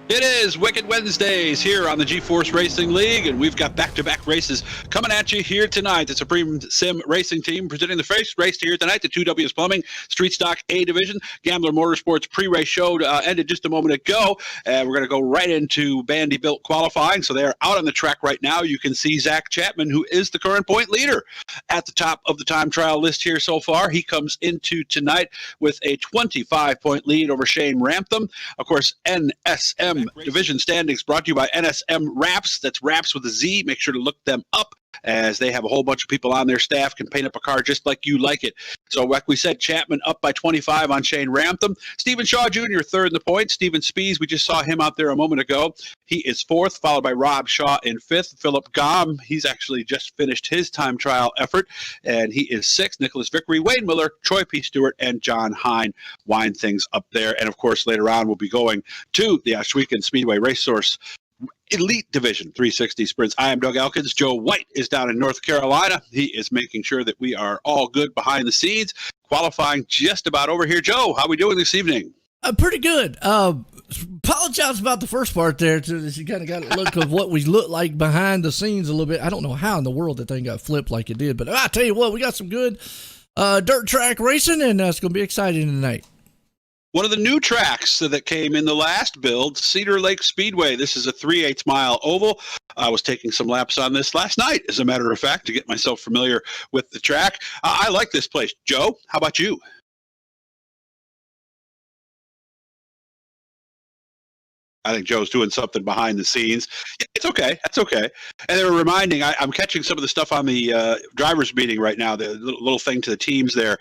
It is Wicked Wednesdays here on the GeForce Racing League, and we've got back-to-back races coming at you here tonight. The Supreme Sim Racing Team presenting the first race here tonight, the 2Ws Plumbing Street Stock A Division. Gambler Motorsports pre-race show ended just a moment ago, and we're going to go right into Vanderbilt qualifying. So they're out on the track right now. You can see Zach Chapman, who is the current point leader at the top of the time trial list here so far. He comes into tonight with a 25-point lead over Shane Ramtham. Of course, NSM Division standings brought to you by NSM Wraps. That's Wraps with a Z. Make sure to look them up, as they have a whole bunch of people on their staff can paint up a car just like you like it. So like we said, Chapman up by 25 on Shane Ramtham. Stephen Shaw Jr. third in the points. Stephen Spees, we just saw him out there a moment ago. He is fourth, followed by Rob Shaw in fifth. Philip Gom, he's actually just finished his time trial effort, and he is sixth. Nicholas Vickery, Wayne Miller, Troy P. Stewart, and John Hine wind things up there. And of course, later on, we'll be going to the Ashweekend Speedway Race Source Elite Division 360 Sprints. I am Doug Elkins. Joe White is down in North Carolina. He is making sure that we are all good behind the scenes. Qualifying just about over here. Joe, how are we doing this evening? Pretty good. Apologize about the first part there. You kind of got a look of what we look like behind the scenes a little bit. I don't know how in the world that thing got flipped like it did, but I tell you what, we got some good dirt track racing, and it's going to be exciting tonight. One of the new tracks that came in the last build, Cedar Lake Speedway. This is a 3/8 mile oval. I was taking some laps on this last night, as a matter of fact, to get myself familiar with the track. I like this place. Joe, how about you? I think Joe's doing something behind the scenes. It's okay. That's okay. And they were reminding, I'm catching some of the stuff on the drivers meeting right now, the little thing to the teams there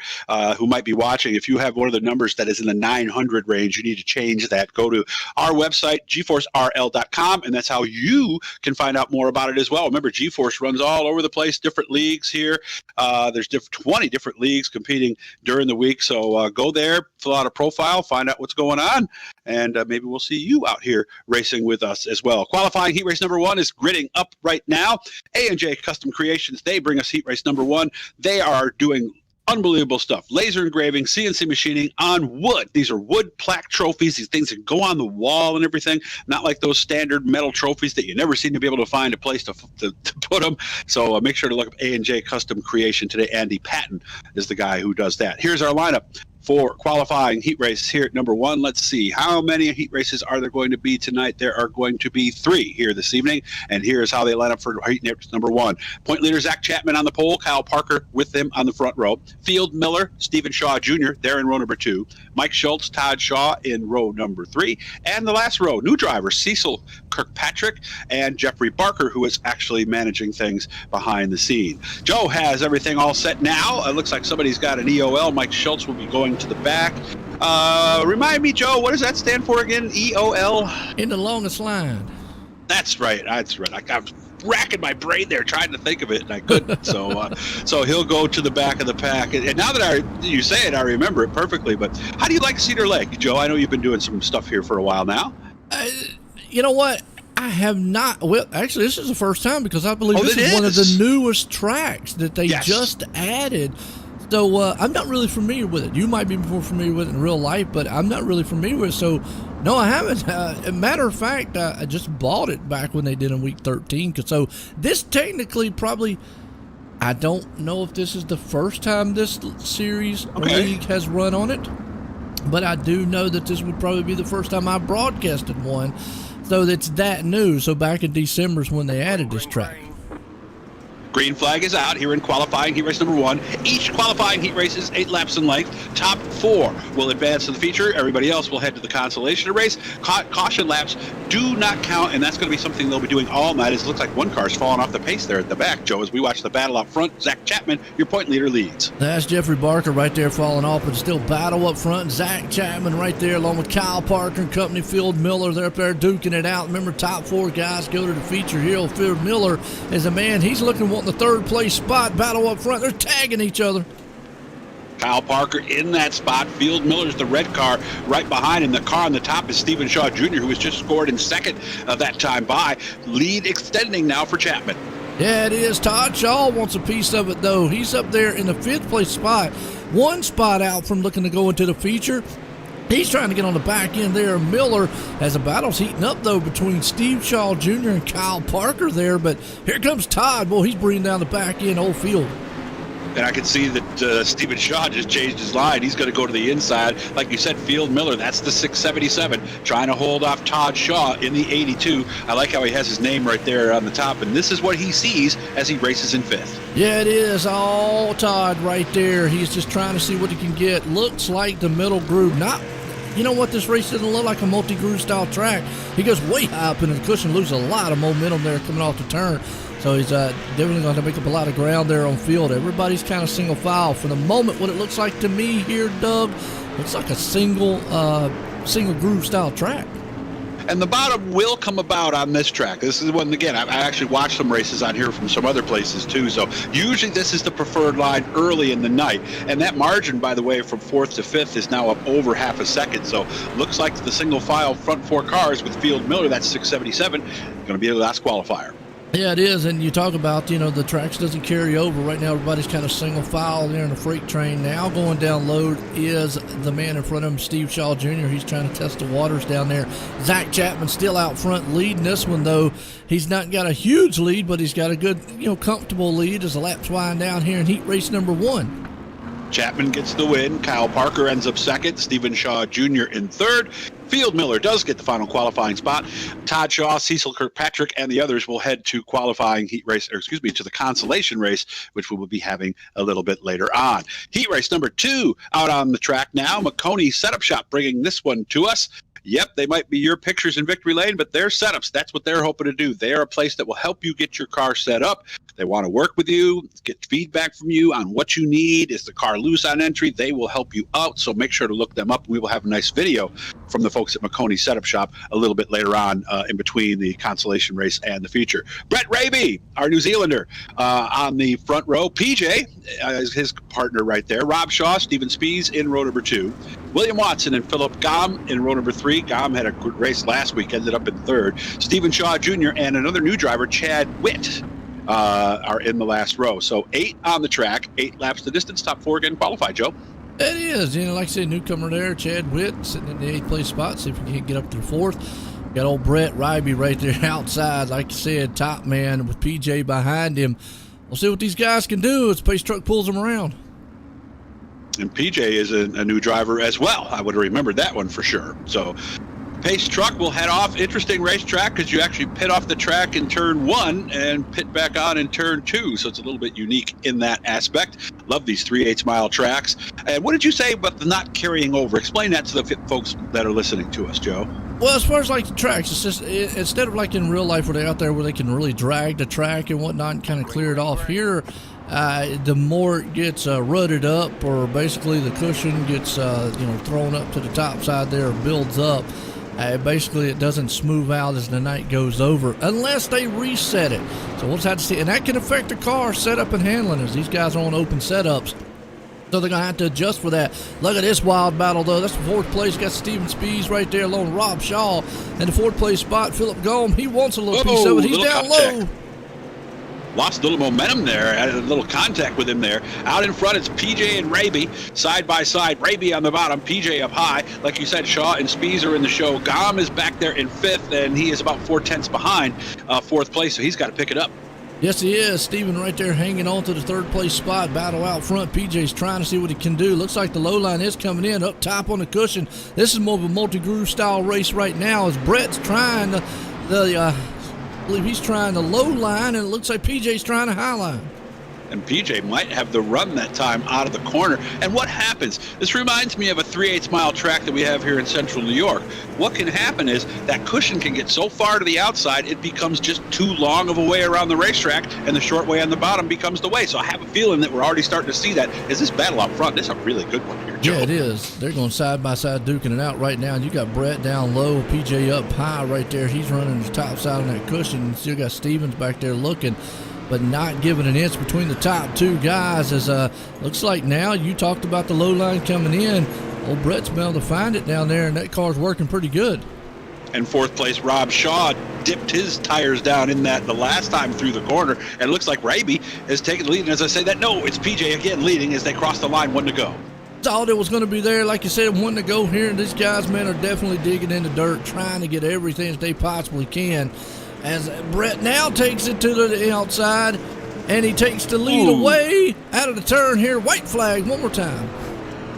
who might be watching. If you have one of the numbers that is in the 900 range, you need to change that. Go to our website, GForceRL.com, and that's how you can find out more about it as well. Remember, GeForce runs all over the place, different leagues here. There's 20 different leagues competing during the week. So go there, fill out a profile, find out what's going on, and maybe we'll see you out here racing with us as well. Qualifying heat race number one is gritting up right now. A&J Custom Creations, they bring us heat race number one. They are doing unbelievable stuff. Laser engraving, CNC machining on wood. These are wood plaque trophies. These things that go on the wall and everything, not like those standard metal trophies that you never seem to be able to find a place to put them. So make sure to look up A&J Custom Creation today. Andy Patton is the guy who does that. Here's our lineup for qualifying heat race here at number one. Let's see, how many heat races are there going to be tonight? There are going to be 3 here this evening, and here's how they line up for heat race number one. Point leader Zach Chapman on the pole, Kyle Parker with them on the front row. Field Miller, Stephen Shaw Jr., they're in row number 2. Mike Schultz, Todd Shaw in row number 3. And the last row, new drivers, Cecil Kirkpatrick and Jeffrey Barker, who is actually managing things behind the scene. Joe has everything all set now. It looks like somebody's got an EOL. Mike Schultz will be going to the back. Remind me, Joe, what does that stand for again? EOL? In the longest line. That's right. That's right. I was racking my brain there trying to think of it, and I couldn't. So he'll go to the back of the pack. And now that you say it, I remember it perfectly. But how do you like Cedar Lake, Joe? I know you've been doing some stuff here for a while now. You know what? I have not. Well, actually, this is the first time, because I believe this is one of the newest tracks that they just added. So I'm not really familiar with it. You might be more familiar with it in real life, but I'm not really familiar with it. So, no, I haven't. As a matter of fact, I just bought it back when they did in week 13. So this technically probably, I don't know if this is the first time this series or league has run on it, but I do know that this would probably be the first time I broadcasted one. So it's that new. So back in December is when they added this track. Green flag is out here in qualifying heat race number one. Each qualifying heat race is 8 laps in length. Top 4 will advance to the feature. Everybody else will head to the consolation race. Caution laps do not count, and that's going to be something they'll be doing all night. It looks like one car's falling off the pace there at the back, Joe, as we watch the battle up front. Zach Chapman, your point leader, leads. That's Jeffrey Barker right there falling off, but still battle up front. Zach Chapman right there along with Kyle Parker and company. Field Miller, they're up there duking it out. Remember, top 4 guys go to the feature here. Field Miller is a man. He's looking wanting the 3rd place spot. Battle up front. They're tagging each other. Kyle Parker in that spot. Field Miller's the red car right behind him. The car on the top is Stephen Shaw Jr., who was just scored in 2nd that time by. Lead extending now for Chapman. Yeah, it is. Todd Shaw wants a piece of it, though. He's up there in the 5th place spot. 1 spot out from looking to go into the feature. He's trying to get on the back end there. Miller, as the battle's heating up, though, between Steve Shaw Jr. and Kyle Parker there. But here comes Todd. Boy, he's bringing down the back end, whole field. And I can see that Stephen Shaw just changed his line. He's going to go to the inside. Like you said, Field Miller, that's the 677, trying to hold off Todd Shaw in the 82. I like how he has his name right there on the top, and this is what he sees as he races in fifth. Yeah, it is all Todd right there. He's just trying to see what he can get. Looks like the middle groove. You know what? This race doesn't look like a multi-groove style track. He goes way high up into the cushion, loses a lot of momentum there coming off the turn. So he's definitely going to make up a lot of ground there on field. Everybody's kind of single file. For the moment, what it looks like to me here, Doug, looks like a single groove style track. And the bottom will come about on this track. This is one, again, I actually watched some races on here from some other places too. So usually this is the preferred line early in the night. And that margin, by the way, from fourth to fifth is now up over half a second. So looks like the single file front four cars with Field Miller, that's 677, going to be the last qualifier. Yeah, it is, and you talk about, the tracks doesn't carry over. Right now, everybody's kind of single file there in the freight train. Now going down low is the man in front of him, Steve Shaw Jr. He's trying to test the waters down there. Zach Chapman still out front leading this one, though. He's not got a huge lead, but he's got a good, comfortable lead as the laps wind down here in heat race number 1. Chapman gets the win. Kyle Parker ends up second. Stephen Shaw Jr. in third. Field Miller does get the final qualifying spot. Todd Shaw, Cecil Kirkpatrick, and the others will head to qualifying heat race, to the consolation race, which we will be having a little bit later on. Heat race number 2 out on the track now. McConey Setup Shop bringing this one to us. Yep, they might be your pictures in victory lane, but they're setups. That's what they're hoping to do. They are a place that will help you get your car set up. They want to work with you, get feedback from you on what you need. Is the car loose on entry? They will help you out, so make sure to look them up. We will have a nice video from the folks at McConey Setup Shop a little bit later on in between the consolation race and the feature. Brett Raby, our New Zealander, on the front row. PJ is his partner right there. Rob Shaw, Stephen Spees in row number 2. William Watson and Philip Gom in row number 3. Gom had a good race last week, ended up in third. Stephen Shaw Jr. and another new driver, Chad Witt, are in the last row. So 8 on the track, 8 laps the distance. Top 4 getting qualified, Joe. It is. Like I said, newcomer there, Chad Witt, sitting in the 8th place spot. See if we can get up to the 4th. Got old Brett Ryby right there outside, like you said, top man with PJ behind him. We'll see what these guys can do as Pace Truck pulls them around. And PJ is a new driver as well. I would have remembered that one for sure. So Pace Truck will head off. Interesting racetrack because you actually pit off the track in turn 1 and pit back on in turn 2. So it's a little bit unique in that aspect. Love these 3/8 mile tracks. And what did you say about the not carrying over? Explain that to the folks that are listening to us, Joe. Well, as far as like the tracks, it's just instead of like in real life where they're out there where they can really drag the track and whatnot and kind of clear it off here, the more it gets rutted up, or basically the cushion gets thrown up to the top side there, or builds up. Basically, it doesn't smooth out as the night goes over unless they reset it. So we'll just have to see, and that can affect the car setup and handling as these guys are on open setups. So they're going to have to adjust for that. Look at this wild battle, though. That's the 4th place. Got Stephen Spees right there along with Rob Shaw. And the 4th place spot, Philip Gom. He wants a little piece of it. He's down low. Lost a little momentum there, had a little contact with him there. Out in front, it's PJ and Raby, side by side. Raby on the bottom, PJ up high. Like you said, Shaw and Spees are in the show. Gom is back there in 5th, and he is about 4/10 behind 4th place, so he's got to pick it up. Yes, he is. Steven right there hanging on to the 3rd place spot. Battle out front. PJ's trying to see what he can do. Looks like the low line is coming in up top on the cushion. This is more of a multi-groove style race right now as Brett's trying I believe he's trying the low line, and it looks like PJ's trying the high line. And PJ might have the run that time out of the corner. And what happens? This reminds me of a 3/8 mile track that we have here in central New York. What can happen is that cushion can get so far to the outside, it becomes just too long of a way around the racetrack, and the short way on the bottom becomes the way. So I have a feeling that we're already starting to see that. Is this battle out front? This is a really good one here, Joe. Yeah, it is. They're going side by side, duking it out right now. And you got Brett down low, PJ up high right there. He's running the top side on that cushion. And still got Stevens back there looking, but not giving an inch between the top 2 guys. As looks like now you talked about the low line coming in. Old Brett's been able to find it down there, and that car's working pretty good. And 4th place, Rob Shaw dipped his tires down in that the last time through the corner, and it looks like Raby is taking the lead. And as I say that, no, it's PJ again leading as they cross the line, 1 to go. thought it was going to be there. Like you said, one to go here, and these guys, man, are definitely digging in the dirt, trying to get everything that they possibly can. As Brett now takes it to the outside, and he takes the lead away out of the turn here. White flag one more time.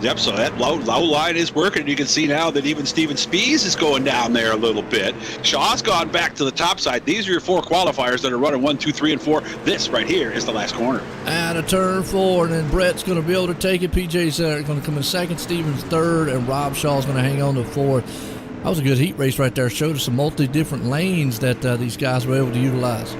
Yep, so that low line is working. You can see now that even Steven Spies is going down there a little bit. Shaw's gone back to the top side. These are your 4 qualifiers that are running 1, 2, 3, and 4. This right here is the last corner. Out of turn 4, and then Brett's going to be able to take it. PJ's going to come in second, Steven's third, and Rob Shaw's going to hang on to fourth. That was a good heat race right there. Showed us some multi-different lanes that these guys were able to utilize.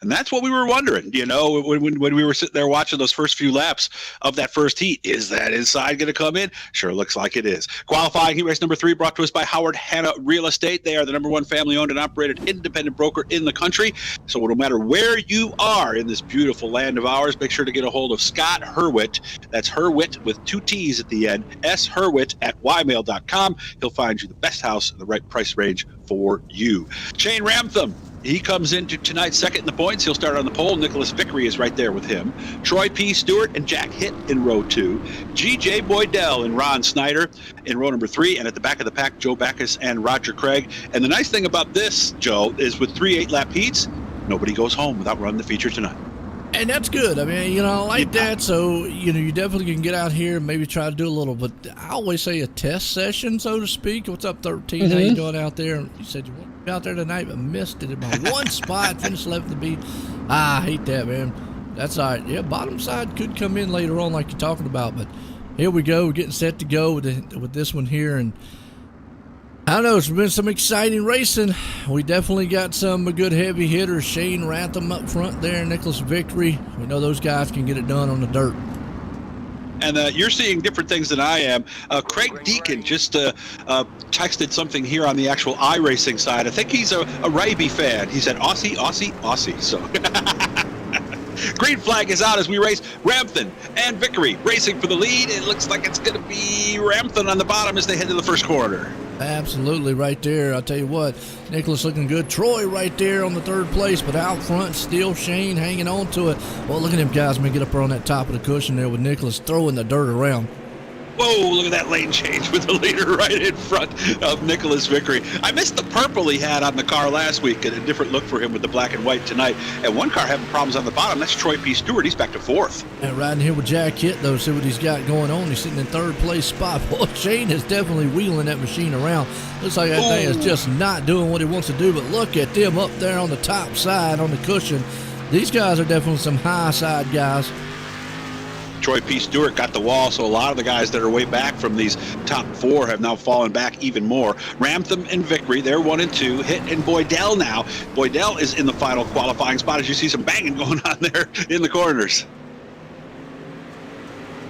And that's what we were wondering, you know, when we were sitting there watching those first few laps of that first heat. Is that inside going to come in? Sure looks like it is. Qualifying heat race number 3 brought to us by Howard Hanna Real Estate. They are the #1 family-owned and operated independent broker in the country. So no matter where you are in this beautiful land of ours, make sure to get a hold of Scott Hurwitz. That's Hurwitz with 2 T's at the end, shurwitz at ymail.com. He'll find you the best house in the right price range for you. Shane Ramtham. He comes into tonight's second in the points. He'll start on the pole. Nicholas Vickery is right there with him. Troy P. Stewart and Jack Hitt in row 2. G.J. Boydell and Ron Snyder in row number 3. And at the back of the pack, Joe Backus and Roger Craig. And the nice thing about this, Joe, is with 3 8-lap heats, nobody goes home without running the feature tonight. And that's good. I mean, you know, I like that. So, you know, you definitely can get out here and maybe try to do a little, but I always say a test session, so to speak. What's up, 13? Mm-hmm. How you doing out there? You said you wanted to be out there tonight, but missed it in my one spot, finished 11th to beat. I hate that, man. That's all right. Yeah, bottom side could come in later on like you're talking about, but here we go. We're getting set to go with this one here, and I don't know, it's been some exciting racing. We definitely got some good heavy hitters. Shane Rantham up front there, Nicholas Vickery. We know those guys can get it done on the dirt. And you're seeing different things than I am. Craig Deacon just texted something here on the actual iRacing side. I think he's a Raby fan. He said, Aussie, Aussie, Aussie. So green flag is out as we race Ramtham and Vickery racing for the lead. It looks like it's going to be Ramtham on the bottom as they head to the first corner. Absolutely, right there. I'll tell you what, Nicholas looking good. Troy right there on the third place, but out front, still Shane hanging on to it. Well, look at them guys, man, get up there on that top of the cushion there with Nicholas throwing the dirt around. Whoa, look at that lane change with the leader right in front of Nicholas Vickery. I missed the purple he had on the car last week, and a different look for him with the black and white tonight. And one car having problems on the bottom. That's Troy P. Stewart. He's back to 4th. And riding here with Jack Hitt, though, see what he's got going on. He's sitting in 3rd place spot. Well, Shane is definitely wheeling that machine around. Looks like that thing is just not doing what he wants to do, but look at them up there on the top side on the cushion. These guys are definitely some high side guys. Troy P. Stewart got the wall, so a lot of the guys that are way back from these top 4 have now fallen back even more. Ramtham and Vickery, they're 1 and 2. Hitt and Boydell now. Boydell is in the final qualifying spot as you see some banging going on there in the corners.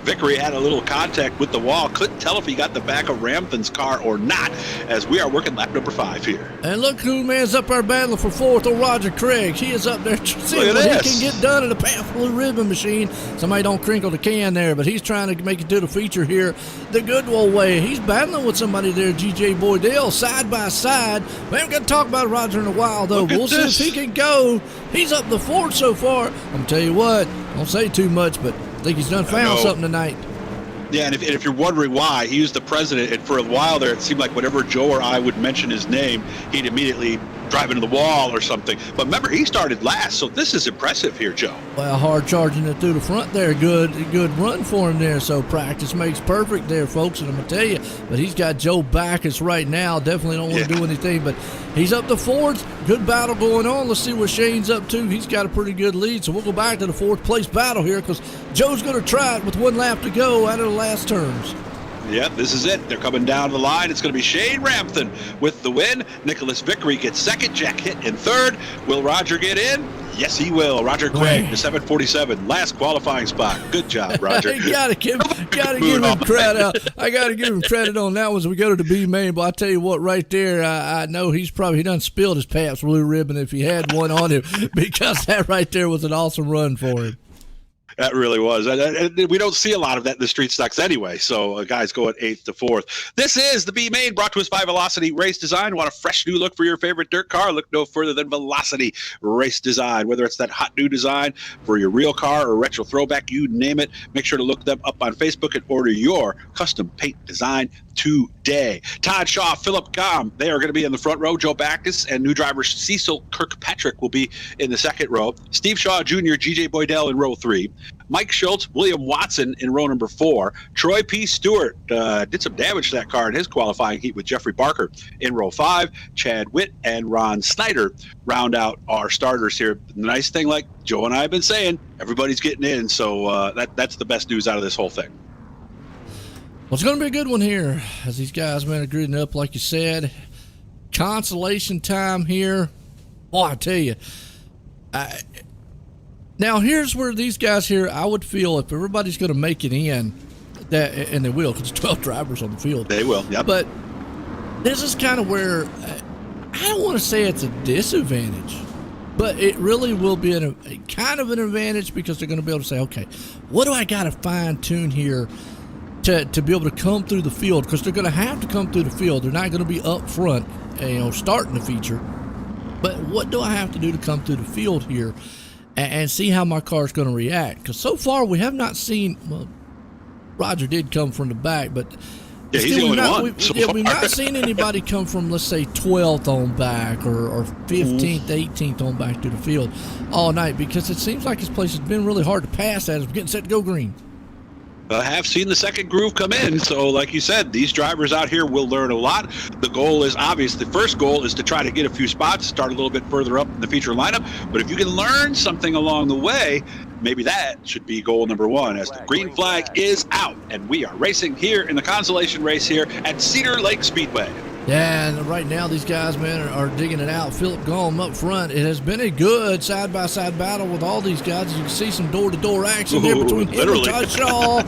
Vickery had a little contact with the wall. Couldn't tell if he got the back of Ramtham's car or not, as we are working lap number 5 here. And look who man's up our battle for 4th. Oh, Roger Craig. He is up there seeing what he can get done in a Path Blue Ribbon machine. Somebody don't crinkle the can there, but he's trying to make it to the feature here the good old way. He's battling with somebody there, G.J. Boydell, side by side. We haven't got to talk about Roger in a while, though. We'll see if he can go. He's up the 4th so far. I'm going to tell you what, don't say too much, but I think he's done found something tonight. Yeah, and if you're wondering why, he was the president, and for a while there, it seemed like whenever Joe or I would mention his name, he'd immediately drive into the wall or something. But remember, he started last, so this is impressive here, Joe. Well, hard charging it through the front there. Good run for him there. So practice makes perfect there, folks, and I'm going to tell you, but he's got Joe Backus right now. Definitely don't want to do anything, but he's up to 4th. Good battle going on. Let's see what Shane's up to. He's got a pretty good lead, so we'll go back to the 4th place battle here because Joe's going to try it with 1 lap to go out of the last turns. Yep, this is it. They're coming down the line. It's going to be Shane Ramtham with the win. Nicholas Vickery gets 2nd. Jack Hitt in 3rd. Will Roger get in? Yes, he will. Roger Craig, the 747, last qualifying spot. Good job, Roger. gotta give him credit. I gotta give him credit on that one as we go to the B main. But I tell you what, right there, I know he done spilled his Pabst Blue Ribbon if he had one on him because that right there was an awesome run for him. That really was. And we don't see a lot of that in the street stocks anyway. So guys go at 8th to 4th. This is the B Main, brought to us by Velocity Race Design. Want a fresh new look for your favorite dirt car? Look no further than Velocity Race Design. Whether it's that hot new design for your real car or retro throwback, you name it, make sure to look them up on Facebook and order your custom paint design today. Todd Shaw, Philip Gom, they are going to be in the front row. Joe Backus and new driver Cecil Kirkpatrick will be in the second row. Steve Shaw Jr., GJ Boydell in row 3. Mike Schultz, William Watson in row number 4. Troy P. Stewart did some damage to that car in his qualifying heat with Jeffrey Barker in row 5. Chad Witt and Ron Snyder round out our starters here. The nice thing, like Joe and I have been saying, everybody's getting in, so that's the best news out of this whole thing. Well, it's going to be a good one here as these guys, man, are gritting up, like you said. Consolation time here. Boy, I tell you. Now, here's where these guys here, I would feel if everybody's going to make it in, that, and they will, because 12 drivers on the field. They will, yep. But this is kind of where, I don't want to say it's a disadvantage, but it really will be a kind of an advantage because they're going to be able to say, okay, what do I got to fine-tune here to be able to come through the field, because they're going to have to come through the field. They're not going to be up front, starting the feature. But what do I have to do to come through the field here and see how my car's going to react? Because so far we have not seen. Well, Roger did come from the back, but yeah, he's the only one. We've not seen anybody come from, let's say, 12th on back or 15th, 18th on back to the field all night, because it seems like this place has been really hard to pass as we're getting set to go green. I have seen the second groove come in, so like you said, these drivers out here will learn a lot. The goal is obvious. The first goal is to try to get a few spots, start a little bit further up in the feature lineup. But if you can learn something along the way, maybe that should be goal number 1, as the green flag is out, and we are racing here in the consolation race here at Cedar Lake Speedway. Yeah, and right now these guys, man, are digging it out. Philip Gom up front. It has been a good side-by-side battle with all these guys. As you can see some door-to-door action there between him and Todd Shaw.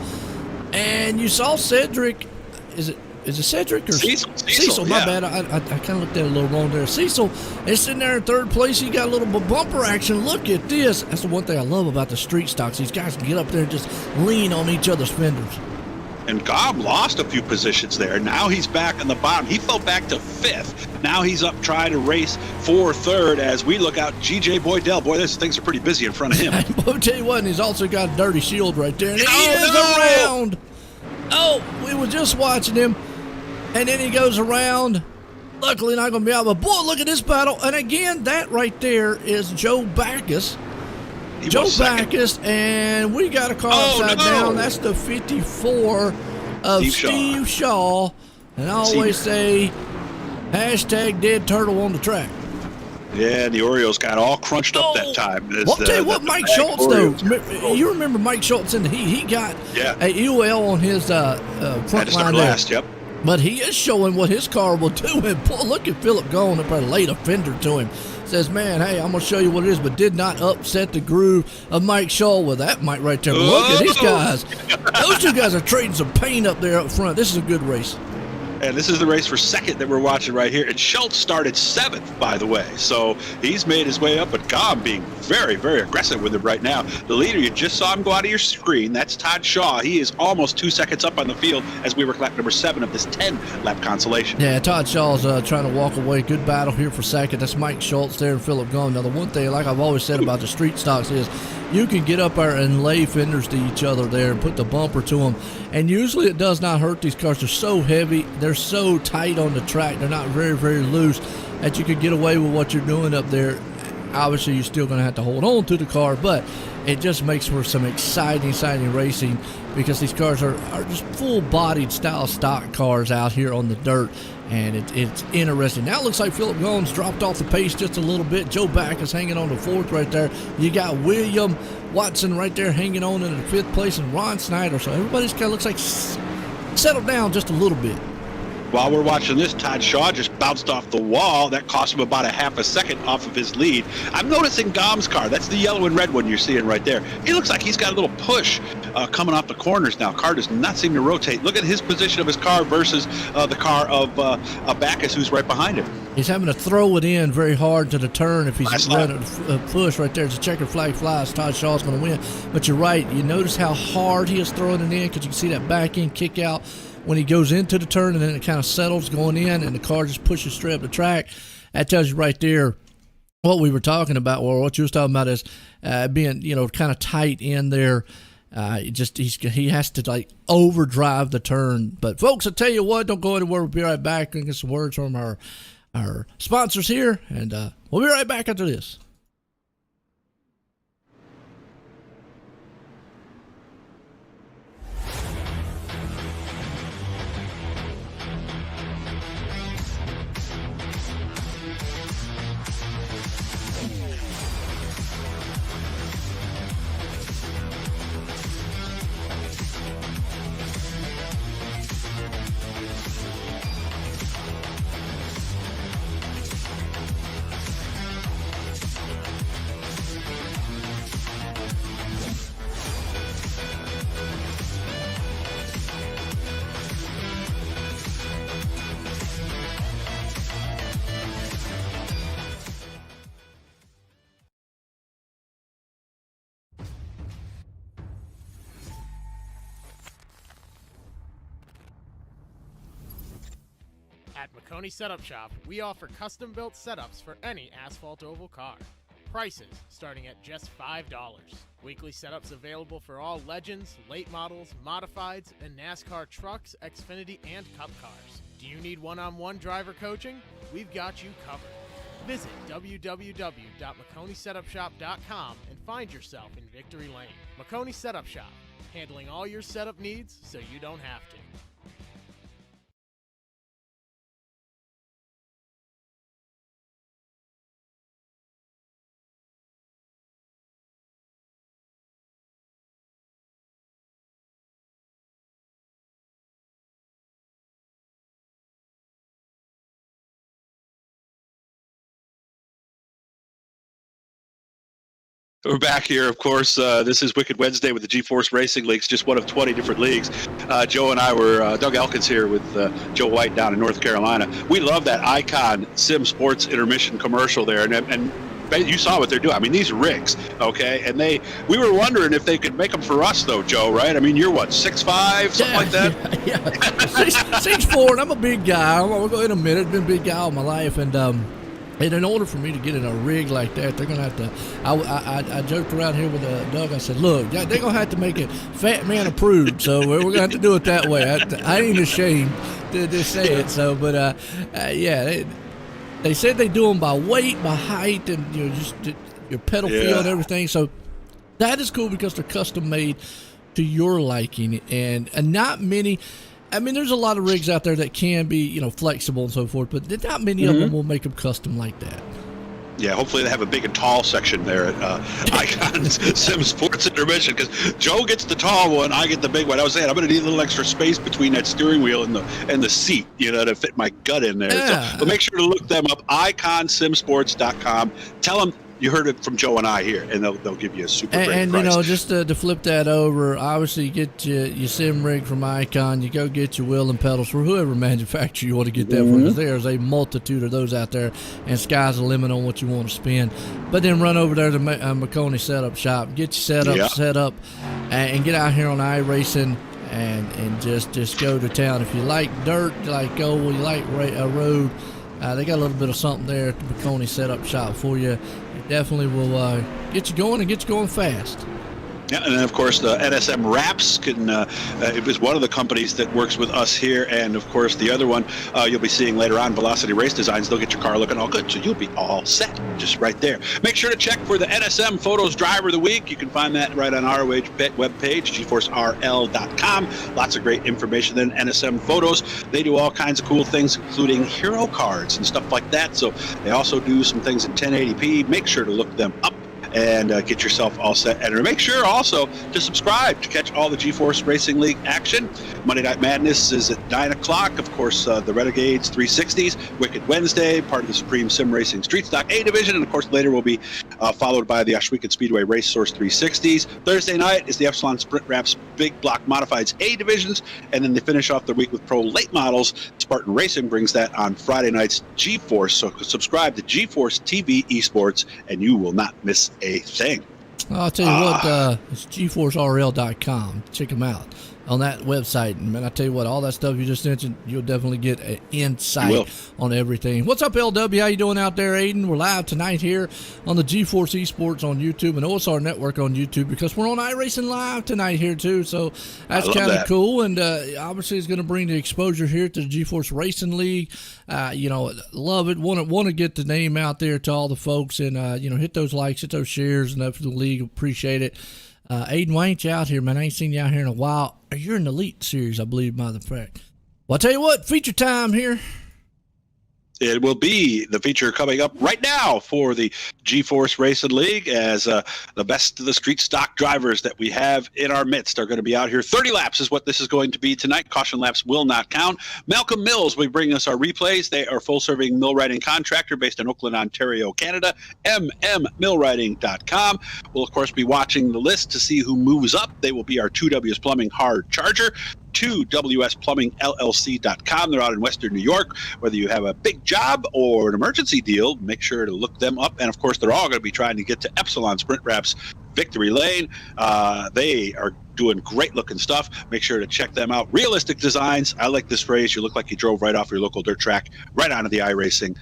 And you saw Cedric. Is it Cedric or Cecil? My bad. I kind of looked at it a little wrong there. Cecil is sitting there in third place. He got a little bumper action. Look at this. That's the one thing I love about the street stocks. These guys can get up there and just lean on each other's fenders. And Gob lost a few positions there. Now he's back on the bottom. He fell back to 5th. Now he's up trying to race for 3rd as we look out GJ Boydell. Boy, things are pretty busy in front of him. I'll tell you what, and he's also got a dirty shield right there. And he is around. Oh, we were just watching him. And then he goes around. Luckily not going to be out. But boy, look at this battle. And again, that right there is Joe Backus. Joe Backus, and we got a car upside down. That's the 54 of Steve Shaw. And I always say, hashtag dead turtle on the track. Yeah, the Orioles got all crunched up that time. Well, I'll tell you what, Mike Schultz, though. You remember Mike Schultz in the heat. He got a UL on his front line there. Yep. But he is showing what his car will do. And boy, look at Philip going up there, laid a fender to him. Says, man, hey, I'm going to show you what it is, but did not upset the groove of Mike Shaw. Well, that Mike right there. Look at these guys. Those two guys are trading some paint up there up front. This is a good race. And this is the race for 2nd that we're watching right here. And Schultz started 7th, by the way. So he's made his way up, but Gom being very, very aggressive with him right now. The leader, you just saw him go out of your screen. That's Todd Shaw. He is almost 2 seconds up on the field as we were lap number 7 of this 10-lap consolation. Yeah, Todd Shaw's trying to walk away. Good battle here for 2nd. That's Mike Schultz there and Philip Gom. Now, the one thing, like I've always said about the street stocks, is you can get up there and lay fenders to each other there and put the bumper to them. And usually it does not hurt these cars. They're so heavy. They're so tight on the track. They're not very, very loose that you could get away with what you're doing up there. Obviously, you're still going to have to hold on to the car, but it just makes for some exciting racing because these cars are just full-bodied style stock cars out here on the dirt. And it's interesting. Now it looks like Philip Gomes dropped off the pace just a little bit. Joe Backus hanging on to 4th right there. You got William Watson right there hanging on in the 5th place, and Ron Snyder. So everybody's kind of looks like settled down just a little bit. while we're watching this, Todd Shaw just bounced off the wall. That cost him about a half a second off of his lead. I'm noticing Gom's car. That's the yellow and red one you're seeing right there. He looks like he's got a little push coming off the corners now. Car does not seem to rotate. Look at his position of his car versus the car of Backus, who's right behind him. He's having to throw it in very hard to the turn. If he's running a push right there, it's a checker flag flies. Todd Shaw's going to win. But you're right. You notice how hard he is throwing it in, because you can see that back end kick out when he goes into the turn, and then it kind of settles going in, and the car just pushes straight up the track. That tells you right there what we were talking about, or what you was talking about is being, kind of tight in there. He has to like overdrive the turn. But folks, I tell you what, don't go anywhere. We'll be right back and get some words from our sponsors here, and we'll be right back after this. At McConey Setup Shop, we offer custom-built setups for any asphalt oval car. Prices starting at just $5. Weekly setups available for all Legends, late models, modifieds, and NASCAR trucks, Xfinity, and Cup cars. Do you need one-on-one driver coaching? We've got you covered. Visit www.McConeySetupShop.com and find yourself in Victory Lane. McConey Setup Shop, handling all your setup needs so you don't have to. We're back here, of course. This is Wicked Wednesday with the GForce Racing Leagues, just one of 20 different leagues. Joe and I were, Doug Elkins here with Joe White down in North Carolina. We love that Icon Sim Sports intermission commercial there, and you saw what they're doing. I mean, these rigs, okay? And we were wondering if they could make them for us, though, Joe, right? I mean, you're what, 6'5", something like that? Yeah. 6'4", and I'm a big guy. I'll go in a minute. I've been a big guy all my life, and in order for me to get in a rig like that, they're going to have to, I joked around here with Doug. I said, look, they're going to have to make it fat man approved. So we're going to have to do it that way. I ain't ashamed to say it. So, but they said they do them by weight, by height, and just your pedal feel and everything. So that is cool because they're custom made to your liking, and not many. I mean, there's a lot of rigs out there that can be, flexible and so forth, but not many of them will make them custom like that. Yeah, hopefully they have a big and tall section there at Icon Sim Sports Intermission, because Joe gets the tall one, I get the big one. I was saying I'm going to need a little extra space between that steering wheel and the seat, to fit my gut in there. Yeah. So make sure to look them up, iconsimsports.com. Tell them you heard it from Joe and I here, and they'll give you a super great price. Just to flip that over, obviously you get your sim rig from Icon, you go get your wheel and pedals for whoever manufacturer you want to get that for, because there's a multitude of those out there, and sky's the limit on what you want to spend. But then run over there to McConey Setup Shop, get your setup set up, and get out here on iRacing and just go to town. If you like dirt, you like oval, you like a road, they got a little bit of something there at the McConey Setup Shop for you. It definitely will get you going and get you going fast. Yeah, and then of course the NSM Wraps it was one of the companies that works with us here, and of course the other one you'll be seeing later on, Velocity Race Designs. They'll get your car looking all good, so you'll be all set just right there. Make sure to check for the NSM Photos Driver of the Week. You can find that right on our webpage, GForceRL.com. Lots of great information. Then NSM Photos, they do all kinds of cool things, including hero cards and stuff like that. So they also do some things in 1080p. Make sure to look them up and get yourself all set. And make sure also to subscribe to catch all the GeForce Racing League action. Monday Night Madness is at 9 o'clock. Of course, the Renegades 360s, Wicked Wednesday, part of the Supreme Sim Racing Street Stock A division, and of course later will be followed by the Oshweekend Speedway Race Source 360s. Thursday night is the Epsilon Sprint Wraps Big Block Modifieds A divisions, and then they finish off the week with Pro Late Models. Spartan Racing brings that on Friday night's GeForce, so subscribe to GeForce TV Esports and you will not miss a thing. I'll tell you what, it's GForceRL.com. Check them out on that website. And man, I tell you what, all that stuff you just mentioned, you'll definitely get an insight on everything. What's up, LW? How you doing out there, Aiden? We're live tonight here on the GeForce Esports on YouTube and OSR Network on YouTube, because we're on iRacing Live tonight here too. So that's kind of cool. And obviously it's going to bring the exposure here to the GeForce Racing League. Love it. Want to get the name out there to all the folks, and hit those likes, hit those shares, and up for the league. Appreciate it. Aiden, why ain't you out here, man? I ain't seen you out here in a while. You're in the Elite Series, I believe, by the fact. Well, I'll tell you what, feature time here. It will be the feature coming up right now for the GeForce Racing League, as the best of the street stock drivers that we have in our midst are going to be out here. 30 laps is what this is going to be tonight. Caution laps will not count. Malcolm Mills will bring us our replays. They are full-serving mill riding contractor based in Oakland, Ontario, Canada. mmmillriding.com. We'll, of course, be watching the list to see who moves up. They will be our 2Ws Plumbing hard charger. 2WSPlumbingLLC.com. They're out in Western New York. Whether you have a big job or an emergency deal, make sure to look them up. And of course, they're all going to be trying to get to Epsilon Sprint Wraps Victory Lane. They are doing great looking stuff. Make sure to check them out. Realistic designs. I like this phrase. You look like you drove right off your local dirt track right onto the iRacing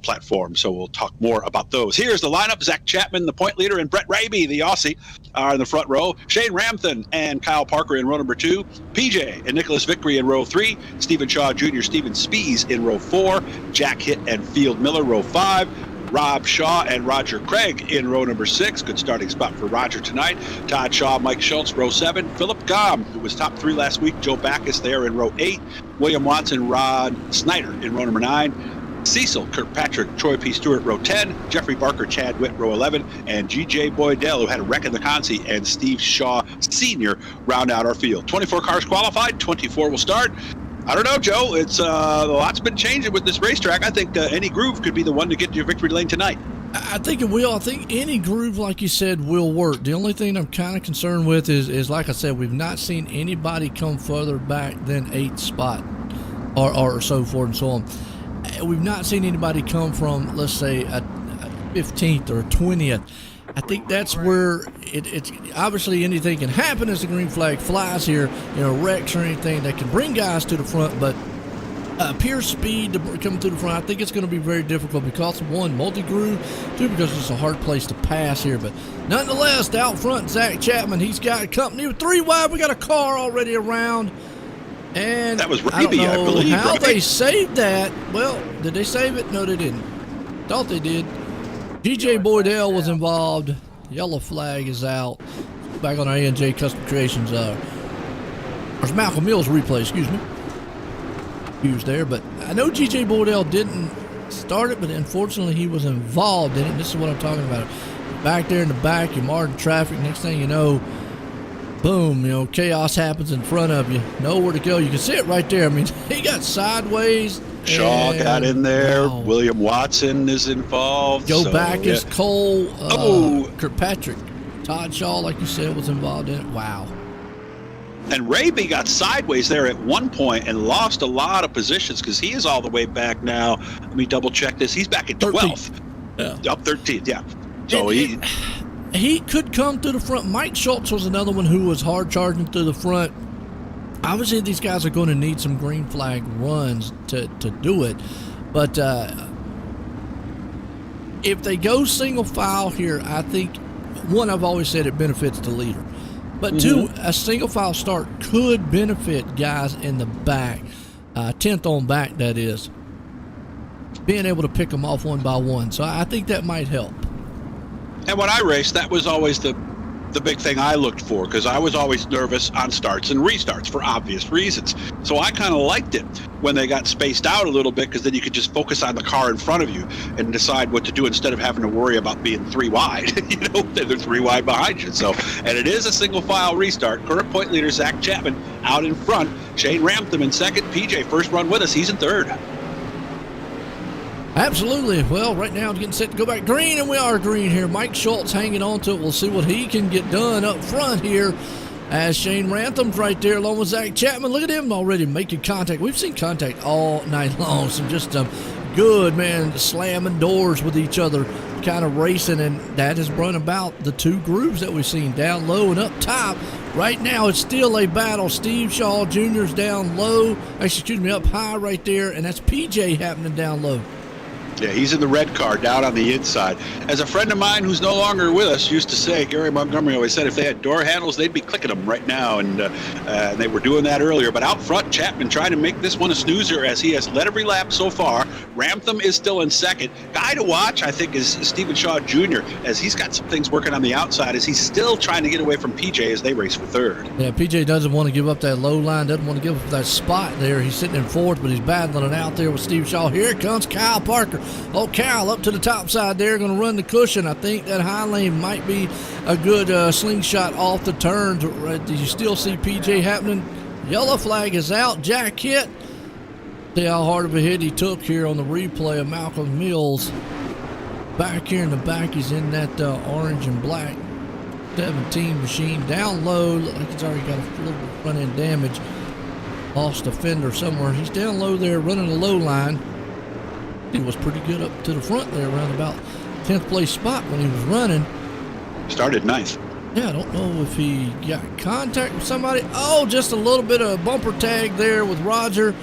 platform. So we'll talk more about those. Here's the lineup. Zach Chapman, the point leader, and Brett Raby, the Aussie, are in the front row. Shane Ramthan and Kyle Parker in row number 2. PJ and Nicholas Vickery in row 3. Stephen Shaw Jr., Stephen Spees in row 4. Jack Hitt and Field Miller, row 5. Rob Shaw and Roger Craig in row number 6. Good starting spot for Roger tonight. Todd Shaw, Mike Schultz, row 7. Philip Gom, who was top 3 last week. Joe Backus there in row 8. William Watson, Rod Snyder in row number 9. Cecil Kirkpatrick, Troy P. Stewart, row 10, Jeffrey Barker, Chad Witt, row 11, and G.J. Boydell, who had a wreck in the Consi, and Steve Shaw Sr. round out our field. 24 cars qualified, 24 will start. I don't know, Joe. It's a lot's been changing with this racetrack. I think any groove could be the one to get to your victory lane tonight. I think it will. I think any groove, like you said, will work. The only thing I'm kind of concerned with is, like I said, we've not seen anybody come further back than 8th spot or so forth and so on. We've not seen anybody come from, let's say, a 15th or a 20th. I think that's where it's obviously anything can happen as the green flag flies here, wrecks or anything that can bring guys to the front, but pure speed to come to the front, I think it's going to be very difficult because of, 1, multi-groove, 2, because it's a hard place to pass here. But nonetheless, out front, Zach Chapman, he's got company with 3 wide. We got a car already around. And that was Raby, I believe. How right? They saved that. Well, did they save it? No, they didn't. Thought they did. G.J. Boydell was involved. Yellow flag is out. Back on our ANJ Custom Creations. There's Malcolm Mills replay, excuse me. Used there, but I know G.J. Boydell didn't start it, but unfortunately he was involved in it. This is what I'm talking about. Back there in the back, you're marking traffic. Next thing you know, boom, chaos happens in front of you. Nowhere to go. You can see it right there. I mean, he got sideways. Shaw got in there. Wow. William Watson is involved. Joe Backus, Cole, Kirkpatrick. Todd Shaw, like you said, was involved in it. Wow. And Raby got sideways there at one point and lost a lot of positions because he is all the way back now. Let me double check this. He's back at 12th. Yeah. Up 13th, yeah. So he could come to the front. Mike Schultz was another one who was hard charging to the front. Obviously, these guys are going to need some green flag runs to do it. But if they go single file here, I think, 1, I've always said it benefits the leader. But 2, a single file start could benefit guys in the back, 10th on back, that is, being able to pick them off one by one. So I think that might help. And when I raced, that was always the the big thing I looked for, because I was always nervous on starts and restarts for obvious reasons. So I kind of liked it when they got spaced out a little bit, because then you could just focus on the car in front of you and decide what to do instead of having to worry about being 3 wide. You know, they're 3 wide behind you. So, and it is a single file restart. Current point leader Zach Chapman out in front. Shane Ramtham in second. PJ first run with us. He's in third. Absolutely. Well, right now it's getting set to go back green, and we are green here. Mike Schultz hanging on to it. We'll see what he can get done up front here as Shane Rantham's right there along with Zach Chapman. Look at him already making contact. We've seen contact all night long. Some just good, man, slamming doors with each other, kind of racing, and that has brought about the 2 grooves that we've seen down low and up top. Right now it's still a battle. Steve Shaw Jr.'s down low. Excuse me, up high right there, and that's PJ happening down low. Yeah, he's in the red car down on the inside. As a friend of mine who's no longer with us used to say, Gary Montgomery always said if they had door handles, they'd be clicking them right now, and they were doing that earlier. But out front, Chapman trying to make this one a snoozer as he has led every lap so far. Ramtham is still in second. Guy to watch, I think, is Stephen Shaw Jr., as he's got some things working on the outside, as he's still trying to get away from PJ as they race for third. Yeah, PJ doesn't want to give up that low line, doesn't want to give up that spot there. He's sitting in fourth, but he's battling it out there with Steve Shaw. Here comes Kyle Parker. Oh, Kyle up to the top side there, going to run the cushion. I think that high lane might be a good slingshot off the turns. Do you still see PJ happening? Yellow flag is out. Jack hit. See how hard of a hit he took here on the replay of Malcolm Mills. Back here in the back, he's in that orange and black 17 machine. Down low, look like he's already got a little bit of front end damage. Lost a fender somewhere. He's down low there, running a low line. He was pretty good up to the front there, around about 10th place spot when he was running. Started ninth. Yeah, I don't know if he got contact with somebody. Oh, just a little bit of bumper tag there with Roger.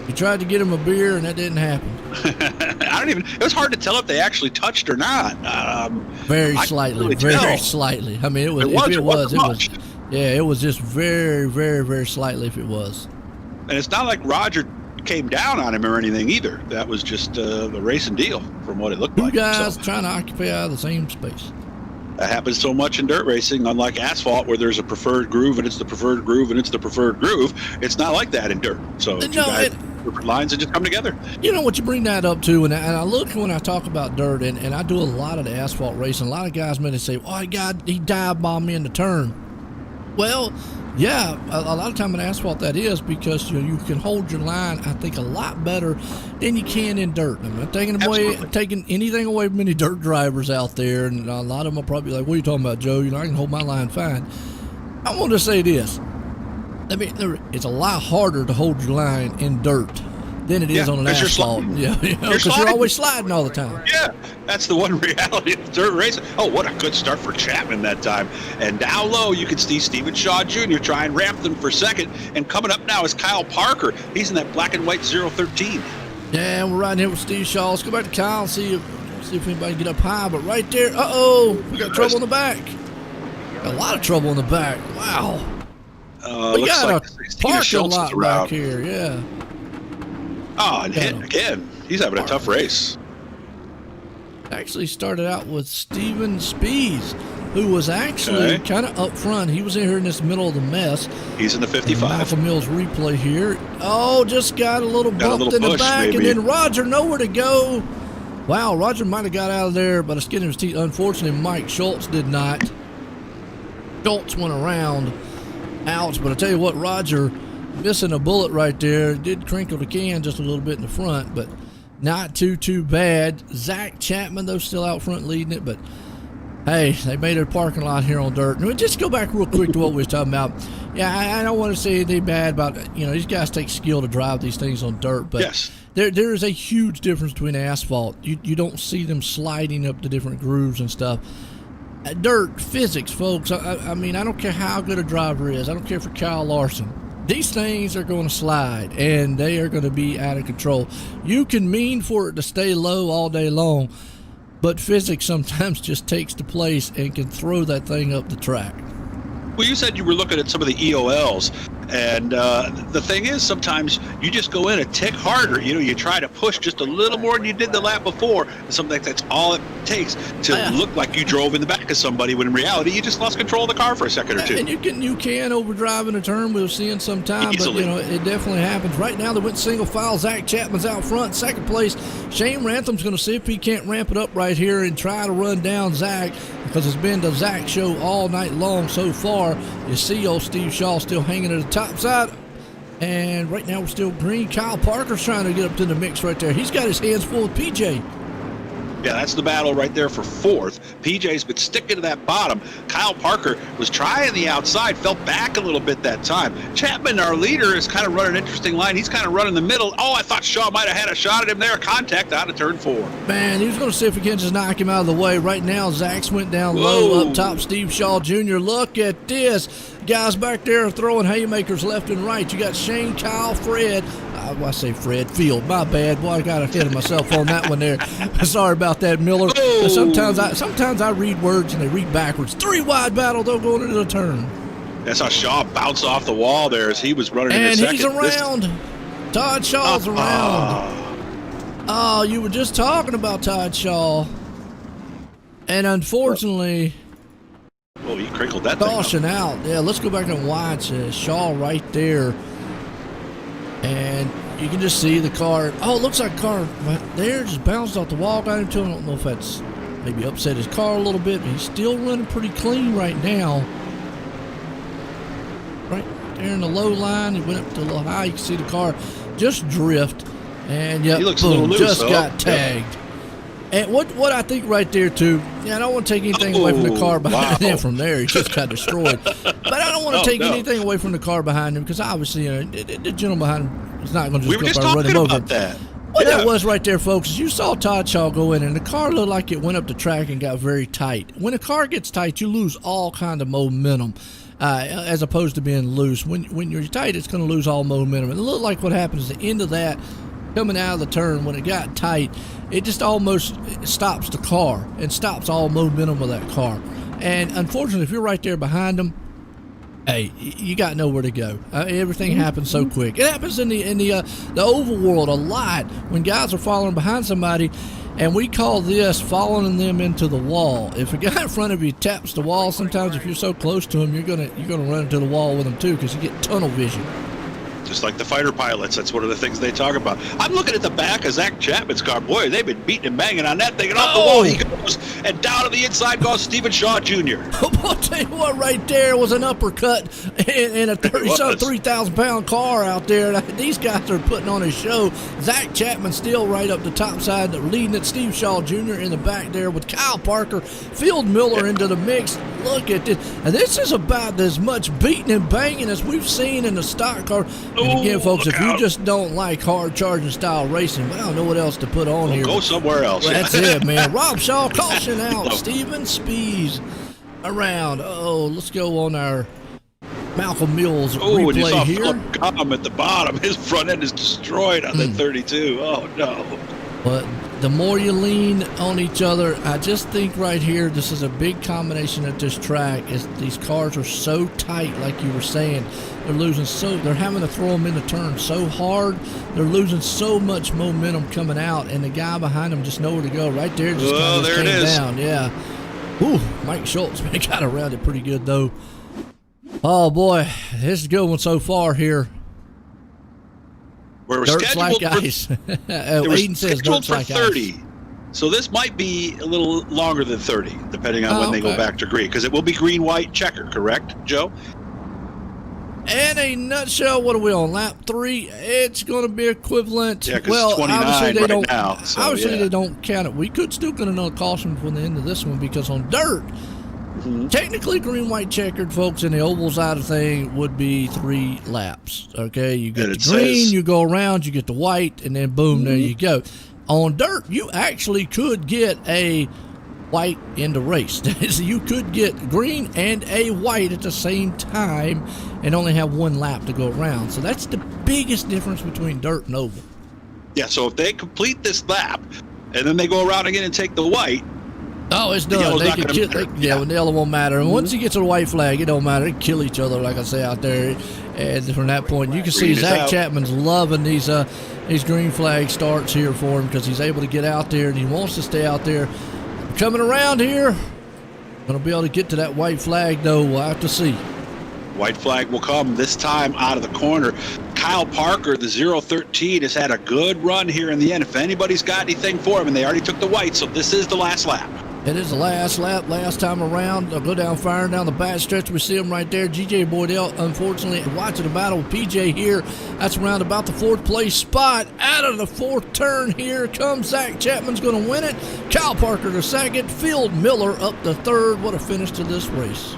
He tried to get him a beer, and that didn't happen. It was hard to tell if they actually touched or not. Very slightly. I mean, it was just very, very, very slightly if it was. And it's not like Roger came down on him or anything either. That was just the racing deal from what it looked like. 2 guys trying to occupy the same space. That happens so much in dirt racing, unlike asphalt where there's a preferred groove and it's the preferred groove and it's the preferred groove. It's not like that in dirt. So different lines that just come together. You know what you bring that up to, and I look when I talk about dirt, and I do a lot of the asphalt racing. A lot of guys may say, "Oh, he dive bombed me in the turn." Well, yeah, a lot of time in asphalt that is because you can hold your line, I think, a lot better than you can in dirt. I'm not taking anything away from any dirt drivers out there, and a lot of them will probably be like, "What are you talking about, Joe? I can hold my line fine." I want to say this. It's a lot harder to hold your line in dirt than it is on an asphalt. Because you're always sliding all the time. Yeah, that's the one reality of dirt racing. Oh, what a good start for Chapman that time. And down low, you can see Stephen Shaw Jr. try and ramp them for second. And coming up now is Kyle Parker. He's in that black and white 013. Yeah, we're riding here with Steve Shaw. Let's go back to Kyle and see if anybody can get up high. But right there, we got trouble in the back. Got a lot of trouble in the back. Wow. We got like a parking lot back here, yeah. Oh, and hit again. He's having a tough race. Actually started out with Steven Spees, who was actually kind of up front. He was in here in this middle of the mess. He's in the 55. Malcolm Mills replay here. Oh, just got a little bumped in the back, maybe. And then Roger nowhere to go. Wow, Roger might have got out of there by the skin of his teeth. Unfortunately, Mike Schultz did not. Schultz went around. Ouch, but I tell you what, Roger missing a bullet right there. Did crinkle the can just a little bit in the front, but not too bad. Zach Chapman, though, still out front leading it, but hey, they made a parking lot here on dirt. And just go back real quick to what we was talking about. Yeah, I don't want to say anything bad about, these guys take skill to drive these things on dirt, but yes. There is a huge difference between asphalt. You don't see them sliding up the different grooves and stuff. Dirt, physics, folks. I mean, I don't care how good a driver is. I don't care for Kyle Larson. These things are going to slide, and they are going to be out of control. You can mean for it to stay low all day long, but physics sometimes just takes the place and can throw that thing up the track. Well, you said you were looking at some of the EOLs, And the thing is, sometimes you just go in a tick harder. You try to push just a little more than you did the lap before. And sometimes that's all it takes to look like you drove in the back of somebody, when in reality you just lost control of the car for a second or two. And you can overdrive in a turn. We've seen sometime, but it definitely happens. Right now they went single file. Zach Chapman's out front, second place. Shane Rantham's going to see if he can't ramp it up right here and try to run down Zach, because it's been the Zach show all night long so far. You see old Steve Shaw still hanging at the top side, and right now we're still green. Kyle Parker's trying to get up to the mix right there. He's got his hands full with PJ. Yeah, that's the battle right there for fourth. PJ's been sticking to that bottom. Kyle Parker was trying the outside, fell back a little bit that time. Chapman, our leader, is kind of running an interesting line. He's kind of running the middle. Oh, I thought Shaw might have had a shot at him there. Contact out of turn 4. Man, he was going to see if he can just knock him out of the way. Right now, Zach's went down low up top. Steve Shaw Jr., look at this. Guys back there are throwing haymakers left and right. You got Shane, Kyle, Fred. I say Fred Field. My bad. Boy, I got ahead of myself on that one there. Sorry about that, Miller. Sometimes I read words and they read backwards. 3 wide battle, though, going into the turn. That's how Shaw bounced off the wall there as he was running in and second. He's around. Todd Shaw's around. Oh, you were just talking about Todd Shaw. And unfortunately... Oh, he crinkled that caution thing out. Yeah, let's go back and watch Shaw right there. And you can just see the car. Oh, it looks like a car there just bounced off the wall down into him. I don't know if that's maybe upset his car a little bit, but he's still running pretty clean right now. Right there in the low line, he went up to a little high. You can see the car just drift. And yeah, boom, just got tagged. And what I think right there, too, I don't want to take anything away from the car behind him from there. He just got destroyed. But I don't want to take anything away from the car behind him, because obviously the gentleman behind him is not going to just go up and run him over. Well, that was right there, folks. You saw Todd Shaw go in, and the car looked like it went up the track and got very tight. When a car gets tight, you lose all kind of momentum. As opposed to being loose. When you're tight, it's going to lose all momentum. And it looked like what happens at the end of that, coming out of the turn, when it got tight, it just almost stops the car and stops all momentum of that car. And unfortunately, if you're right there behind them, hey, you got nowhere to go. Everything happens so quick. It happens in the oval world a lot when guys are following behind somebody, and we call this following them into the wall. If a guy in front of you taps the wall, sometimes if you're so close to him, you're gonna run into the wall with them too, because you get tunnel vision. Just like the fighter pilots, that's one of the things they talk about. I'm looking at the back of Zach Chapman's car. Boy, they've been beating and banging on that thing, and off the wall he goes, and down to the inside goes Stephen Shaw Jr. I'll tell you what, right there was an uppercut in a 3,000-pound car out there. These guys are putting on a show. Zach Chapman still right up the top side, leading it. Steve Shaw Jr. in the back there with Kyle Parker, Field Miller into the mix. Look at this. And this is about as much beating and banging as we've seen in the stock car. And again, folks, if you just don't like hard charging style racing, well, I don't know what else to put on here. Go somewhere else. Well, that's it, man. Rob Shaw, caution out. Steven Spees around. Let's go on our Malcolm Mills replay and you saw here. Philip Cobb at the bottom. His front end is destroyed on that 32. Oh, no. But the more you lean on each other, I just think right here, this is a big combination at this track. Is these cars are so tight, like you were saying. They're having to throw them in the turn so hard. They're losing so much momentum coming out, and the guy behind them just nowhere to go. Right there, just kind of came down. Yeah. Ooh, Mike Schultz got around it pretty good though. Oh boy, this is a good one so far here. We're dirt's like ice. Aiden says dirt's like 30. Ice. So this might be a little longer than 30, depending on when they go back to green, because it will be green, white, checker, correct, Joe? In a nutshell, what are we on? Lap 3? It's going to be equivalent. Yeah, because it's 29 obviously they right now. So, obviously they don't count it. We could still get another caution before the end of this one, because on dirt, technically green, white, checkered, folks, in the oval side of thing would be 3 laps. Okay, you get the green, you go around, you get the white, and then boom, there you go. On dirt, you actually could get a white in the race. So you could get green and a white at the same time and only have 1 lap to go around. So that's the biggest difference between dirt and oval. Yeah, so if they complete this lap and then they go around again and take the white, Oh, it's done. Yellow's They not can gonna kill. matter. Yeah, when the yellow won't matter. And once he gets to the white flag, it don't matter. They kill each other, like I say out there. And from that point, you can see Green is Zach out. Chapman's loving these green flag starts here for him because he's able to get out there and he wants to stay out there. Coming around here, gonna be able to get to that white flag though. We'll have to see. White flag will come this time out of the corner. Kyle Parker, the 013, has had a good run here in the end. If anybody's got anything for him, and they already took the white, so this is the last lap. It is the last lap, last time around. They'll go down firing down the back stretch. We see him right there. GJ Boydell, unfortunately, watching the battle with PJ here. That's around about the fourth place spot. Out of the fourth turn here comes Zach Chapman's going to win it. Kyle Parker the second. Field Miller up the third. What a finish to this race.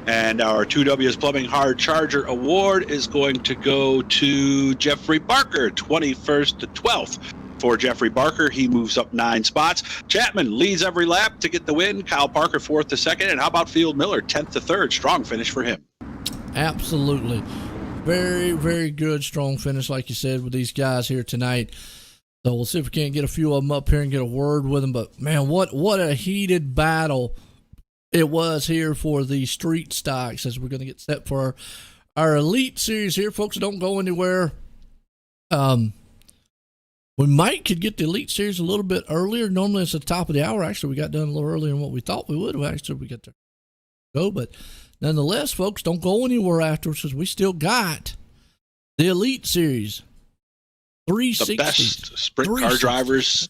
And our 2Ws Plumbing Hard Charger Award is going to go to Jeffrey Barker, 21st to 12th. For Jeffrey Barker, he moves up 9 spots. Chapman leads every lap to get the win. Kyle Parker 4th to 2nd. And how about Field Miller, 10th to 3rd? Strong finish for him. Absolutely. Very, very good, strong finish, like you said, with these guys here tonight. So we'll see if we can't get a few of them up here and get a word with them. But, man, what a heated battle it was here for the street stocks as we're going to get set for our Elite Series here. Folks, don't go anywhere. We could get the Elite Series a little bit earlier. Normally it's at the top of the hour. Actually, we got done a little earlier than what we thought we would. We got to go. But nonetheless, folks, don't go anywhere afterwards because we still got the Elite Series. 360. The best sprint car drivers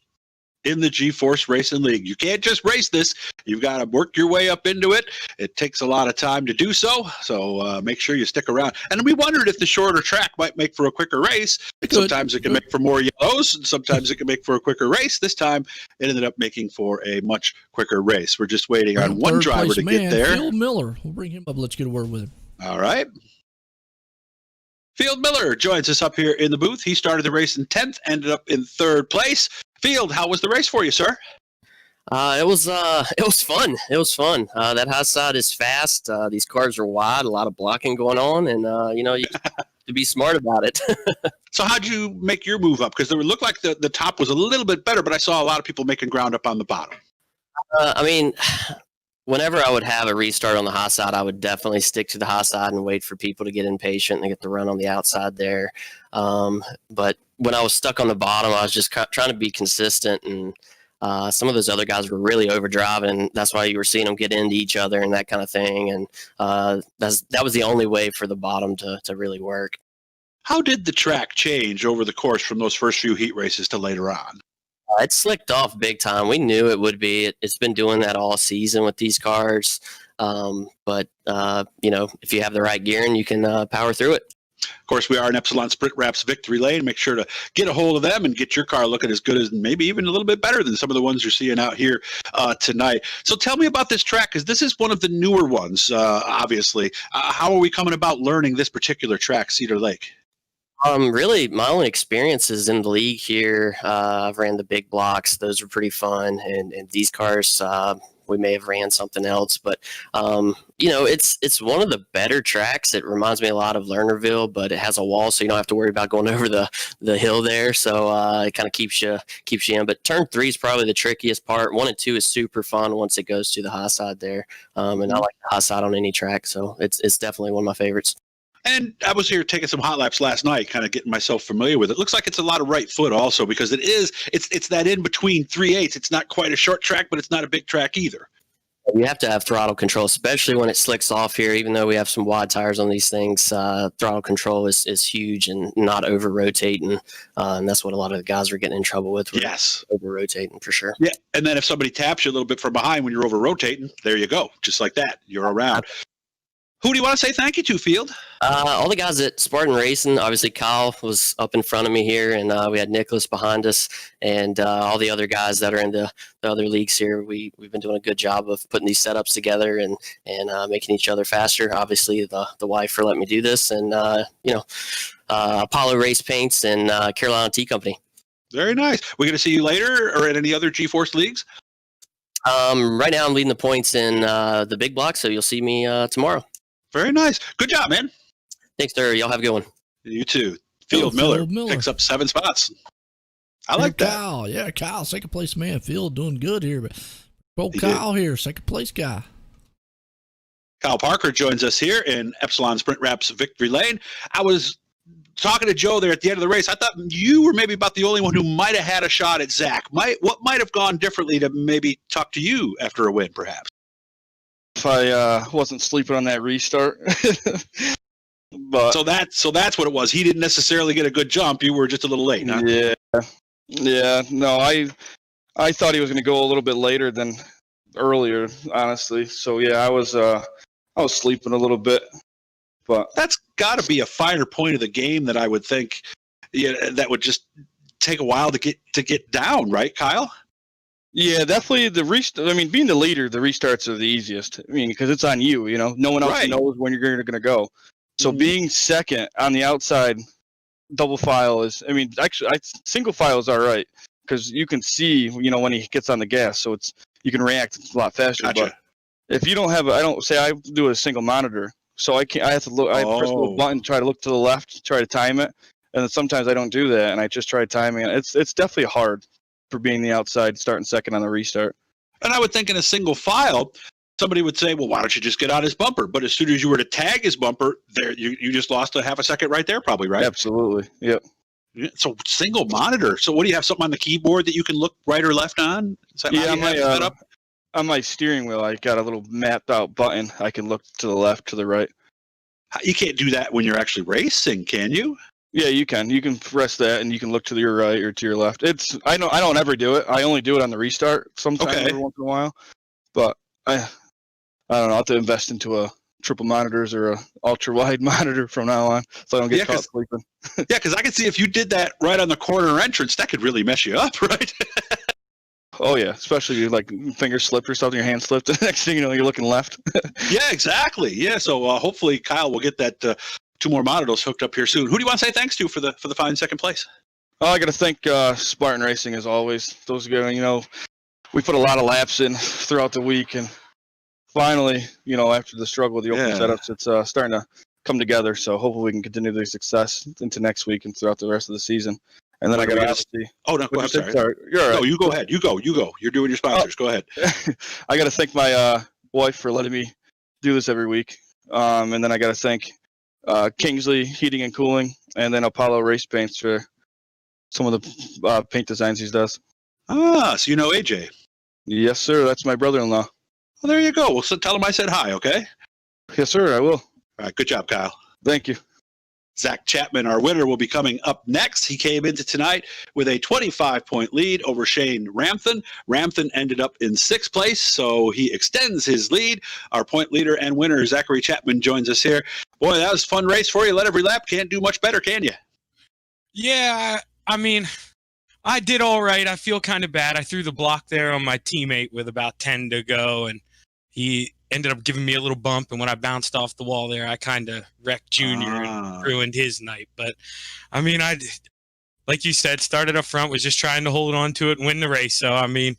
in the GeForce Racing League. You can't just race this. You've got to work your way up into it. It takes a lot of time to do so, so make sure you stick around. And we wondered if the shorter track might make for a quicker race. Sometimes it can make for more yellows, and sometimes it can make for a quicker race. This time, it ended up making for a much quicker race. We're just waiting on one driver to get there. Phil Miller. We'll bring him up. Let's get a word with him. All right. Field Miller joins us up here in the booth. He started the race in 10th, ended up in 3rd place. Field, how was the race for you, sir? It was fun. It was fun. That high side is fast. These cars are wide, a lot of blocking going on, and you have to be smart about it. So how'd you make your move up? Because it looked like the top was a little bit better, but I saw a lot of people making ground up on the bottom. Whenever I would have a restart on the high side, I would definitely stick to the high side and wait for people to get impatient and get the run on the outside there. But when I was stuck on the bottom, I was just trying to be consistent, and some of those other guys were really overdriving, and that's why you were seeing them get into each other and that kind of thing. And that was the only way for the bottom to really work. How did the track change over the course from those first few heat races to later on? It slicked off big time. We knew it would be. It's been doing that all season with these cars. But if you have the right gearing, you can power through it. Of course, we are in Epsilon Sprint Wraps Victory Lane. Make sure to get a hold of them and get your car looking as good as, maybe even a little bit better than some of the ones you're seeing out here tonight. So tell me about this track, because this is one of the newer ones, obviously. How are we coming about learning this particular track, Cedar Lake? Really, my only experiences in the league here, I've ran the big blocks. Those were pretty fun. And these cars, we may have ran something else. But, it's one of the better tracks. It reminds me a lot of Lernerville, but it has a wall, so you don't have to worry about going over the hill there. So it kind of keeps you in. But turn 3 is probably the trickiest part. 1 and 2 is super fun once it goes to the high side there. And I like the high side on any track. So it's definitely one of my favorites. And I was here taking some hot laps last night, kind of getting myself familiar with it. Looks like it's a lot of right foot also, because it's that in between 3/8. It's not quite a short track, but it's not a big track either. You have to have throttle control, especially when it slicks off here. Even though we have some wide tires on these things, throttle control is huge and not over rotating. And that's what a lot of the guys are getting in trouble with. Yes. Over rotating for sure. Yeah. And then if somebody taps you a little bit from behind when you're over rotating, there you go. Just like that. You're around. Who do you want to say thank you to, Field? All the guys at Spartan Racing. Obviously, Kyle was up in front of me here, and we had Nicholas behind us, and all the other guys that are in the other leagues here. We've been doing a good job of putting these setups together and making each other faster. Obviously, the wife for letting me do this, and Apollo Race Paints and Carolina Tea Company. Very nice. We're going to see you later or in any other GeForce leagues? Right now, I'm leading the points in the big block, so you'll see me tomorrow. Very nice. Good job, man. Thanks, sir. Y'all have a good one. You too. Field Miller picks up 7 spots. I like that. Kyle, yeah, Kyle, second place man. Phil doing good here, but old He Kyle here, second place guy. Kyle Parker joins us here in Epsilon Sprint Wraps Victory Lane. I was talking to Joe there at the end of the race. I thought you were maybe about the only one who might have had a shot at Zach. What might have gone differently to maybe talk to you after a win, perhaps? If I wasn't sleeping on that restart. But so that's what it was. He didn't necessarily get a good jump. You were just a little late, huh? Yeah. No, I thought he was going to go a little bit later than earlier, honestly. So yeah, I was sleeping a little bit, but that's got to be a finer point of the game that I would think. Yeah, that would just take a while to get down, right, Kyle? Yeah, definitely the restart. I mean, being the leader, the restarts are the easiest. I mean, because it's on you. You know, no one else knows when you're going to go. So being second on the outside, double file is. I mean, actually, single file is all right because you can see, when he gets on the gas, so you can react a lot faster. Gotcha. But if you don't have, I do a single monitor, so I have to look. I press a little button, try to look to the left, try to time it, and then sometimes I don't do that, and I just try timing it. It's definitely hard for being the outside, starting second on the restart. And I would think in a single file, somebody would say, well, why don't you just get on his bumper? But as soon as you were to tag his bumper, there you just lost a half a second right there, probably, right? Absolutely. Yep. So single monitor. So what do you have, something on the keyboard that you can look right or left on? Is that on my steering wheel, I got a little mapped out button. I can look to the left, to the right. You can't do that when you're actually racing, can you? Yeah, you can. You can press that, and you can look to your right or to your left. I don't ever do it. I only do it on the restart sometimes every once in a while. But I don't know. I'll have to invest into a triple monitors or a ultra wide monitor from now on, so I don't get caught sleeping. Yeah, because I can see if you did that right on the corner entrance, that could really mess you up, right? Oh yeah, especially like finger slipped or something, your hand slipped. The next thing you know, you're looking left. Yeah, exactly. Yeah, so hopefully Kyle will get that 2 more monitors hooked up here soon. Who do you want to say thanks to for the fine second place? Oh, I got to thank Spartan Racing as always. Those guys, we put a lot of laps in throughout the week, and finally, after the struggle with the open setups, it's starting to come together. So hopefully we can continue the success into next week and throughout the rest of the season. And then I got to see. Oh no, go ahead. Sorry. You're all right. No, you go ahead. You go. You're doing your sponsors. Go ahead. I got to thank my wife for letting me do this every week. And then I got to thank Kingsley Heating and Cooling, and then Apollo Race Paints for some of the paint designs he does. Ah, so you know AJ? Yes, sir. That's my brother-in-law. Well, there you go. Well, so tell him I said hi, okay? Yes, sir. I will. All right. Good job, Kyle. Thank you. Zach Chapman, our winner, will be coming up next. He came into tonight with a 25-point lead over Shane Ramthan. Ramthan ended up in 6th place, so he extends his lead. Our point leader and winner, Zachary Chapman, joins us here. Boy, that was a fun race for you. Led every lap. Can't do much better, can you? Yeah, I mean, I did all right. I feel kind of bad. I threw the block there on my teammate with about 10 to go, and he ended up giving me a little bump, and when I bounced off the wall there, I kind of wrecked Junior and ruined his night. But, I mean, like you said, started up front, was just trying to hold on to it and win the race. So, I mean,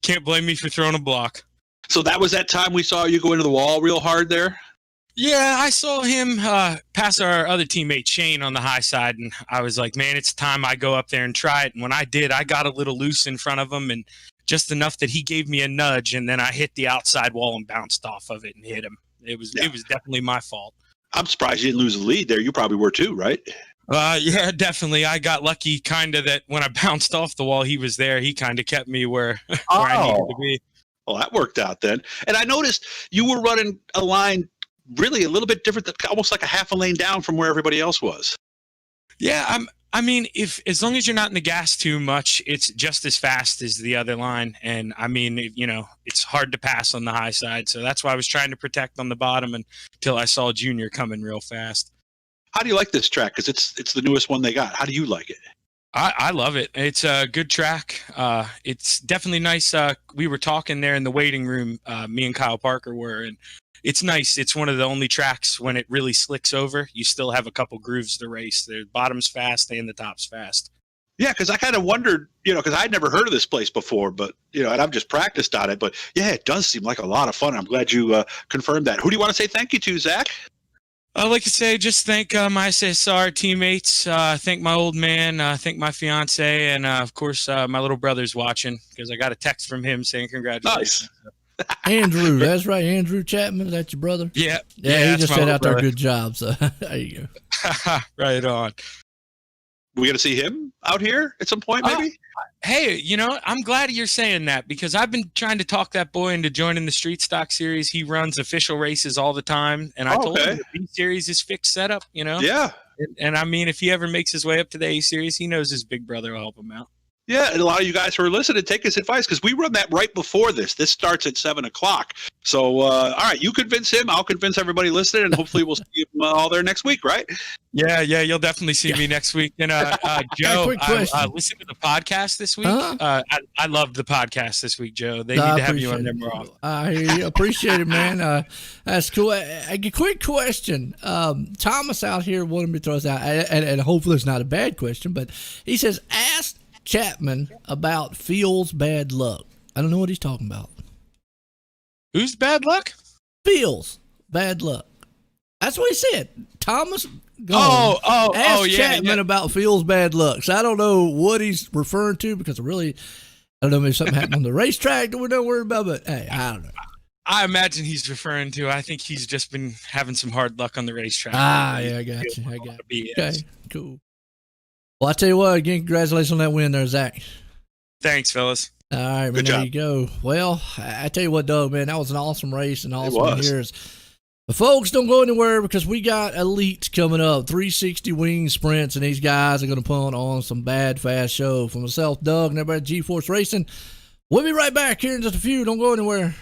can't blame me for throwing a block. So that was that time we saw you go into the wall real hard there? Yeah, I saw him pass our other teammate, Shane, on the high side, and I was like, man, it's time I go up there and try it. And when I did, I got a little loose in front of him, and just enough that he gave me a nudge, and then I hit the outside wall and bounced off of it and hit him. It was definitely my fault. I'm surprised you didn't lose the lead there. You probably were too, right? Yeah, definitely. I got lucky kind of that when I bounced off the wall, he was there. He kind of kept me where I needed to be. Well, that worked out then. And I noticed you were running a line really a little bit different, almost like a half a lane down from where everybody else was. Yeah, I mean, as long as you're not in the gas too much, it's just as fast as the other line. And I mean, it's hard to pass on the high side. So that's why I was trying to protect on the bottom until I saw Junior coming real fast. How do you like this track? Because it's the newest one they got. How do you like it? I love it. It's a good track. It's definitely nice. We were talking there in the waiting room, me and Kyle Parker were, and it's nice. It's one of the only tracks when it really slicks over, you still have a couple grooves to race. The bottom's fast and the top's fast. Yeah, because I kind of wondered, because I'd never heard of this place before, but, and I've just practiced on it. But, yeah, it does seem like a lot of fun. I'm glad you confirmed that. Who do you want to say thank you to, Zach? I'd like to say just thank my SSR teammates, thank my old man, thank my fiance, and of course my little brother's watching because I got a text from him saying congratulations. Nice. Andrew, that's right. Andrew Chapman, is that your brother? Yeah. Yeah, he just said out there, brother. good job. So there you go. Right on. We going to see him out here at some point, maybe? Hey, I'm glad you're saying that because I've been trying to talk that boy into joining the Street Stock Series. He runs official races all the time, and I told him the B Series is fixed setup, Yeah. And I mean, if he ever makes his way up to the A Series, he knows his big brother will help him out. Yeah, and a lot of you guys who are listening, take his advice because we run that right before this. This starts at 7:00. So, all right, you convince him. I'll convince everybody listening, and hopefully we'll see him all there next week, right? Yeah, you'll definitely see me next week. And Joe, I listened to the podcast this week. I loved the podcast this week, Joe. They need to have you on there more often. I appreciate it, man. That's cool. A quick question. Thomas out here wanted me to throw this out, and hopefully it's not a bad question, but he says, ask Chapman about Phil's bad luck. I don't know what he's talking about. Who's bad luck? Phil's bad luck. That's what he said. Thomas gone. Ask Chapman about Phil's bad luck. So I don't know what he's referring to because I don't know if something happened on the racetrack that we're not worried about, but hey, I don't know. I imagine he's referring to, I think he's just been having some hard luck on the racetrack. Yeah, I got you. Okay, cool. Well, I tell you what, again, congratulations on that win there, Zach. Thanks, fellas. All right, man, there you go. Well, I tell you what, Doug, man, that was an awesome race and awesome years. But folks, don't go anywhere because we got elites coming up, 360 wing sprints, and these guys are going to put on some bad, fast show. For myself, Doug, and everybody at GForce Racing, we'll be right back here in just a few. Don't go anywhere.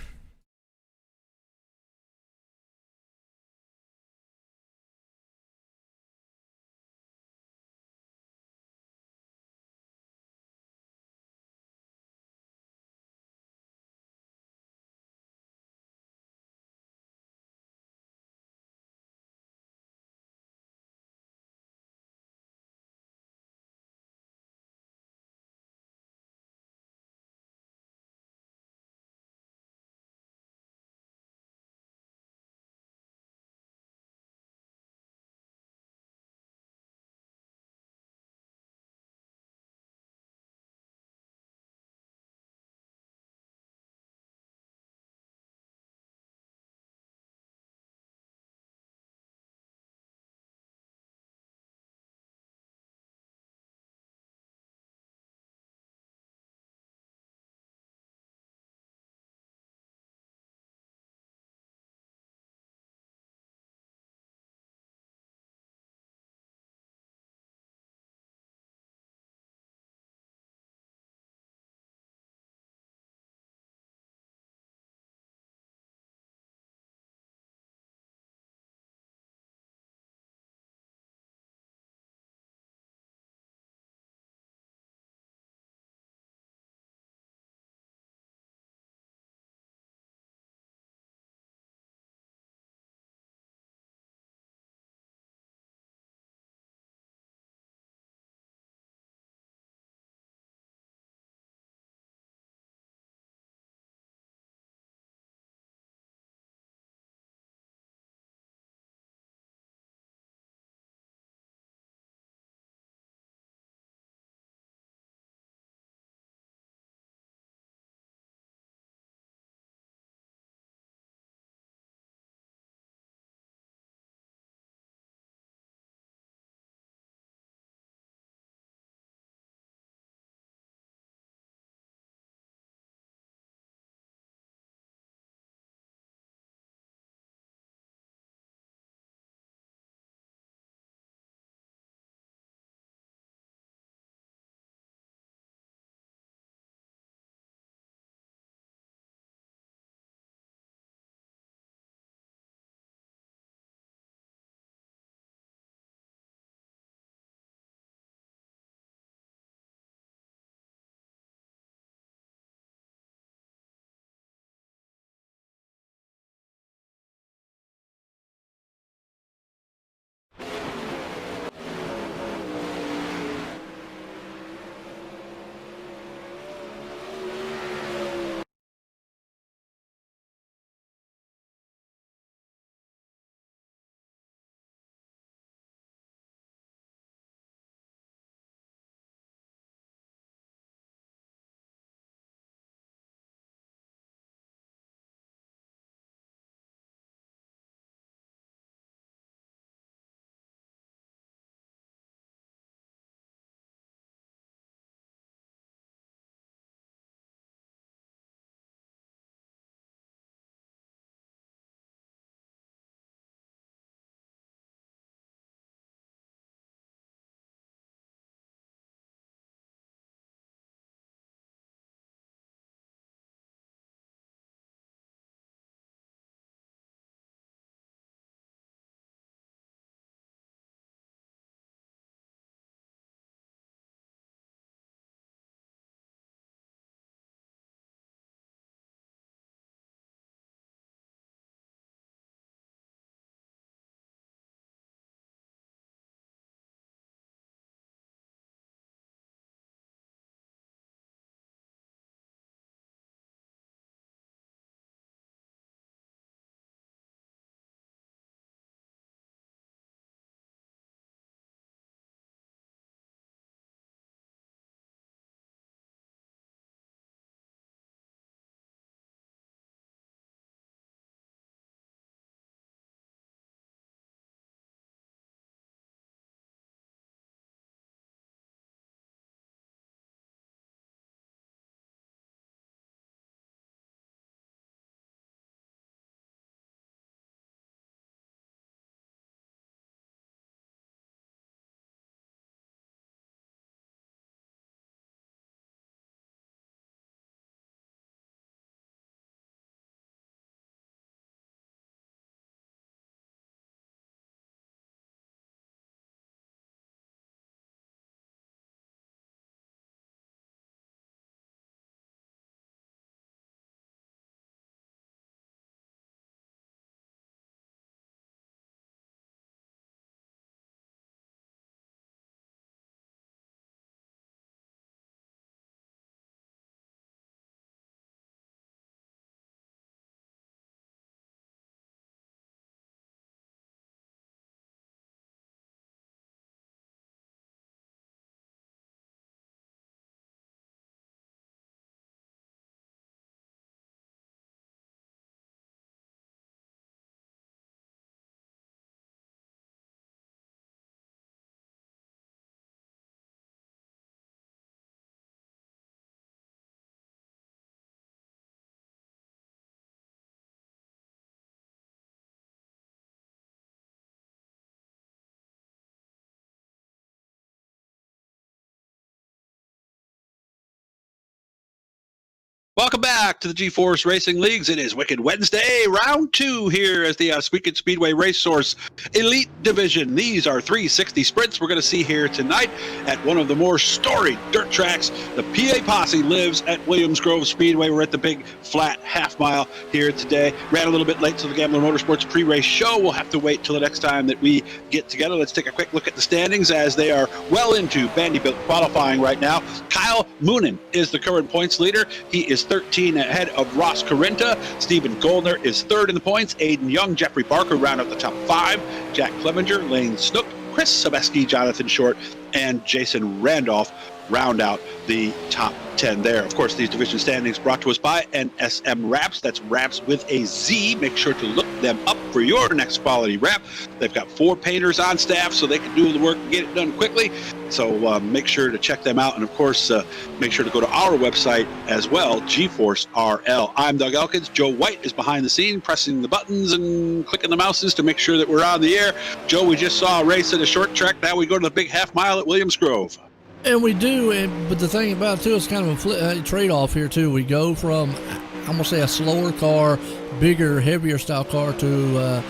Welcome back to the GeForce Racing Leagues. It is Wicked Wednesday, round 2 here as the Wicked Speedway Race Source Elite Division. These are 360 sprints we're going to see here tonight at one of the more storied dirt tracks. The PA Posse lives at Williams Grove Speedway. We're at the big flat half mile here today. Ran a little bit late to the Gambler Motorsports pre-race show. We'll have to wait till the next time that we get together. Let's take a quick look at the standings as they are well into Vanderbilt qualifying right now. Kyle Moonen is the current points leader. He is 13 ahead of Ross Carinta. Stephen Goldner is third in the points. Aiden Young, Jeffrey Barker round out the top 5. Jack Clevenger, Lane Snook, Chris Sebeski, Jonathan Short, and Jason Randolph round out the top 10 there. Of course, these division standings brought to us by NSM Wraps. That's Wraps with a Z. Make sure to look them up for your next quality wrap. They've got 4 painters on staff so they can do the work and get it done quickly. So make sure to check them out. And of course, make sure to go to our website as well, GeForce RL. I'm Doug Elkins. Joe White is behind the scene, pressing the buttons and clicking the mouses to make sure that we're on the air. Joe, we just saw a race at a short track. Now we go to the big half mile at Williams Grove. And we do, but the thing about it, too, it's kind of a trade-off here, too. We go from, I'm going to say, a slower car, bigger, heavier style car to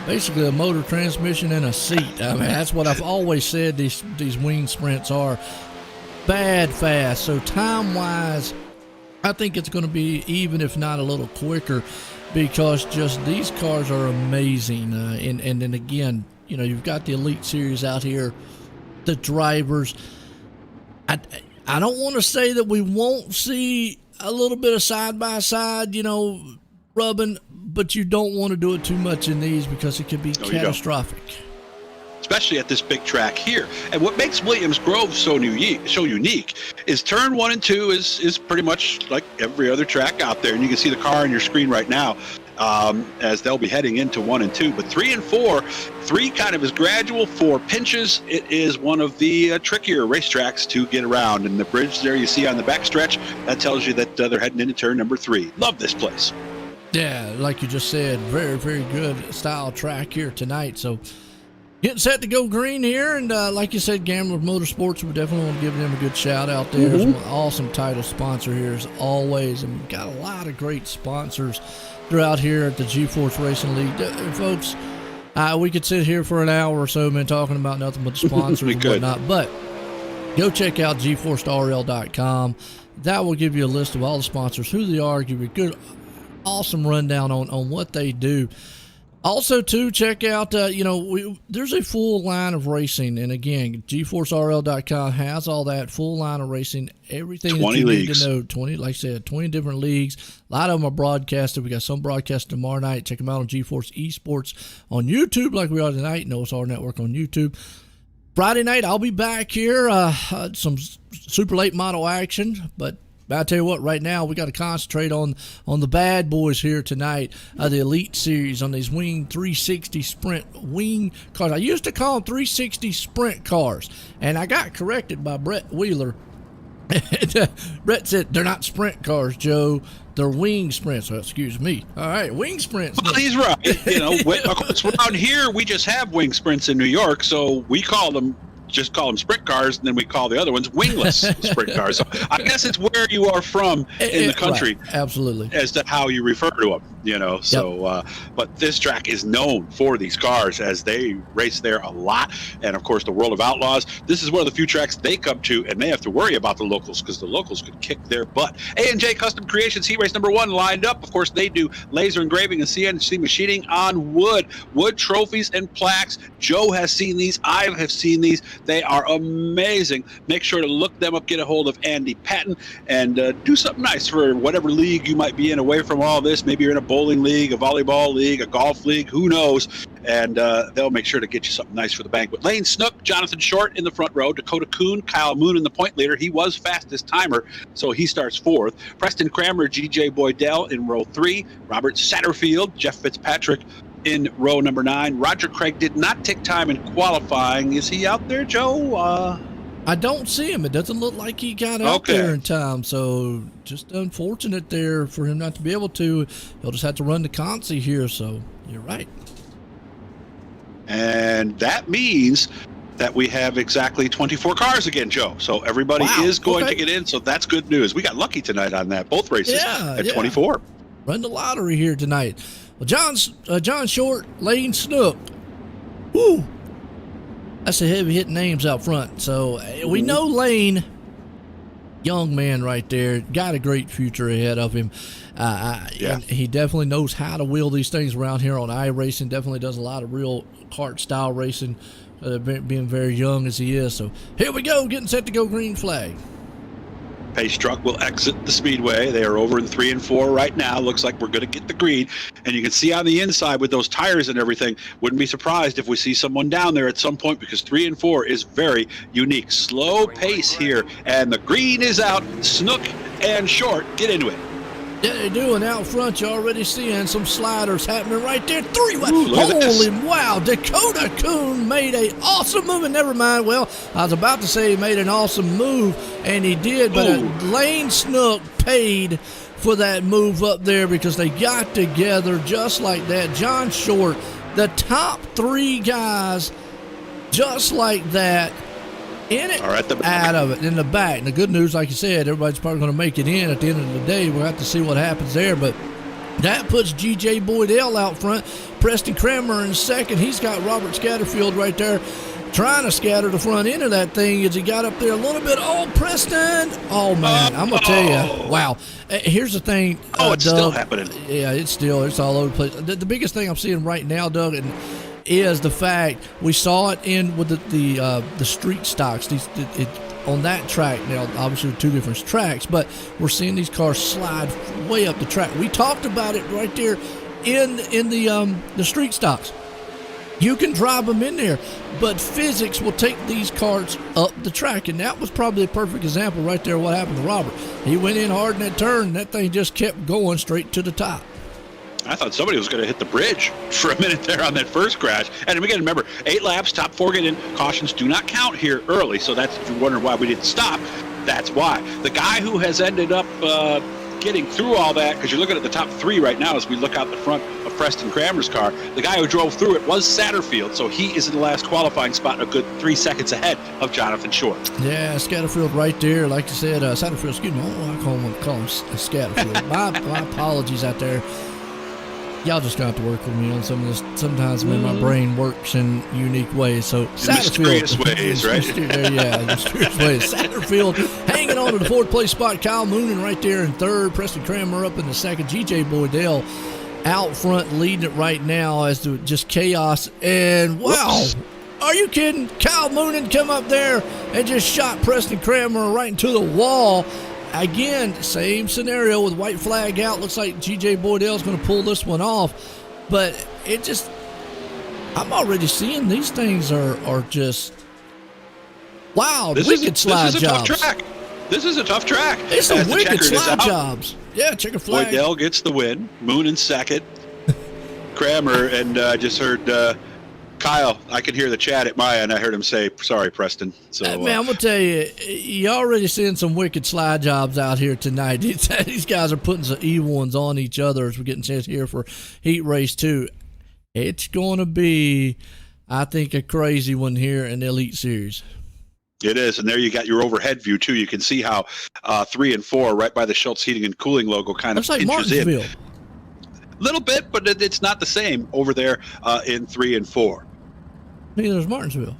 basically a motor transmission and a seat. I mean, that's what I've always said these wing sprints are. Bad fast. So time-wise, I think it's going to be even, if not a little quicker, because just these cars are amazing. And then again, you know, you've got the Elite Series out here, the drivers. I don't want to say that we won't see a little bit of side-by-side, you know, rubbing, but you don't want to do it too much in these because it could be catastrophic. Especially at this big track here. And what makes Williams Grove so unique is turn 1 and 2 is pretty much like every other track out there. And you can see the car on your screen right now as they'll be heading into 1 and 2. But 3 and 4, 3 kind of is gradual, 4 pinches. It is one of the trickier racetracks to get around. And the bridge there you see on the backstretch, that tells you that they're heading into turn number 3. Love this place. Yeah, like you just said, very, very good style track here tonight. So getting set to go green here, and like you said, Gambler Motorsports, we definitely want to give them a good shout out there. There's an awesome title sponsor here as always, and we've got a lot of great sponsors throughout here at the GeForce Racing League. Folks, we could sit here for an hour or so, man, talking about nothing but the sponsors and whatnot, but go check out GForceRL.com. That will give you a list of all the sponsors, who they are, give you a good, awesome rundown on what they do. Also, too, check out, there's a full line of racing. And again, GForceRL.com has all that full line of racing, everything that you need to know. 20, like I said, 20 different leagues. A lot of them are broadcasted. We got some broadcast tomorrow night. Check them out on GeForce Esports on YouTube, like we are tonight. Notice our network on YouTube. Friday night, I'll be back here. Some super late model action, but I tell you what, right now we got to concentrate on the bad boys here tonight, the Elite Series, on these Wing 360 Sprint wing cars. I used to call them 360 Sprint cars, and I got corrected by Brett Wheeler. Brett said, they're not sprint cars, Joe. They're wing sprints. Oh, excuse me. All right, wing sprints. Well, he's right. You know, of course, around here we just have wing sprints in New York, so we call them sprint cars, and then we call the other ones wingless sprint cars. So I guess it's where you are from in the country, right. Absolutely, as to how you refer to them. You know, so but this track is known for these cars as they race there a lot, and of course the World of Outlaws. This is one of the few tracks they come to, and they have to worry about the locals because the locals could kick their butt. A&J Custom Creations Heat Race number 1 lined up. Of course, they do laser engraving and CNC machining on wood trophies and plaques. Joe has seen these. I have seen these. They are amazing. Make sure to look them up, get a hold of Andy Patton, and do something nice for whatever league you might be in away from all this. Maybe you're in a bowling league, a volleyball league, a golf league, who knows? And they'll make sure to get you something nice for the banquet. Lane Snook, Jonathan Short in the front row, Dakota Kuhn, Kyle Moonen the point leader. He was fastest timer, so he starts 4th. Preston Kramer, G.J. Boydell in row 3. Robert Satterfield, Jeff Fitzpatrick in row number 9. Roger Craig did not take time in qualifying. Is he out there, Joe? I don't see him. It doesn't look like he got out there in time. So just unfortunate there for him not to be able to. He'll just have to run the Consi here. So you're right. And that means that we have exactly 24 cars again, Joe. So everybody is going to get in, so that's good news. We got lucky tonight on that, both races at 24. Run the lottery here tonight. Well, John Short, Lane Snook. Woo! That's a heavy hitting names out front. So we know Lane, young man right there, got a great future ahead of him. And he definitely knows how to wheel these things around here on iRacing. Definitely does a lot of real kart style racing, being very young as he is. So here we go, getting set to go green flag. Pace truck will exit the speedway. They are over in 3 and 4 right now. Looks like we're going to get the green. And you can see on the inside with those tires and everything, wouldn't be surprised if we see someone down there at some point, because 3 and 4 is very unique. Slow pace here, and the green is out. Snook and Short get into it. Yeah, they do, and out front you're already seeing some sliders happening right there. Holy wow, Dakota Coon made a awesome move, and never mind, well, I was about to say he made an awesome move, and he did, but Lane Snook paid for that move up there because they got together just like that. John Short, the top 3 guys, just like that. In it, out of it, in the back. And the good news, like you said, everybody's probably going to make it in at the end of the day. We'll have to see what happens there. But that puts G.J. Boydell out front. Preston Kramer in second. He's got Robert Scatterfield right there trying to scatter the front end of that thing as he got up there a little bit. Oh, Preston. Oh, man. I'm going to tell you. Wow. Here's the thing. It's Doug, still happening. Yeah, it's all over the place. The biggest thing I'm seeing right now, Doug, is the fact we saw it in with the street stocks on that track. Now obviously 2 different tracks, but we're seeing these cars slide way up the track. We talked about it right there in the street stocks. You can drive them in there, but physics will take these cars up the track, and that was probably a perfect example right there. What happened to Robert? He went in hard in that turn, and that thing just kept going straight to the top. I thought somebody was going to hit the bridge for a minute there on that first crash. And again, remember, 8 laps, top 4 get in. Cautions do not count here early. So that's, if you're wondering why we didn't stop, that's why. The guy who has ended up getting through all that, because you're looking at the top 3 right now as we look out the front of Preston Kramer's car, the guy who drove through it was Satterfield. So he is in the last qualifying spot, a good 3 seconds ahead of Jonathan Short. Yeah, Scatterfield right there. Like you said, Satterfield, excuse me, I call him Scatterfield. my apologies out there. Y'all just got to work with me on some of this. Sometimes my brain works in unique ways. So mysterious ways, right? Mysterious ways. Satterfield hanging on to the 4th place spot. Kyle Moonen right there in 3rd. Preston Kramer up in the 2nd. G.J. Boydell out front leading it right now as to just chaos. And wow, are you kidding? Kyle Moonen come up there and just shot Preston Kramer right into the wall. Again, same scenario with white flag out. Looks like G.J. Boydell's going to pull this one off. But it just, I'm already seeing these things are just, wow, wicked slide jobs. This is a tough track. It's some wicked slide jobs. Yeah, checker flag. Boydell gets the win. Moon in 2nd. Kramer, and I just heard Kyle, I could hear the chat at my end. I heard him say, sorry, Preston. So, man, I'm going to tell you, you're already seeing some wicked slide jobs out here tonight. These guys are putting some E1s on each other as we're getting set here for Heat Race 2. It's going to be, I think, a crazy one here in the Elite Series. It is, and there you got your overhead view, too. You can see how 3 and 4, right by the Schultz Heating and Cooling logo, kind of looks like Martinsville. Little bit, but it's not the same over there in 3 and 4. Neither is Martinsville.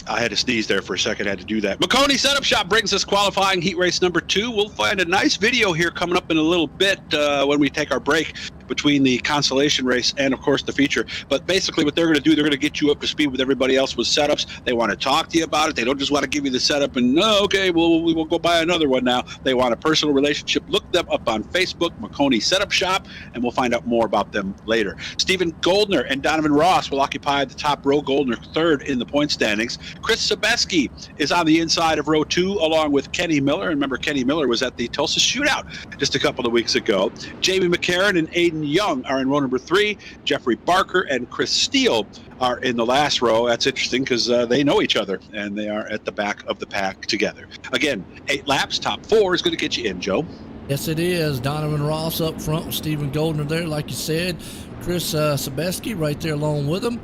I had to sneeze there for a second. I had to do that. McConey Setup Shop brings us qualifying heat race number 2. We'll find a nice video here coming up in a little bit when we take our break between the consolation race and, of course, the feature. But basically what they're going to do, they're going to get you up to speed with everybody else with setups. They want to talk to you about it. They don't just want to give you the setup and, okay, well, we will go buy another one now. They want a personal relationship. Look them up on Facebook, McConey Setup Shop, and we'll find out more about them later. Stephen Goldner and Donovan Ross will occupy the top row. Goldner 3rd in the point standings. Chris Sabeski is on the inside of row 2 along with Kenny Miller. Remember, Kenny Miller was at the Tulsa Shootout just a couple of weeks ago. Jamie McCarron and Aiden Young are in row number 3. Jeffrey Barker and Chris Steele are in the last row. That's interesting because they know each other and they are at the back of the pack together. Again, 8 laps, top 4 is going to get you in, Joe. Yes, it is. Donovan Ross up front with Stephen Goldner there, like you said. Chris Sabeski right there along with him.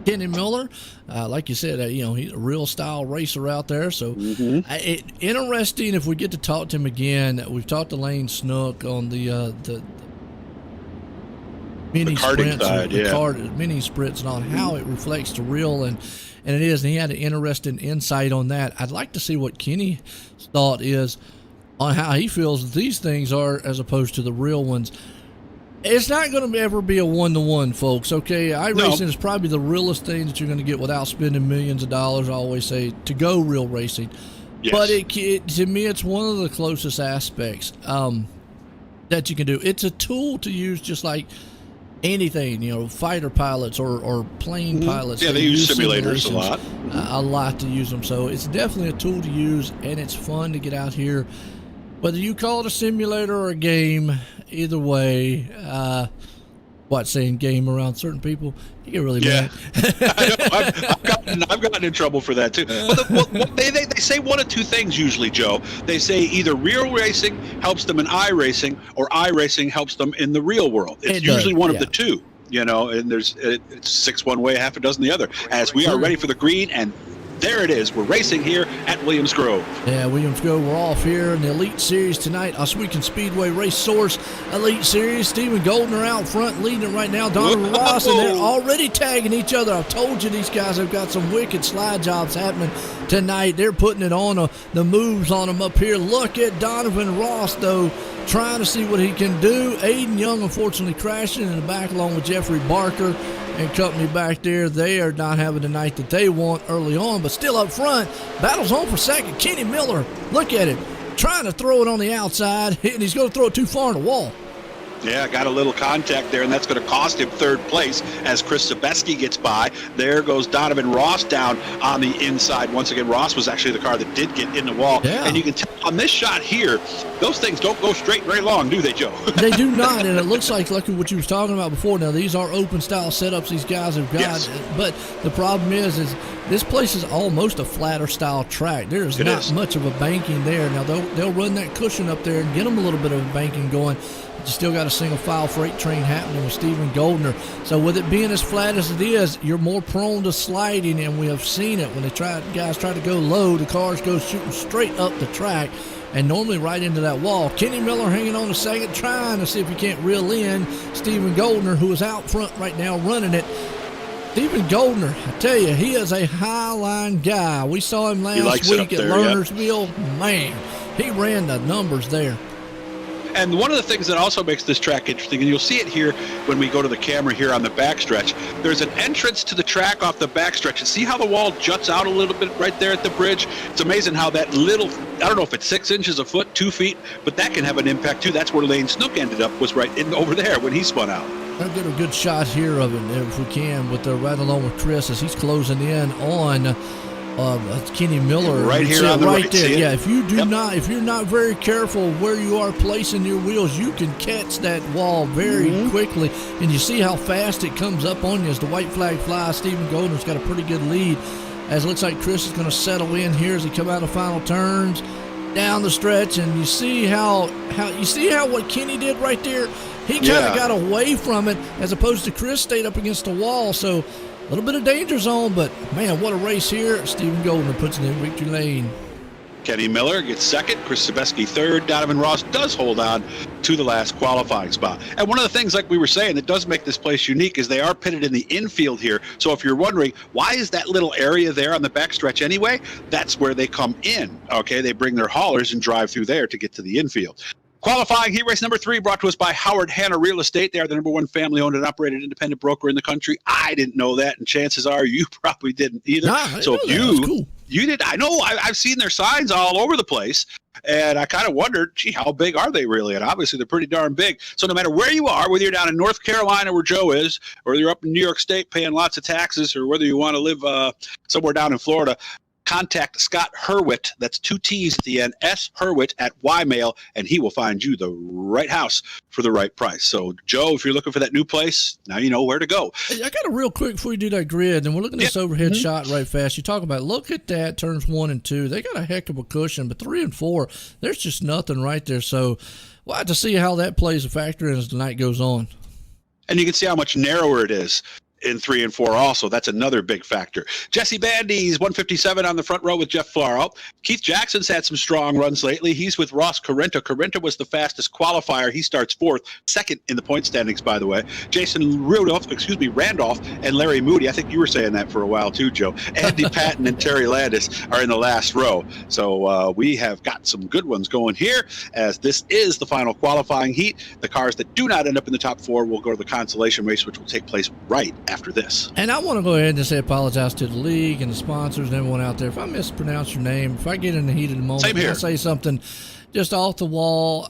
Kenny Miller, like you said, he's a real style racer out there. So interesting if we get to talk to him again. We've talked to Lane Snook on the mini sprints, mini sprints, and on how it reflects to real, and it is. And he had an interesting insight on that. I'd like to see what Kenny's thought is on how he feels these things are as opposed to the real ones. It's not going to ever be a one-to-one, folks, okay? iRacing is probably the realest thing that you're going to get without spending millions of dollars, I always say, to go real racing. Yes. But to me, it's one of the closest aspects that you can do. It's a tool to use just like anything, fighter pilots or plane pilots. Yeah, they use simulators a lot to use them. So it's definitely a tool to use, and it's fun to get out here. Whether you call it a simulator or a game, either way, saying game around certain people, you get really mad. I know. I've gotten in trouble for that too. But they say one of two things usually, Joe. They say either real racing helps them in iRacing, or iRacing helps them in the real world. It's usually one of the two, and it's 6 one way, half a dozen the other. As we are ready for the green, and there it is. We're racing here at Williams Grove. Yeah, Williams Grove. We're off here in the Elite Series tonight. Oswego Speedway Race Source Elite Series. Stephen Goldner out front leading it right now. Donovan Ross, and they're already tagging each other. I've told you these guys have got some wicked slide jobs happening tonight. They're putting it on the moves on them up here. Look at Donovan Ross, though, trying to see what he can do. Aiden Young, unfortunately, crashing in the back along with Jeffrey Barker and company back there. They are not having the night that they want early on, but still up front. Battles on for second. Kenny Miller, look at him, trying to throw it on the outside, and he's going to throw it too far in the wall. Yeah, got a little contact there, and that's going to cost him third place as Chris Sabeski gets by. There goes Donovan Ross down on the inside. Once again, Ross was actually the car that did get in the wall. Yeah. And you can tell on this shot here, those things don't go straight very long, do they, Joe? They do not, and it looks like what you was talking about before. Now, these are open-style setups these guys have got, yes. But the problem is this place is almost a flatter-style track. There's not much of a banking there. Now, they'll run that cushion up there and get them a little bit of a banking going. You still got a single-file freight train happening with Stephen Goldner. So with it being as flat as it is, you're more prone to sliding, and we have seen it. When guys try to go low, the cars go shooting straight up the track and normally right into that wall. Kenny Miller hanging on a second, trying to see if he can't reel in Stephen Goldner, who is out front right now running it. Stephen Goldner, I tell you, he is a high-line guy. We saw him last week at Lernersville. Yeah. Man, he ran the numbers there. And one of the things that also makes this track interesting, and you'll see it here when we go to the camera here on the backstretch, there's an entrance to the track off the backstretch. And see how the wall juts out a little bit right there at the bridge? It's amazing how that little, I don't know if it's 6 inches a foot, 2 feet, but that can have an impact too. That's where Lane Snook ended up, was right in over there when he spun out. I'll get a good shot here of it if we can, with right along with Chris as he's closing in on Kenny Miller right here on the right there. Yeah, if you're not very careful where you are placing your wheels, you can catch that wall very quickly. And you see how fast it comes up on you as the white flag flies. Stephen Goldner's got a pretty good lead, as it looks like Chris is going to settle in here as he come out of final turns down the stretch. And you see how what Kenny did right there. He kind of got away from it, as opposed to Chris stayed up against the wall. So a little bit of danger zone, but man, what a race here. Stephen Goldner puts it in victory lane. Kenny Miller gets second, Chris Sabeski third. Donovan Ross does hold on to the last qualifying spot. And one of the things, like we were saying, that does make this place unique is they are pitted in the infield here. So if you're wondering, why is that little area there on the backstretch anyway? That's where they come in, okay? They bring their haulers and drive through there to get to the infield. Qualifying heat race number 3 brought to us by Howard Hanna Real Estate. They are the #1 family-owned and operated independent broker in the country. I didn't know that, and chances are you probably didn't either. So if you did, I know I've seen their signs all over the place, and I kind of wondered, gee, how big are they really? And obviously they're pretty darn big. So no matter where you are, whether you're down in North Carolina where Joe is, or you're up in New York State paying lots of taxes, or whether you want to live somewhere down in Florida, contact Scott Hurwitz, that's 2 T's at the end, S. Hurwitz at Ymail, and he will find you the right house for the right price. So, Joe, if you're looking for that new place, now you know where to go. Hey, I got a real quick before you do that grid, and we're looking at this overhead shot right fast. You talk about, look at that, turns 1 and 2. They got a heck of a cushion, but 3 and 4, there's just nothing right there. So we'll have to see how that plays a factor in as the night goes on. And you can see how much narrower it is in 3 and 4 also. That's another big factor. Jesse Bandy's 157 on the front row with Jeff Flaro. Keith Jackson's had some strong runs lately. He's with Ross Carrenta. Carrenta was the fastest qualifier. He starts 4th, 2nd in the point standings, by the way. Randolph and Larry Moody. I think you were saying that for a while too, Joe. Andy Patton and Terry Landis are in the last row. So we have got some good ones going here, as this is the final qualifying heat. The cars that do not end up in the top 4 will go to the consolation race, which will take place right after this. And I want to go ahead and say apologize to the league and the sponsors and everyone out there. If I mispronounce your name, if I get in the heat of the moment, Same here. I say something just off the wall,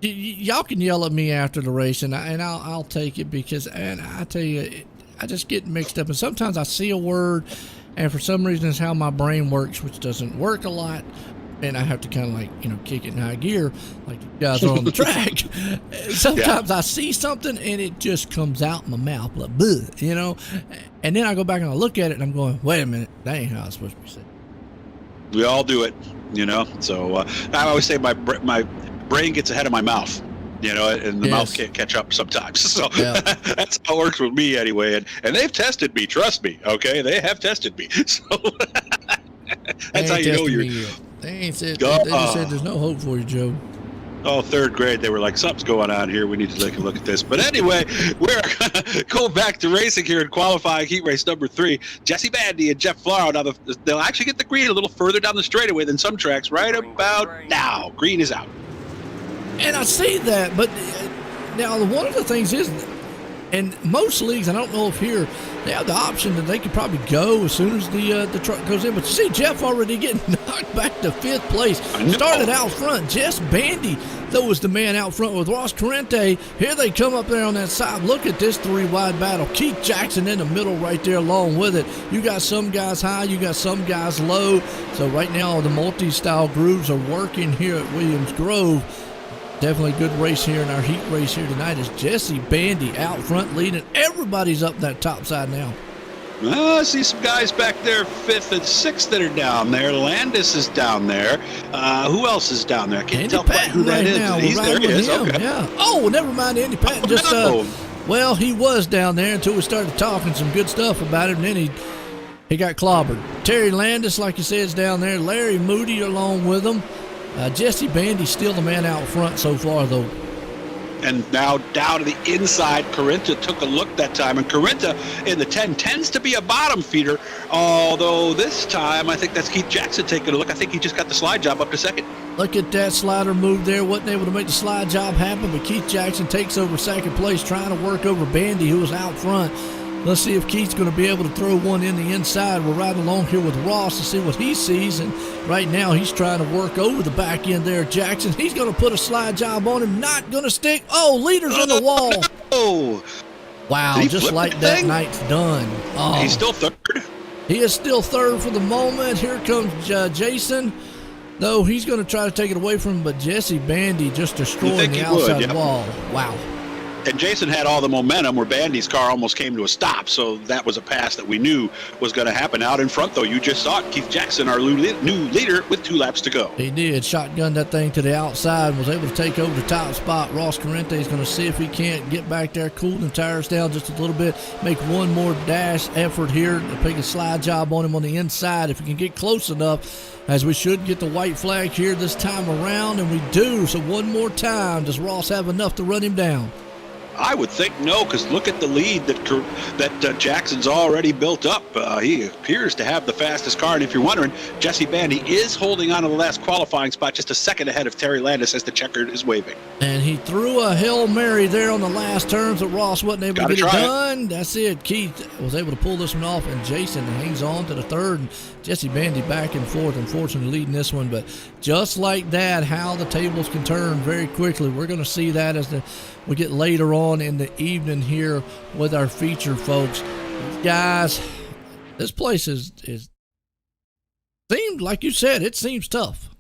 y'all can yell at me after the race, and I'll take it, because, and I tell you, I just get mixed up, and sometimes I see a word, and for some reason it's how my brain works, which doesn't work a lot. And I have to kind of like, kick it in high gear like you guys are on the track. Sometimes I see something and it just comes out my mouth, like, bleh, and then I go back and I look at it and I'm going, wait a minute, that ain't how it's supposed to be said. We all do it, So I always say my brain gets ahead of my mouth, and the mouth can't catch up sometimes. So that's how it works with me anyway. And they've tested me, trust me, okay? They have tested me. So that's how you know you're... They just said there's no hope for you, Joe. Oh, 3rd grade, they were like, something's going on here. We need to take a look at this. But anyway, we're going to go back to racing here in qualifying heat race number 3. Jesse Bandy and Jeff Flaro. Now, they'll actually get the green a little further down the straightaway than some tracks right about now. Green is out. And I see that, but now one of the things is, and most leagues, I don't know if here, they have the option that they could probably go as soon as the truck goes in. But you see Jeff already getting knocked back to 5th place. Started out front. Jess Bandy, though, was the man out front with Ross Carrente. Here they come up there on that side. Look at this 3-wide battle. Keith Jackson in the middle right there along with it. You got some guys high, you got some guys low. So right now the multi-style grooves are working here at Williams Grove. Definitely a good race here in our heat race here tonight as Jesse Bandy out front leading. Everybody's up that top side now. I see some guys back there, 5th and 6th that are down there. Landis is down there. Who else is down there? I can't tell quite who that is. Now. He's there. He is. Okay. Yeah. Oh, never mind Andy Patton. Well, he was down there until we started talking some good stuff about it, and then he got clobbered. Terry Landis, like you said, is down there. Larry Moody along with him. Jesse Bandy's still the man out front so far, though. And now down to the inside, Carrenta took a look that time. And Carrenta in the 10 tends to be a bottom feeder, although this time I think that's Keith Jackson taking a look. I think he just got the slide job up to 2nd. Look at that slider move there. Wasn't able to make the slide job happen, but Keith Jackson takes over 2nd place, trying to work over Bandy, who was out front. Let's see if Keith's going to be able to throw one in the inside. We're riding along here with Ross to see what he sees. And right now he's trying to work over the back end there. Jackson, he's going to put a slide job on him. Not going to stick. Oh, leader's in the wall. Oh. Wow, just like that, night's done. Oh. He's still 3rd. He is still 3rd for the moment. Here comes Jason. Though he's going to try to take it away from him, but Jesse Bandy just destroying the outside wall. Wow. And Jason had all the momentum where Bandy's car almost came to a stop, so that was a pass that we knew was going to happen. Out in front, though, you just saw it. Keith Jackson, our new leader, with 2 laps to go. He did. Shotgunned that thing to the outside and was able to take over the top spot. Ross Carrente is going to see if he can't get back there, cool the tires down just a little bit, make one more dash effort here to take a slide job on him on the inside. If he can get close enough, as we should get the white flag here this time around, and we do. So one more time, does Ross have enough to run him down? I would think no, because look at the lead that Jackson's already built up. He appears to have the fastest car, and if you're wondering, Jesse Bandy is holding on to the last qualifying spot, just a second ahead of Terry Landis as the checkered is waving. And he threw a Hail Mary there on the last turns, but Ross wasn't able to get it done. That's it. Keith was able to pull this one off, and Jason hangs on to the third, and Jesse Bandy back and forth, unfortunately leading this one. But just like that, how the tables can turn very quickly. We're going to see that as we get later on in the evening here with our feature folks. Guys, this place is seemed, like you said, it seems tough.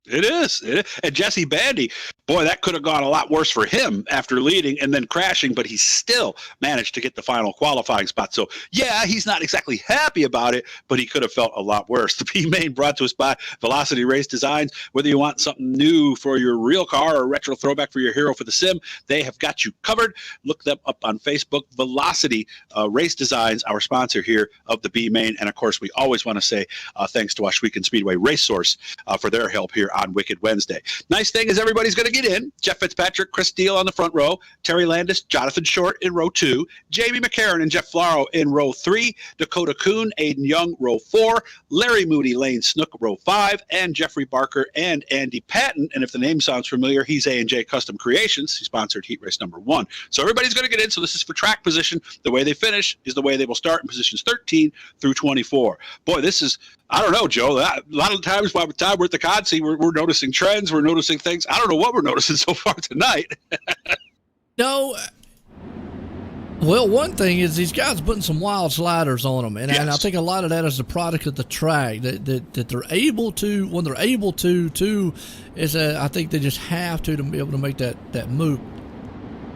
It is. And Jesse Bandy, boy, that could have gone a lot worse for him after leading and then crashing, but he still managed to get the final qualifying spot. So, yeah, he's not exactly happy about it, but he could have felt a lot worse. The B-Main brought to us by Velocity Race Designs. Whether you want something new for your real car or a retro throwback for your hero for the sim, they have got you covered. Look them up on Facebook. Velocity Race Designs, our sponsor here of the B-Main. And, of course, we always want to say thanks to Washweekend Speedway Race Source for their help here on Wicked Wednesday. Nice thing is everybody's going to get in. Jeff Fitzpatrick, Chris Steele on the front row, Terry Landis, Jonathan Short in row 2, Jamie McCarron and Jeff Flaro in row 3, Dakota Kuhn, Aiden Young, row 4, Larry Moody, Lane Snook, row 5, and Jeffrey Barker and Andy Patton. And if the name sounds familiar, he's A&J Custom Creations. He sponsored heat race number 1. So everybody's going to get in. So this is for track position. The way they finish is the way they will start in positions 13 through 24. Boy, this is, I don't know, Joe. A lot of times by the time we're at the Codsea, we're noticing trends. We're noticing things. I don't know what we're noticing so far tonight. No. Well, one thing is these guys putting some wild sliders on them, and I think a lot of that is the product of the track that they're able to. When they're able to is I think they just have to be able to make that move.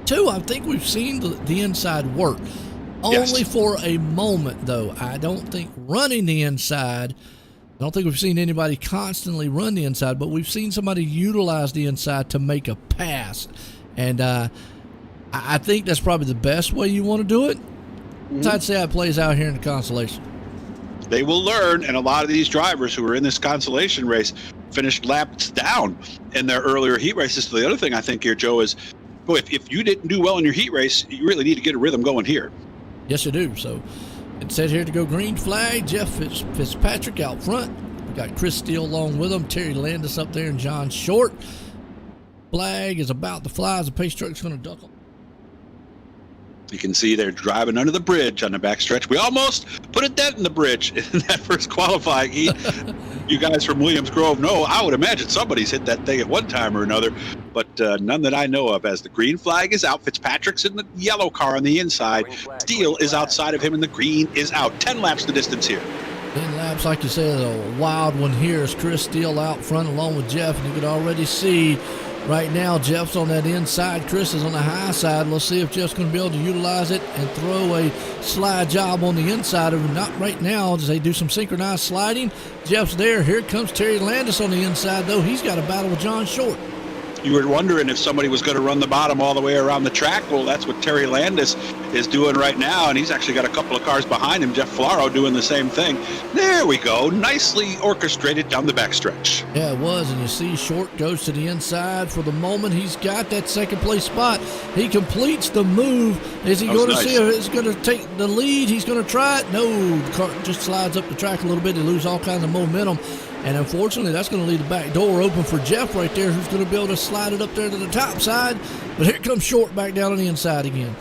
2, I think we've seen the inside work. Only for a moment, though. I don't think running the inside, I don't think we've seen anybody constantly run the inside, but we've seen somebody utilize the inside to make a pass. And I think that's probably the best way you want to do it. So I'd say how it plays out here in the Consolation. They will learn, and a lot of these drivers who are in this Consolation race finished laps down in their earlier heat races. So the other thing I think here, Joe, is, boy, if you didn't do well in your heat race, you really need to get a rhythm going here. Yes, I do. So it's set here to go green flag. Jeff Fitzpatrick out front. We got Chris Steele along with him. Terry Landis up there and John Short. Flag is about to fly as the pace truck's going to duck up. You can see they're driving under the bridge on the backstretch. We almost put a dent in the bridge in that first qualifying heat. You guys from Williams Grove know, I would imagine somebody's hit that thing at one time or another, but none that I know of. As the green flag is out, Fitzpatrick's in the yellow car on the inside. Steele is outside of him, and the green is out. 10 laps the distance here. 10 laps, like you said, a wild one here is Chris Steele out front along with Jeff, and you can already see right now Jeff's on that inside, Chris is on the high side. Let's see if Jeff's going to be able to utilize it and throw a slide job on the inside of him. Not right now as they do some synchronized sliding. Jeff's there. Here comes Terry Landis on the inside, though. He's got a battle with John Short. You were wondering if somebody was going to run the bottom all the way around the track. Well, that's what Terry Landis is doing right now, and he's actually got a couple of cars behind him. Jeff Flaro doing the same thing. There we go. Nicely orchestrated down the backstretch. Yeah, it was, and you see Short goes to the inside. For the moment, he's got that second place spot. He completes the move. Is he going to see if he's going to take the lead? He's going to try it. No, the car just slides up the track a little bit. They lose all kinds of momentum. And unfortunately, that's going to leave the back door open for Jeff right there, who's going to be able to slide it up there to the top side. But here comes Short back down on the inside again.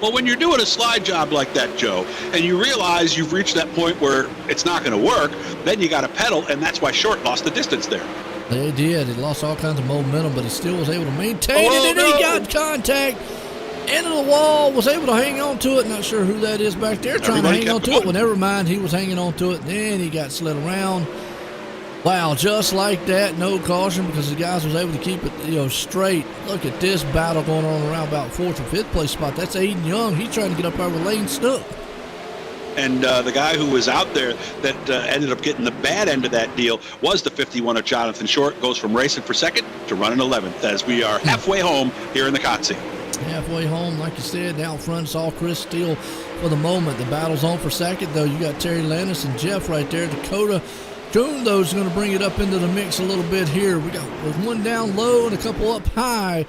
Well, when you're doing a slide job like that, Joe, and you realize you've reached that point where it's not going to work, then you got to pedal, and that's why Short lost the distance there. They did. He lost all kinds of momentum, but he still was able to maintain it, and then he got contact into the wall, was able to hang on to it. Not sure who that is back there trying to hang on to it. Well, never mind. He was hanging on to it, and then he got slid around. Wow, just like that, no caution because the guys was able to keep it, straight. Look at this battle going on around about 4th and 5th place spot. That's Aiden Young. He's trying to get up over Lane Snook. And the guy who was out there that ended up getting the bad end of that deal was the 51 of Jonathan Short. Goes from racing for second to running 11th as we are halfway home here in the Codsea. Halfway home, like you said, down front it's all Chris Steele for the moment. The battle's on for second, though. You got Terry Landis and Jeff right there. Dakota Kuhn, though, is going to bring it up into the mix a little bit here. We got one down low and a couple up high.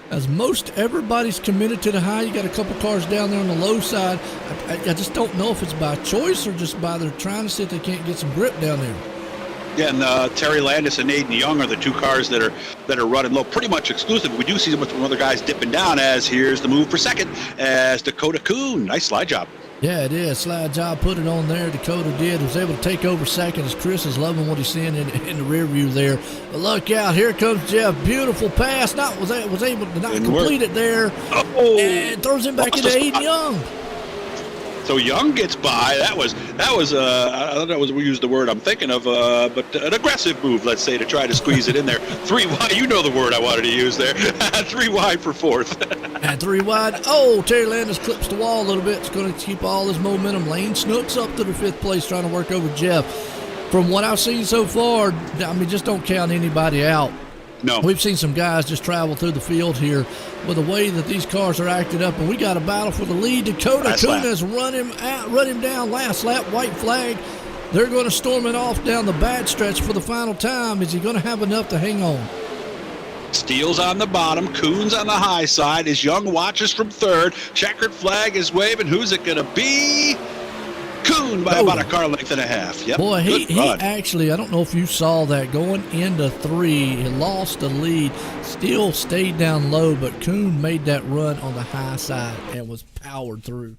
As most everybody's committed to the high, you got a couple cars down there on the low side. I just don't know if it's by choice or just by they're trying to see if they can't get some grip down there. Yeah, and Terry Landis and Aiden Young are the two cars that are running low, pretty much exclusive. We do see some other guys dipping down as here's the move for second as Dakota Kuhn. Nice slide job. Yeah, it is. Slide job, put it on there. Dakota did. Was able to take over second as Chris is loving what he's seeing in the rear view there. But look out. Here comes Jeff. Beautiful pass. Was able to not complete it there. Oh. And throws him back into Aiden Young. So Young gets by. That was I don't know what we used the word I'm thinking of, but an aggressive move, let's say, to try to squeeze it in there. 3 wide, you know the word I wanted to use there. 3 wide for fourth. And 3 wide. Oh, Terry Landis clips the wall a little bit. It's going to keep all his momentum. Lane Snooks up to the 5th place, trying to work over Jeff. From what I've seen so far, I mean, just don't count anybody out. No. We've seen some guys just travel through the field here with the way that these cars are acted up, and we got a battle for the lead. Dakota Kuna's run him down last lap, white flag. They're going to storm it off down the bad stretch for the final time. Is he going to have enough to hang on? Steele's on the bottom, Coons on the high side. As Young watches from 3rd, checkered flag is waving. Who's it going to be? Coon by about a car length and a half. Yep. Boy, he actually, I don't know if you saw that, going into 3, he lost the lead, still stayed down low, but Coon made that run on the high side and was powered through.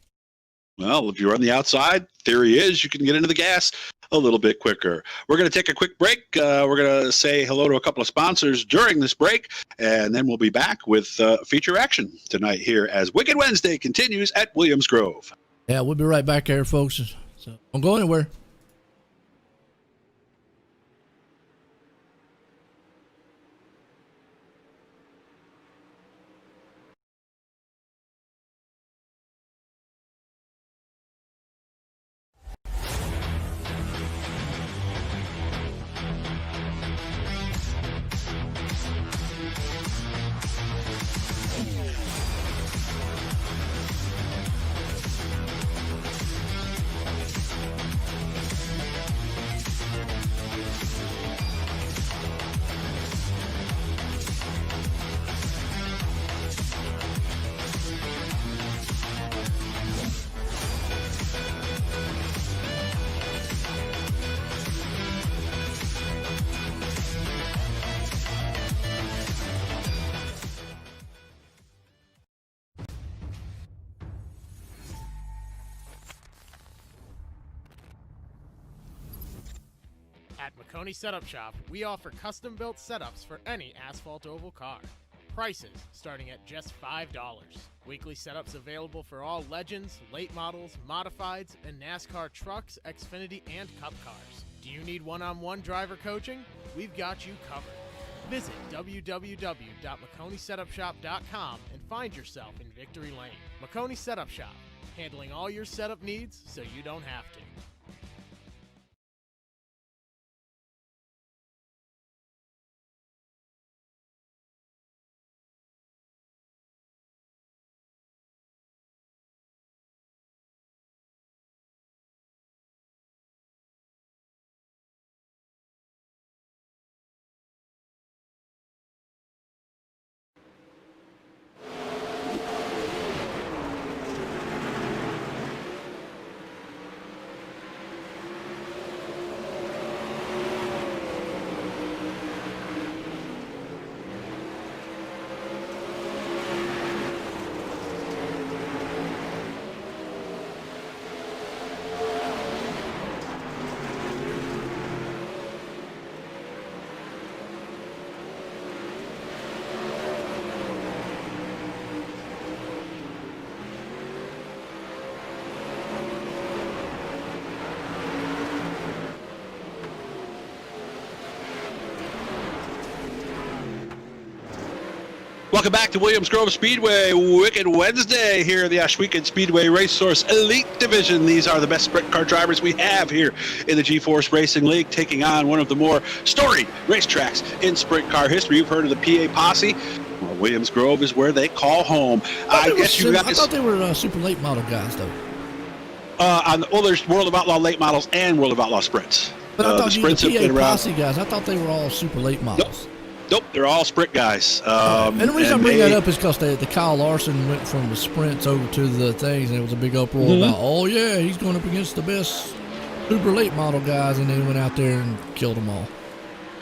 Well, if you're on the outside, theory is you can get into the gas a little bit quicker. We're going to take a quick break. We're going to say hello to a couple of sponsors during this break, and then we'll be back with feature action tonight here as Wicked Wednesday continues at Williams Grove. Yeah, we'll be right back here, folks. So don't go anywhere. At McConey Setup Shop, we offer custom-built setups for any asphalt oval car. Prices starting at just $5. Weekly setups available for all Legends, late models, modifieds, and NASCAR trucks, Xfinity, and Cup cars. Do you need one-on-one driver coaching? We've got you covered. Visit www.McConeySetupShop.com and find yourself in Victory Lane. McConey Setup Shop, handling all your setup needs so you don't have to. Welcome back to Williams Grove Speedway, Wicked Wednesday here in the Ashweekend Speedway Race Source Elite Division. These are the best sprint car drivers we have here in the GForce Racing League, taking on one of the more storied racetracks in sprint car history. You've heard of the PA Posse. Well, Williams Grove is where they call home. I thought they were super late model guys, though. There's World of Outlaw late models and World of Outlaw sprints. But I thought the sprints have been around. Posse guys, I thought they were all super late models. Nope, they're all sprint guys. And the reason I bring that up is because the Kyle Larson went from the sprints over to the things, and it was a big uproar about, oh yeah, he's going up against the best super late model guys, and then he went out there and killed them all.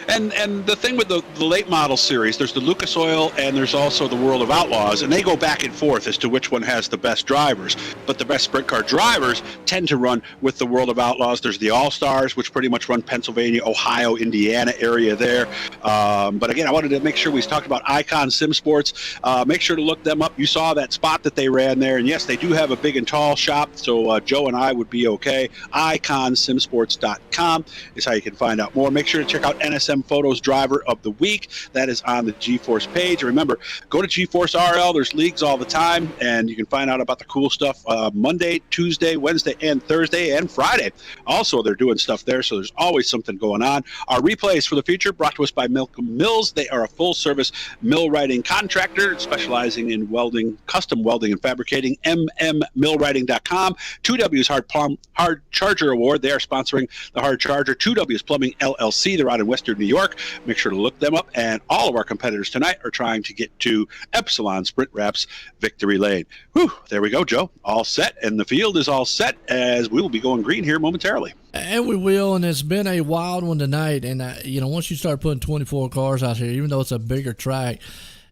And the thing with the late model series, there's the Lucas Oil and there's also the World of Outlaws, and they go back and forth as to which one has the best drivers. But the best sprint car drivers tend to run with the World of Outlaws. There's the All-Stars, which pretty much run Pennsylvania, Ohio, Indiana area there. But again, I wanted to make sure we talked about Icon Sim Sports. Make sure to look them up. You saw that spot that they ran there, and yes, they do have a big and tall shop, so Joe and I would be okay. IconSimSports.com is how you can find out more. Make sure to check out NSM Photos Driver of the Week. That is on the GeForce page. And remember, go to GeForce RL. There's leagues all the time, and you can find out about the cool stuff Monday, Tuesday, Wednesday, and Thursday, and Friday. Also, they're doing stuff there, so there's always something going on. Our replays for the future brought to us by Milcom Mills. They are a full-service millwrighting contractor specializing in welding, custom welding and fabricating. MMMillwrighting.com. 2W's Hard Charger Award. They are sponsoring the Hard Charger. 2W's Plumbing LLC. They're out in Western New York. Make sure to look them up. And all of our competitors tonight are trying to get to Epsilon Sprint Wraps Victory Lane. Whew, there we go, Joe. All set, and the field is all set as we will be going green here momentarily. And we will, and it's been a wild one tonight. And, once you start putting 24 cars out here, even though it's a bigger track,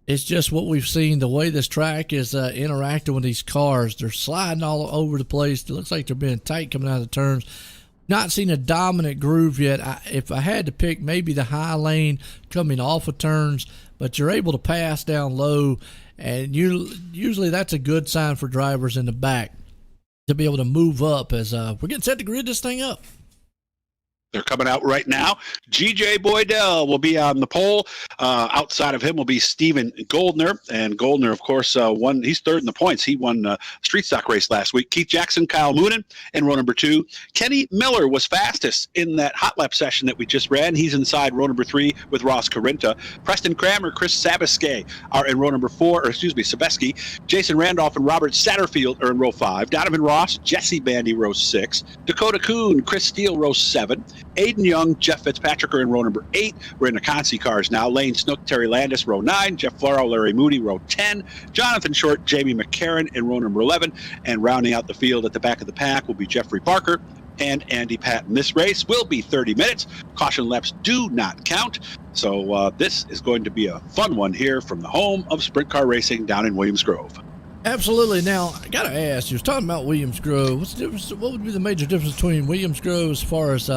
it's just what we've seen. The way this track is interacting with these cars, they're sliding all over the place. It looks like they're being tight coming out of the turns. Not seen a dominant groove yet. If I had to pick, maybe the high lane coming off of turns, but you're able to pass down low, and usually that's a good sign for drivers in the back to be able to move up as we're getting set to grid this thing up. They're coming out right now. G.J. Boydell will be on the pole. Outside of him will be Steven Goldner. And Goldner, of course, won. He's third in the points. He won street stock race last week. Keith Jackson, Kyle Moonen in row number 2. Kenny Miller was fastest in that hot lap session that we just ran. He's inside row number 3 with Ross Carinta. Preston Kramer, Chris Sabaskey are in row number 4, Sabeski. Jason Randolph and Robert Satterfield are in row 5. Donovan Ross, Jesse Bandy, row 6. Dakota Kuhn, Chris Steele, row 7. Aiden Young, Jeff Fitzpatrick are in row number 8. We're in the Consi cars now. Lane Snook, Terry Landis, row 9. Jeff Floro, Larry Moody, row 10. Jonathan Short, Jamie McCarron in row number 11. And rounding out the field at the back of the pack will be Jeffrey Parker and Andy Patton. This race will be 30 minutes. Caution laps do not count. So this is going to be a fun one here from the home of sprint car racing down in Williams Grove. Absolutely. Now, I got to ask, you was talking about Williams Grove. What's the difference? What would be the major difference between Williams Grove as far as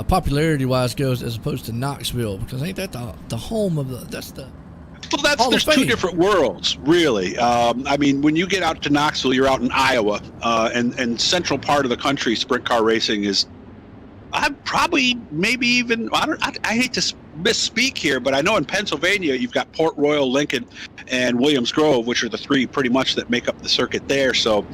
popularity-wise goes as opposed to Knoxville? Because ain't that the home of there's there's two different worlds, really. I mean, when you get out to Knoxville, you're out in Iowa, and central part of the country, sprint car racing is probably maybe even, I hate to misspeak here, but I know in Pennsylvania you've got Port Royal, Lincoln, and Williams Grove, which are the three pretty much that make up the circuit there. So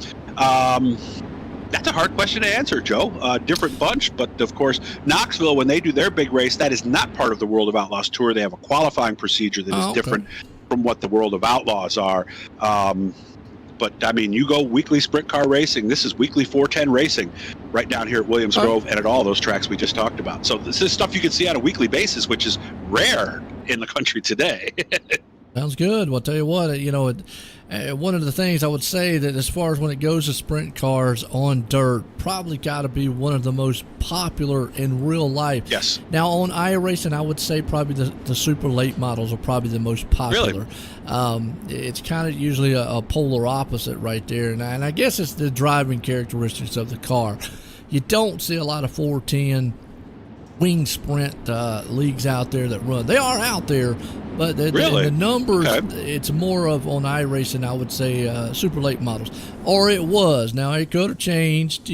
that's a hard question to answer, Joe. Different bunch, but of course, Knoxville, when they do their big race, that is not part of the World of Outlaws Tour. They have a qualifying procedure that is different from what the World of Outlaws are. But, I mean, you go weekly sprint car racing. This is weekly 410 racing right down here at Williams Grove and at all those tracks we just talked about. So this is stuff you can see on a weekly basis, which is rare in the country today. Sounds good. Well, I'll tell you what, one of the things I would say that as far as when it goes to sprint cars on dirt, probably got to be one of the most popular in real life. Yes. Now on iRacing, I would say probably the super late models are probably the most popular. Really? It's kind of usually a polar opposite right there, and I guess it's the driving characteristics of the car. You don't see a lot of 410 wing sprint leagues out there that run. They are out there, but the numbers, it's more of on iRacing, I would say, super late models. Or it was. Now, it could have changed,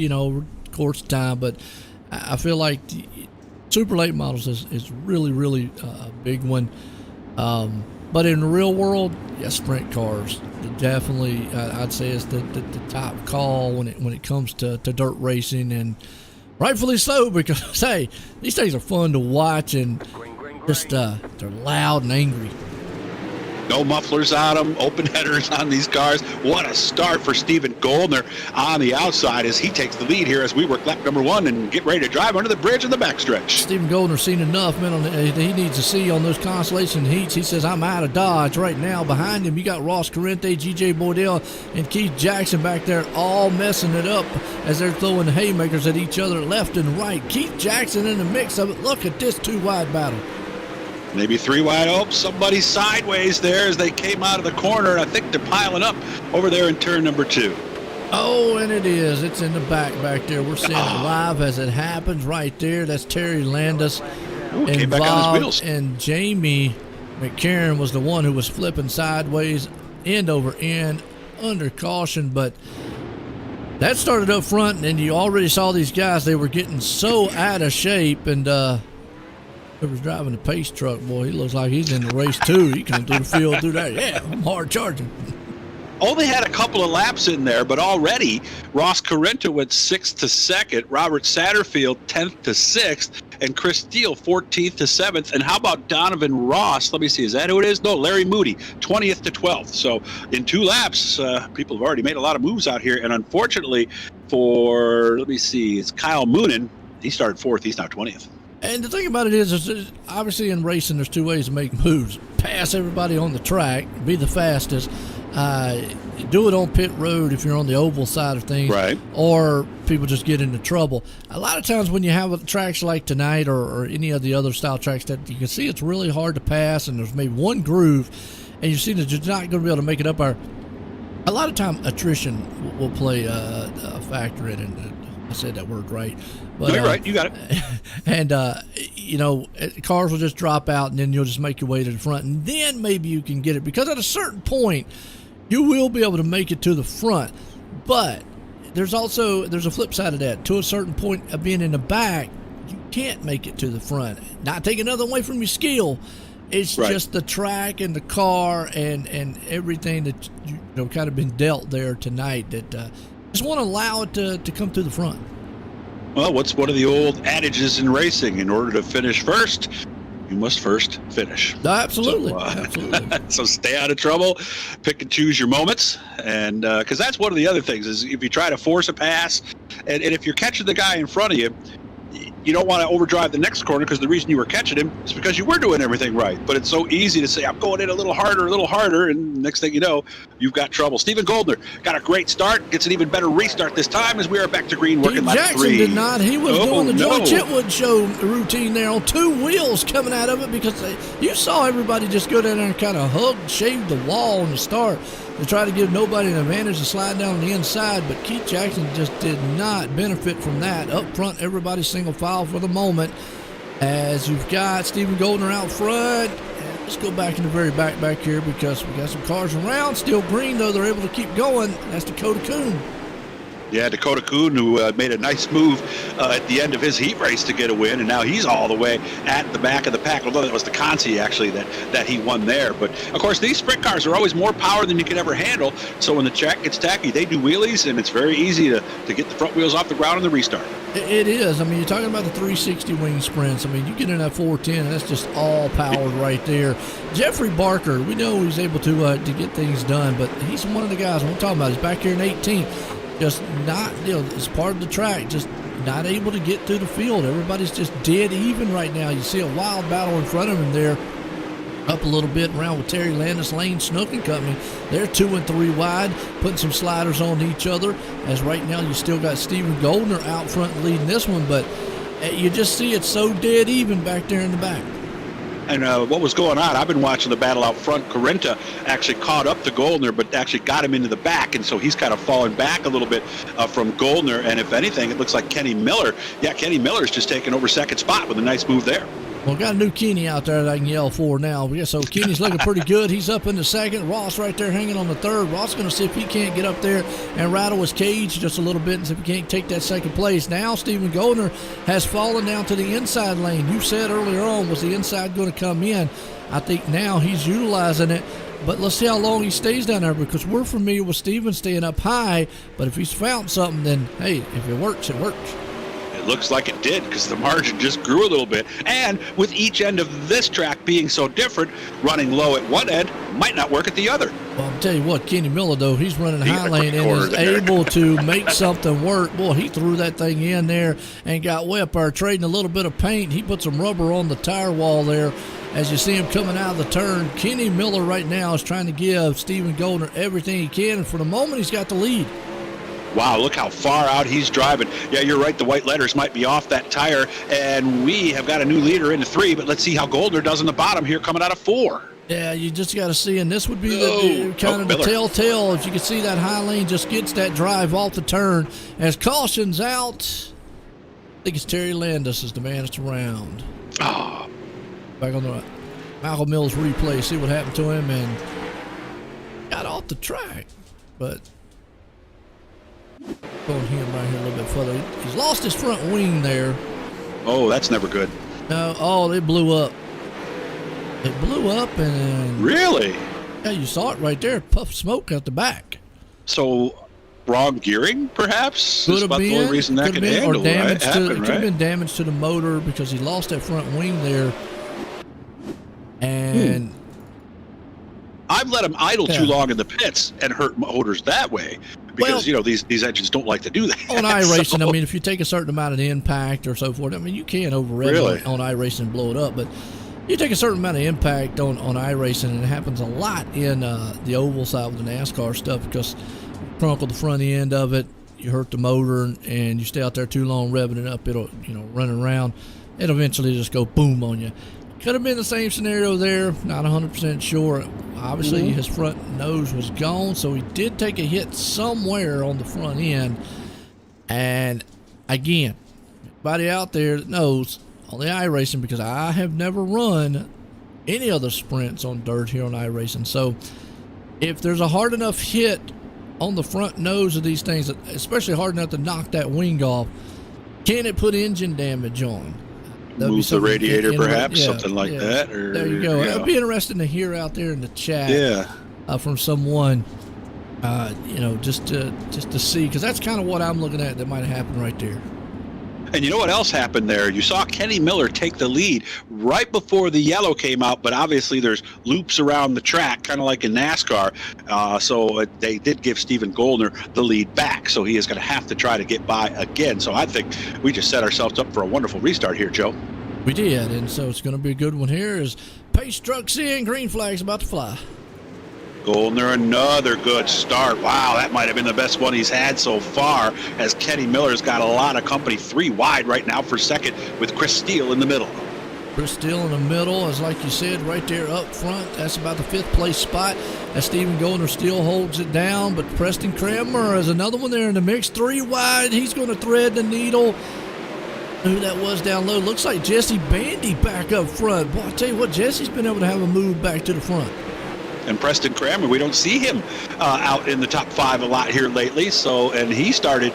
course of time, but I feel like super late models is really, really a big one. But in the real world, sprint cars definitely, I'd say, is the top call when it comes to dirt racing, and rightfully so, because, hey, these things are fun to watch, and just they're loud and angry. No mufflers on them, open headers on these cars. What a start for Stephen Goldner on the outside as he takes the lead here as we work lap number 1 and get ready to drive under the bridge in the backstretch. Stephen Goldner's seen enough, man. He needs to see on those Constellation heats. He says, I'm out of Dodge right now. Behind him, you got Ross Corrente, G.J. Boydell, and Keith Jackson back there all messing it up as they're throwing haymakers at each other left and right. Keith Jackson in the mix of it. Look at this 2-wide battle. Maybe 3 wide. Oh, somebody sideways there as they came out of the corner. I think they're piling up over there in turn number 2. Oh, and it is. It's in the back there. We're seeing it live as it happens right there. That's Terry Landis came back on his wheels. And Jamie McCarron was the one who was flipping sideways, end over end, under caution. But that started up front, and you already saw these guys. They were getting so out of shape, and whoever's driving the pace truck, boy, he looks like he's in the race too. He come through the field through that. Yeah, I'm hard charging. Only had a couple of laps in there, but already Ross Correnta went 6th to 2nd, Robert Satterfield 10th to 6th, and Chris Steele 14th to 7th. And how about Donovan Ross? Let me see, is that who it is? No, Larry Moody, 20th to 12th. So in 2 laps, people have already made a lot of moves out here. And unfortunately for, let me see, it's Kyle Moonen. He started 4th. He's now 20th. And the thing about it is obviously in racing, there's 2 ways to make moves. Pass everybody on the track, be the fastest. Do it on pit road if you're on the oval side of things, right? Or people just get into trouble. A lot of times when you have tracks like tonight or any of the other style tracks that you can see it's really hard to pass, and there's maybe one groove, and you see that you're not going to be able to make it up. A lot of time attrition will play a factor in it. I said that word right. But, no, you're right. You got it. And, cars will just drop out, and then you'll just make your way to the front, and then maybe you can get it. Because at a certain point, you will be able to make it to the front. But there's a flip side of that. To a certain point of being in the back, you can't make it to the front. Not taking nothing away from your skill. It's right. Just the track and the car and everything that you kind of been dealt there tonight that just want to allow it to come to the front. Well, what's one of the old adages in racing? In order to finish first, you must first finish. Absolutely. So, Absolutely. So stay out of trouble, pick and choose your moments. And because that's one of the other things is if you try to force a pass, and if you're catching the guy in front of you, you don't want to overdrive the next corner because the reason you were catching him is because you were doing everything right. But it's so easy to say, I'm going in a little harder, and next thing you know, you've got trouble. Stephen Goldner got a great start, gets an even better restart this time as we are back to green working lap 3. Jackson did not. He was doing the Joey Chitwood show routine there on 2 wheels coming out of it because you saw everybody just go down there and kind of hug, shave the wall on the start to try to give nobody an advantage to slide down on the inside, but Keith Jackson just did not benefit from that. Up front, everybody's single file for the moment as you've got Stephen Goldner out front. And let's go back in the very back here because we got some cars around. Still green, though. They're able to keep going. That's Dakota Kuhn. Yeah, Dakota Kuhn, who made a nice move at the end of his heat race to get a win, and now he's all the way at the back of the pack, although it was the Consi, actually, that he won there. But, of course, these sprint cars are always more power than you can ever handle, so when the track gets tacky, they do wheelies, and it's very easy to get the front wheels off the ground on the restart. It is. I mean, you're talking about the 360 wing sprints. I mean, you get in that 410, and that's just all powered right there. Jeffrey Barker, we know he's able to get things done, but he's one of the guys we're talking about. He's back here in 18th. Just not, it's part of the track, just not able to get through the field. Everybody's just dead even right now. You see a wild battle in front of him there. Up a little bit around with Terry Landis, Lane Snook and Company. They're 2 and 3 wide, putting some sliders on each other. As right now you still got Stephen Goldner out front leading this one, but you just see it so dead even back there in the back. And what was going on, I've been watching the battle out front. Correnta actually caught up to Goldner, but actually got him into the back, and so he's kind of fallen back a little bit from Goldner. And if anything, it looks like Kenny Miller's just taking over second spot with a nice move there. Well, got a new Kenny out there that I can yell for now. Yeah, so Kenny's looking pretty good. He's up in the second. Ross right there hanging on the third. Ross going to see if he can't get up there and rattle his cage just a little bit and see if he can't take that second place. Now Stephen Goldner has fallen down to the inside lane. You said earlier on, was the inside going to come in? I think now he's utilizing it. But let's see how long he stays down there because we're familiar with Stephen staying up high. But if he's found something, then, hey, if it works, it works. It looks like it did because the margin just grew a little bit. And with each end of this track being so different, running low at one end might not work at the other. Well, I'll tell you what, Kenny Miller, though, he's running high lane and is able to make something work. Boy, he threw that thing in there and got way up there, trading a little bit of paint. He put some rubber on the tire wall there as you see him coming out of the turn. Kenny Miller right now is trying to give Stephen Goldner everything he can, and for the moment, he's got the lead. Wow, look how far out he's driving. Yeah, you're right. The white letters might be off that tire, and we have got a new leader into 3, but let's see how Goldner does in the bottom here coming out of 4. Yeah, you just got to see, and this would be the kind of the telltale. If you can see that high lane just gets that drive off the turn as caution's out. I think it's Terry Landis is the man that's around. Oh. Back on the Malcolm Mills replay, see what happened to him, and got off the track. But going him right here a little bit further. He's lost his front wing there. Oh, that's never good. No, it blew up. It blew up and really? Yeah, you saw it right there. Puff smoke out the back. So wrong gearing, perhaps? Could have been. The only reason that could handle or damage it. Happen, could have been damage to the motor because he lost that front wing there. And I've let him idle too long in the pits and hurt motors that way. Because, these engines don't like to do that. On iRacing, I mean, if you take a certain amount of impact or so forth, I mean, you can over-rev on iRacing and blow it up, but you take a certain amount of impact on iRacing, and it happens a lot in the oval side with the NASCAR stuff because you crunkle the front end of it, you hurt the motor, and you stay out there too long revving it up, it'll, running around, it'll eventually just go boom on you. Could have been the same scenario there, not 100% sure. Obviously, his front nose was gone, so he did take a hit somewhere on the front end. And again, anybody out there that knows on the iRacing, because I have never run any other sprints on dirt here on iRacing. So if there's a hard enough hit on the front nose of these things, especially hard enough to knock that wing off, can it put engine damage on? Move the radiator, perhaps, something like that. Or, there you go. It'd be interesting to hear out there in the chat from someone, just to see, because that's kind of what I'm looking at that might have happened right there. And you know what else happened there? You saw Kenny Miller take the lead right before the yellow came out, but obviously there's loops around the track, kind of like in NASCAR. So they did give Stephen Goldner the lead back, so he is going to have to try to get by again. So I think we just set ourselves up for a wonderful restart here, Joe. We did, and so it's going to be a good one here as pace trucks in, green flag's about to fly. Goldner, another good start. Wow, that might have been the best one he's had so far, as Kenny Miller's got a lot of company. 3 wide right now for second with Chris Steele in the middle. Chris Steele in the middle is, like you said, right there up front. That's about the 5th place spot as Stephen Goldner still holds it down, but Preston Kramer is another one there in the mix. 3 wide, he's going to thread the needle. Who that was down low? Looks like Jesse Bandy back up front. Boy, I tell you what, Jesse's been able to have a move back to the front. And Preston Kramer, we don't see him out in the top 5 a lot here lately. And he started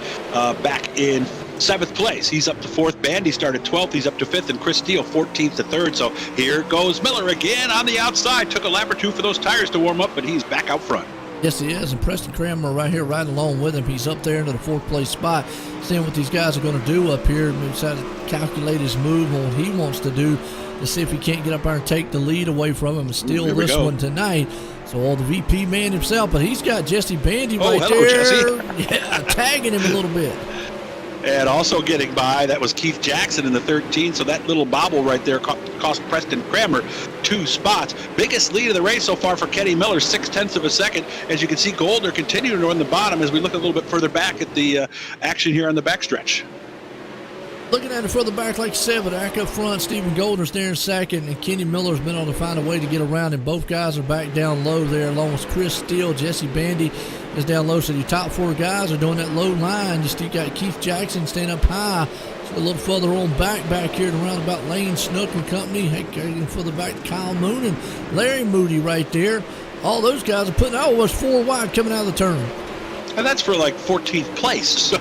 back in 7th place. He's up to 4th. Bandy started 12th. He's up to 5th. And Chris Steele 14th to 3rd. So here goes Miller again on the outside. Took a lap or 2 for those tires to warm up, but he's back out front. Yes, he is. And Preston Kramer right here, right along with him. He's up there into the 4th place spot. Seeing what these guys are going to do up here. Maybe try to calculate his move on what he wants to do to see if he can't get up there and take the lead away from him and steal this one tonight. So all the VP man himself, but he's got Jesse Bandy right there. Jesse. Yeah, tagging him a little bit. And also getting by, that was Keith Jackson in the 13. So that little bobble right there cost Preston Kramer 2 spots. Biggest lead of the race so far for Kenny Miller, 0.6 of a second. As you can see, Goldner continuing to run the bottom as we look a little bit further back at the action here on the backstretch. Looking at it further back, like 7, back up front, Stephen Goldner's there in 2nd, and Kenny Miller's been able to find a way to get around, and both guys are back down low there, along with Chris Steele. Jesse Bandy is down low, so the top 4 guys are doing that low line. You still got Keith Jackson staying up high, so a little further on back here to roundabout Lane Snook and Company. Heck, getting further back, Kyle Moon and Larry Moody right there. All those guys are putting out was 4 wide coming out of the turn. And that's for like 14th place. So,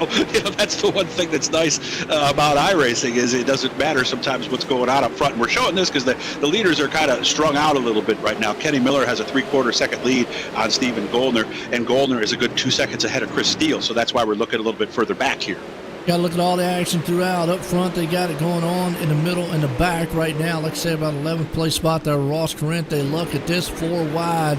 that's the one thing that's nice about iRacing is it doesn't matter sometimes what's going on up front. And we're showing this because the leaders are kind of strung out a little bit right now. Kenny Miller has a 3/4 second lead on Stephen Goldner, and Goldner is a good 2 seconds ahead of Chris Steele. So that's why we're looking a little bit further back here. Got to look at all the action throughout. Up front, they got it going on in the middle and the back right now. Like I said, about 11th place spot there. Ross Corrente. Look at this 4 wide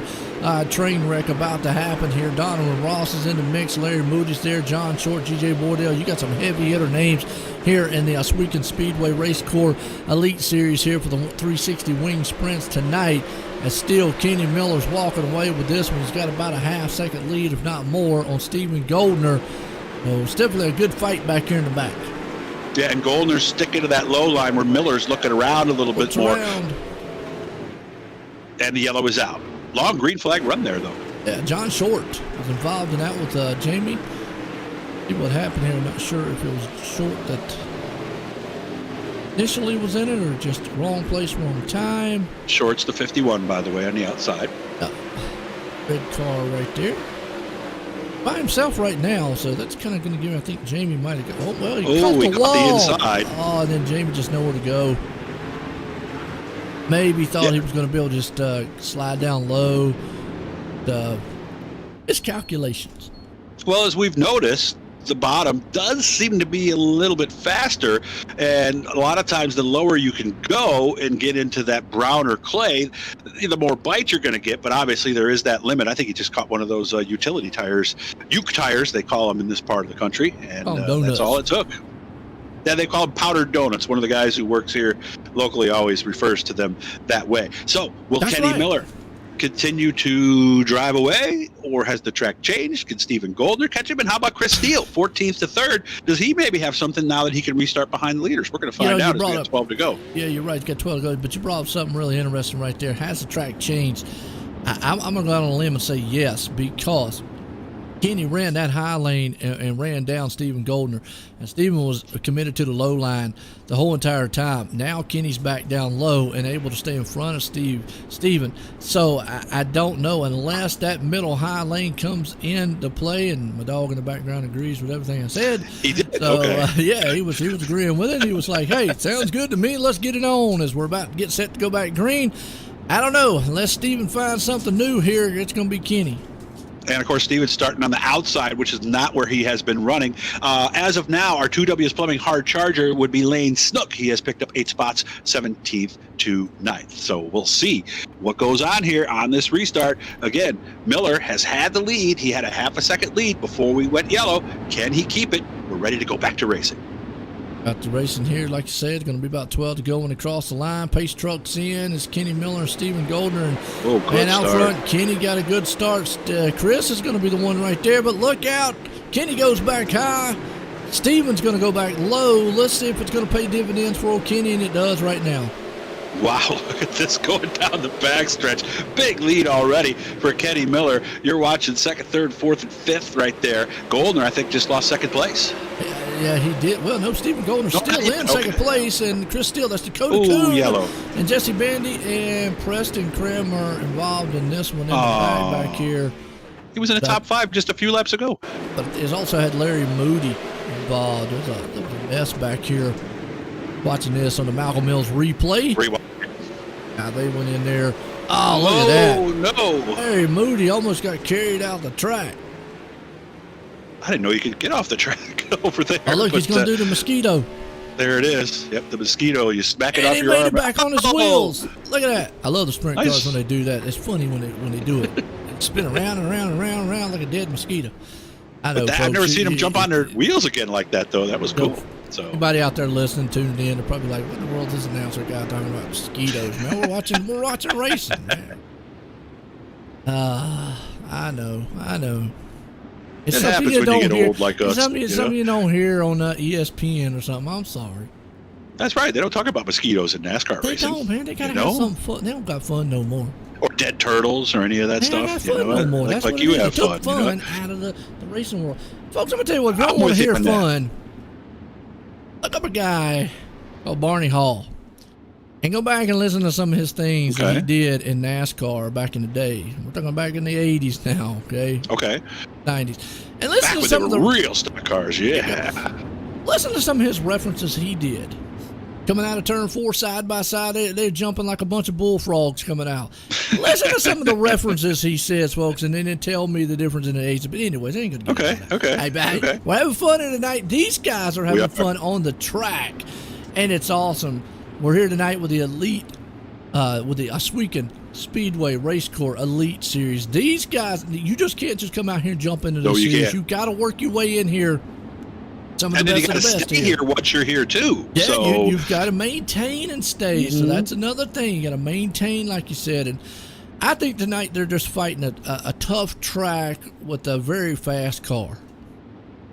train wreck about to happen here. Donovan Ross is in the mix. Larry Moody's there. John Short, G.J. Bordell. You got some heavy hitter names here in the Oswego Speedway Race Corps Elite Series here for the 360 wing sprints tonight. And still, Kenny Miller's walking away with this one. He's got about a half-second lead, if not more, on Stephen Goldner. So it's definitely a good fight back here in the back. Yeah, and Goldner's sticking to that low line where Miller's looking around a little bit more. And the yellow is out. Long green flag run there, though. Yeah, John Short was involved in that with Jamie. See what happened here. I'm not sure if it was Short that initially was in it or just wrong place, wrong time. Short's the 51, by the way, on the outside. Red car right there. By himself right now, so that's kind of going to give him, I think Jamie might have got, oh, well, he caught the wall. The inside. Oh, and then Jamie just nowhere to go. Maybe thought he was going to be able to just slide down low. Miscalculations. Well, as we've noticed, the bottom does seem to be a little bit faster, and a lot of times the lower you can go and get into that browner clay, the more bite you're going to get. But obviously there is that limit. I think he just caught one of those utility tires, uke tires they call them in this part of the country, and that's all it took. Yeah, they call them powdered donuts. One of the guys who works here locally always refers to them that way. So will Kenny Miller continue to drive away, or has the track changed? Can Stephen Goldner catch him? And how about Chris Steele, 14th to 3rd? Does he maybe have something now that he can restart behind the leaders? We're going to find out as we have 12 to go. Yeah, you're right. He's got 12 to go, but you brought up something really interesting right there. Has the track changed? I'm going to go out on a limb and say yes, because Kenny ran that high lane and ran down Stephen Goldner, and Stephen was committed to the low line the whole entire time. Now Kenny's back down low and able to stay in front of Stephen. So I don't know, unless that middle high lane comes into play, and my dog in the background agrees with everything I said. He did. So, yeah, he was agreeing with it. He was like, hey, sounds good to me. Let's get it on as we're about to get set to go back green. I don't know. Unless Stephen finds something new here, it's going to be Kenny. And, of course, Steven's starting on the outside, which is not where he has been running. As of now, our 2Ws Plumbing hard charger would be Lane Snook. He has picked up 8 spots, 17th to 9th. So we'll see what goes on here on this restart. Again, Miller has had the lead. He had a half a second lead before we went yellow. Can he keep it? We're ready to go back to racing. Got the racing here, like you said, going to be about 12 to go when they cross the line. Pace trucks in. It's Kenny Miller and Stephen Goldner. And out front, Kenny got a good start. Chris is going to be the one right there, but look out. Kenny goes back high. Stephen's going to go back low. Let's see if it's going to pay dividends for old Kenny, and it does right now. Wow, look at this going down the backstretch. Big lead already for Kenny Miller. You're watching 2nd, 3rd, 4th, and 5th right there. Goldner, I think, just lost 2nd place. Yeah, he did. Well, no, Stephen Goldner's still in 2nd place, and Chris Steele, that's Dakota Coon. Yellow. And Jesse Bandy and Preston Kramer involved in this one in the back here. He was in the top 5 just a few laps ago. But it's also had Larry Moody involved. There's a mess back here. Watching this on the Malcolm Mills replay. Now they went in there. Oh, look at that. Oh, no. Larry Moody almost got carried out the track. I didn't know you could get off the track over there. Oh, look, he's going to do the mosquito. There it is. Yep, the mosquito. You smack it off your arm. And he made it back on his wheels. Look at that. I love the sprint cars when they do that. It's funny when they do it. They spin around and around and around and around like a dead mosquito. I know, I've never seen them jump on their wheels again like that, though. That was cool. So anybody out there listening, tuning in, they're probably like, what in the world is this announcer guy talking about mosquitoes? Man, we're watching racing, man. I know. It happens when you get old like us. Something you don't hear on ESPN or something. I'm sorry. That's right. They don't talk about mosquitoes in NASCAR racing. They don't, man. They gotta have something fun. They don't got fun no more. Or dead turtles or any of that stuff. You know, no more. Like, That's like what you it is. have They took fun. out of the racing world. Folks, I'm gonna tell you what. If you don't want to hear fun, look up a guy called Barney Hall and go back and listen to some of his things that he did in NASCAR back in the day. We're talking back in the 80s now, okay? 90s. And listen back to some of the real stock cars, yeah. Listen to some of his references he did. Coming out of turn 4 side by side, they're jumping like a bunch of bullfrogs coming out. Listen to some of the references he says, folks, and then tell me the difference in the age. But anyways, I ain't gonna get into that. Okay. We're having fun tonight. These guys are having fun on the track, and it's awesome. We're here tonight with the elite, with the Oswego Speedway Race Corps Elite Series. These guys, you just can't just come out here and jump into the series. You got to work your way in here. Some of the best of the best. And then you got to stay here once you're here too. Yeah, so you've got to maintain and stay. Mm-hmm. So that's another thing. You got to maintain, like you said. And I think tonight they're just fighting a tough track with a very fast car.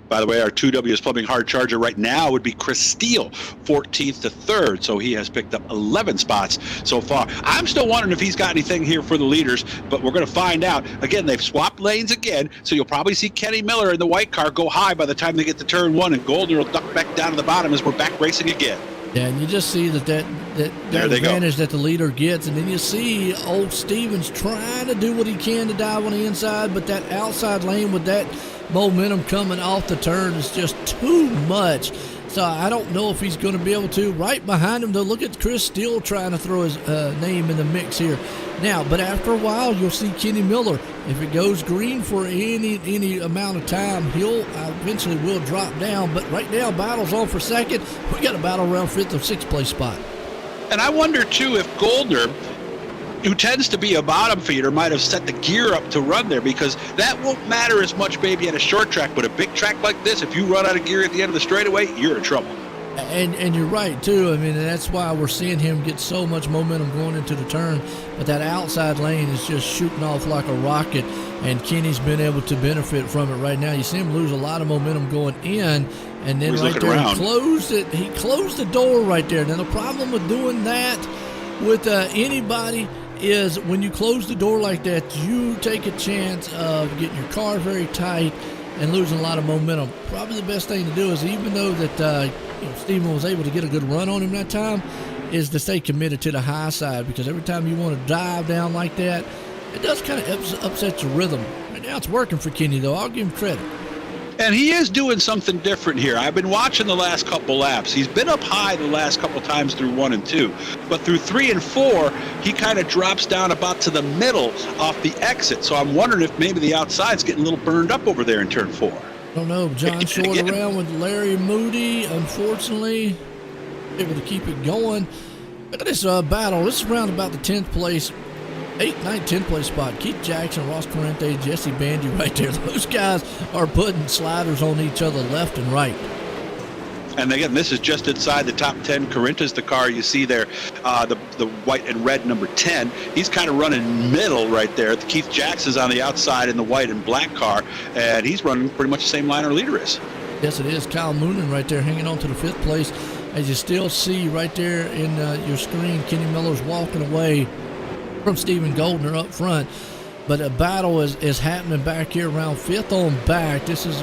By the way, our 2Ws Plumbing hard charger right now would be Chris Steele, 14th to 3rd. So he has picked up 11 spots so far. I'm still wondering if he's got anything here for the leaders, but we're going to find out. Again, they've swapped lanes again, so you'll probably see Kenny Miller in the white car go high by the time they get to turn 1, and Goldner will duck back down to the bottom as we're back racing again. Yeah, and you just see that advantage that the leader gets, and then you see old Stevens trying to do what he can to dive on the inside, but that outside lane with that momentum coming off the turn is just too much. So I don't know if he's going to be able to. Right behind him, though, look at Chris Steele trying to throw his name in the mix here. Now, but after a while, you'll see Kenny Miller. If it goes green for any amount of time, he'll eventually will drop down. But right now, battle's on for second. We got a battle around 5th or 6th place spot. And I wonder, too, if Goldner, who tends to be a bottom feeder, might have set the gear up to run there, because that won't matter as much maybe at a short track, but a big track like this, if you run out of gear at the end of the straightaway, you're in trouble. And you're right, too. I mean, and that's why we're seeing him get so much momentum going into the turn. But that outside lane is just shooting off like a rocket, and Kenny's been able to benefit from it right now. You see him lose a lot of momentum going in, and then right there he closed it. He closed the door right there. Now, the problem with doing that with anybody is when you close the door like that, you take a chance of getting your car very tight and losing a lot of momentum. Probably the best thing to do is, even though that Steven was able to get a good run on him that time, is to stay committed to the high side, because every time you want to dive down like that, it does kind of upset your rhythm. Right now it's working for Kenny, though. I'll give him credit. And he is doing something different here. I've been watching the last couple laps. He's been up high the last couple times through 1 and 2, but through 3 and 4, he kind of drops down about to the middle off the exit. So I'm wondering if maybe the outside's getting a little burned up over there in turn 4. I don't know. John Short around with Larry Moody, unfortunately, able to keep it going. Look at this battle. This is around about the 10th place. 8th, 9th, 10th place spot. Keith Jackson, Ross Corrente, Jesse Bandy right there. Those guys are putting sliders on each other left and right. And again, this is just inside the top 10. Correnta's the car you see there, the white and red number 10. He's kind of running middle right there. Keith Jackson's on the outside in the white and black car, and he's running pretty much the same line our leader is. Yes, it is. Kyle Moonen right there hanging on to the 5th place. As you still see right there in your screen, Kenny Miller's walking away from Stephen Goldner up front, but a battle is happening back here around 5th on back. This is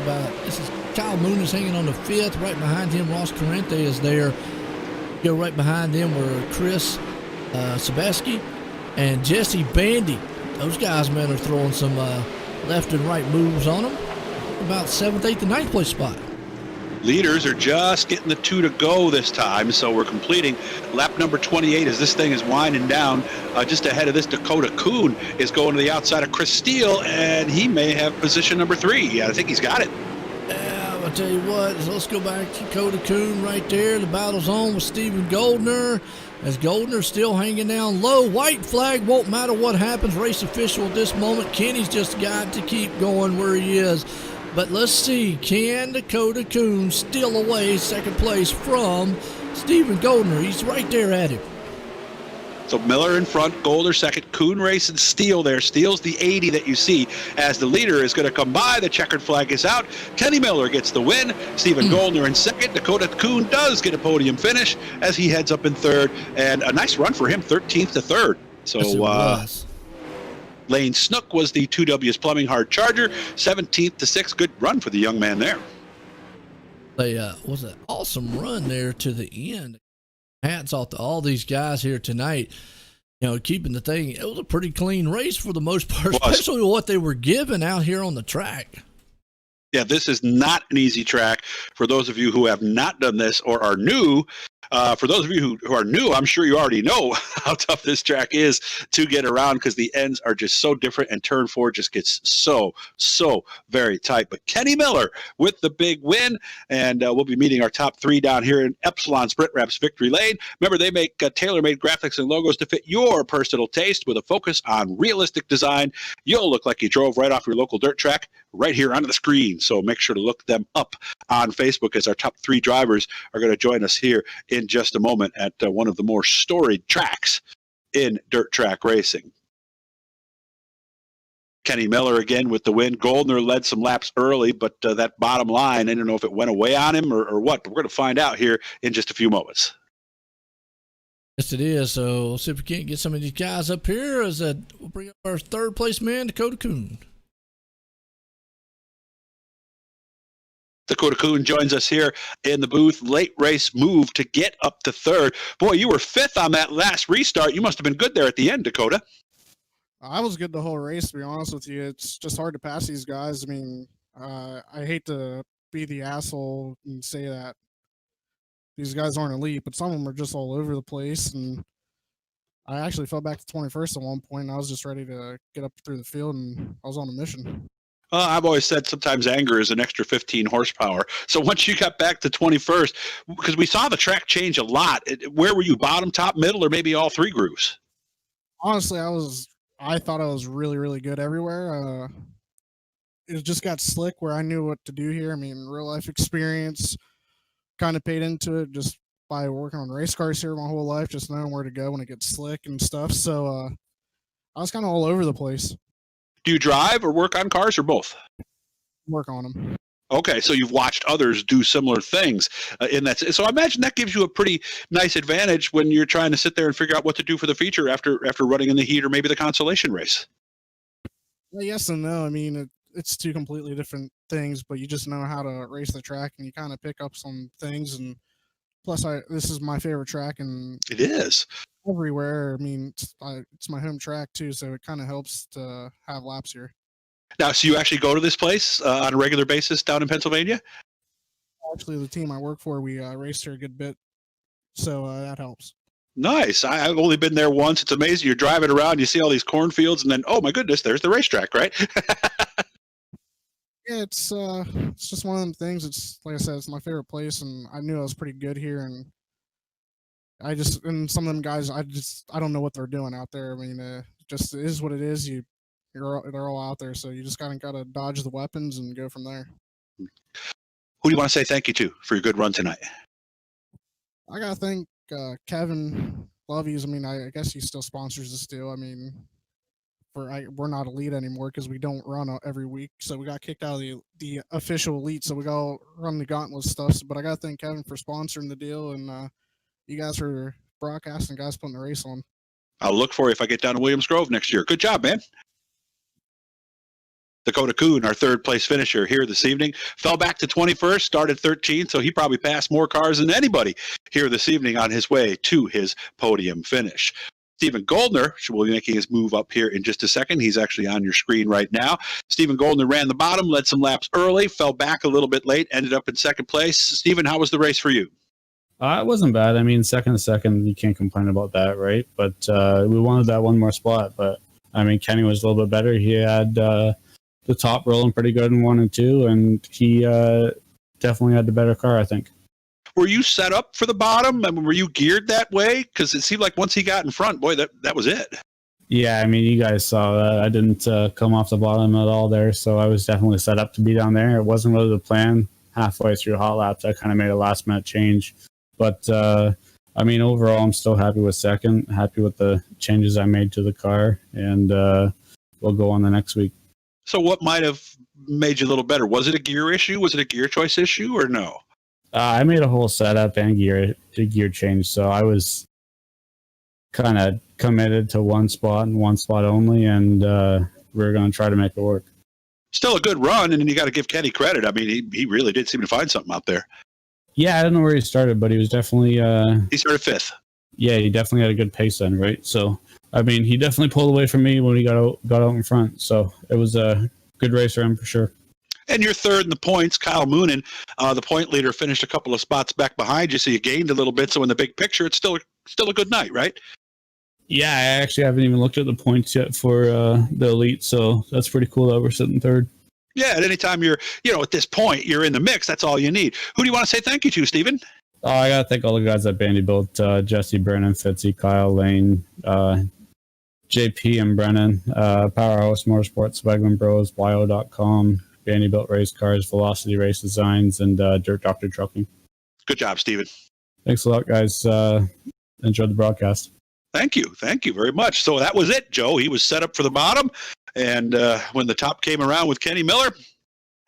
Kyle Moon is hanging on the 5th. Right behind him, Ross Corrente is there. Go right behind them were Chris Sabeski and Jesse Bandy. Those guys, man, are throwing some left and right moves on them. About 7th, 8th, and 9th place spot. Leaders are just getting the 2 to go this time, so we're completing lap number 28 as this thing is winding down. Just ahead of this, Dakota Kuhn is going to the outside of Chris Steele, and he may have position number 3. Yeah, I think he's got it. Yeah, I'll tell you what, so let's go back to Dakota Kuhn right there. The battle's on with Stephen Goldner, as Goldner's still hanging down low. White flag, won't matter what happens. Race official at this moment. Kenny's just got to keep going where he is. But let's see, can Dakota Kuhn steal away 2nd place from Stephen Goldner? He's right there at him. So Miller in front, Goldner 2nd, Kuhn racing Steele there. Steele's the 80 that you see as the leader is going to come by. The checkered flag is out. Kenny Miller gets the win. Stephen Goldner in 2nd. Dakota Kuhn does get a podium finish as he heads up in 3rd. And a nice run for him, 13th to 3rd. So Lane Snook was the 2Ws Plumbing hard charger, 17th to 6th. Good run for the young man there. Was an awesome run there to the end. Hats off to all these guys here tonight. You know, keeping the thing. It was a pretty clean race for the most part, especially what they were given out here on the track. Yeah, this is not an easy track. For those of you who have not done this or are new, For those of you who are new, I'm sure you already know how tough this track is to get around because the ends are just so different and turn 4 just gets so very tight. But Kenny Miller with the big win, and we'll be meeting our top 3 down here in Epsilon Sprint Reps Victory Lane. Remember, they make tailor-made graphics and logos to fit your personal taste with a focus on realistic design. You'll look like you drove right off your local dirt track right here on the screen. So make sure to look them up on Facebook, as our top 3 drivers are going to join us here in just a moment at one of the more storied tracks in dirt track racing. Kenny Miller again with the win. Goldner led some laps early, but that bottom line, I don't know if it went away on him or what, but we're going to find out here in just a few moments. Yes, it is. So we'll see if we can't get some of these guys up here as we'll bring up our third place man, Dakota Kuhn. Dakota Kuhn joins us here in the booth. Late race move to get up to third. Boy, you were 5th on that last restart. You must have been good there at the end, Dakota. I was good the whole race, to be honest with you. It's just hard to pass these guys. I mean, I hate to be the asshole and say that these guys aren't elite, but some of them are just all over the place. And I actually fell back to 21st at one point, and I was just ready to get up through the field, and I was on a mission. I've always said sometimes anger is an extra 15 horsepower. So once you got back to 21st, because we saw the track change a lot, where were you, bottom, top, middle, or maybe all 3 grooves? Honestly, I thought I was really, really good everywhere. It just got slick where I knew what to do here. I mean, real life experience kind of paid into it just by working on race cars here my whole life, just knowing where to go when it gets slick and stuff. So I was kind of all over the place. Do you drive or work on cars or both? Work on them. Okay, so you've watched others do similar things in that. So I imagine that gives you a pretty nice advantage when you're trying to sit there and figure out what to do for the feature after running in the heat or maybe the consolation race. Well, yes and no. I mean, it's 2 completely different things, but you just know how to race the track and you kind of pick up some things. And plus, this is my favorite track, and it is everywhere. I mean, it's my home track too, so it kind of helps to have laps here. Now, so you actually go to this place on a regular basis down in Pennsylvania? Actually, the team I work for, we race here a good bit, so that helps. Nice. I've only been there once. It's amazing. You're driving around, you see all these cornfields, and then, oh my goodness, there's the racetrack, right? Yeah, it's just one of them things. It's like I said, it's my favorite place, and I knew I was pretty good here, and some of them guys, I don't know what they're doing out there. I mean, just it is what it is. They're all out there, so you just kind of got to dodge the weapons and go from there. Who do you want to say thank you to for your good run tonight? I gotta thank Kevin Lovies. I mean, I guess he still sponsors this deal. I mean, we're not elite anymore because we don't run every week, so we got kicked out of the official elite. So we go run the gauntlet stuff. But I gotta thank Kevin for sponsoring the deal, and you guys for broadcasting, guys putting the race on. I'll look for you if I get down to Williams Grove next year. Good job, man. Dakota Kuhn, our third place finisher here this evening, fell back to 21st, started 13th, so he probably passed more cars than anybody here this evening on his way to his podium finish. Stephen Goldner will be making his move up here in just a second. He's actually on your screen right now. Stephen Goldner ran the bottom, led some laps early, fell back a little bit late, ended up in second place. Stephen, how was the race for you? It wasn't bad. I mean, second, you can't complain about that, right? But we wanted that one more spot. But, I mean, Kenny was a little bit better. He had the top rolling pretty good in 1 and 2, and he definitely had the better car, I think. Were you set up for the bottom? I mean, were you geared that way? Because it seemed like once he got in front, boy, that was it. Yeah, I mean, you guys saw that. I didn't come off the bottom at all there, so I was definitely set up to be down there. It wasn't really the plan. Halfway through hot laps, I kind of made a last-minute change. But, I mean, overall, I'm still happy with second, happy with the changes I made to the car, and we'll go on the next week. So what might have made you a little better? Was it a gear issue? Was it a gear choice issue, or no? I made a whole setup and gear change, so I was kind of committed to one spot and one spot only, and we were going to try to make it work. Still a good run, and you got to give Kenny credit. I mean, he really did seem to find something out there. Yeah, I don't know where he started, but he was definitely... he started 5th. Yeah, he definitely had a good pace then, right? So, I mean, he definitely pulled away from me when he got out in front, so it was a good race for him for sure. And you're third in the points. Kyle Moonen, the point leader, finished a couple of spots back behind you, so you gained a little bit. So in the big picture, it's still a good night, right? Yeah, I actually haven't even looked at the points yet for the elite, so that's pretty cool that we're sitting third. Yeah, at any time you're, at this point, you're in the mix. That's all you need. Who do you want to say thank you to, Stephen? Oh, I got to thank all the guys at Vanderbilt, Jesse, Brennan, Fitzy, Kyle, Lane, JP and Brennan, Powerhouse Motorsports, Wegman Bros, YO.com, Vanderbilt Race Cars, Velocity Race Designs, and Dirt Doctor Trucking. Good job, Stephen. Thanks a lot, guys. Enjoyed the broadcast. Thank you very much. So that was it, Joe. He was set up for the bottom, and when the top came around with Kenny Miller,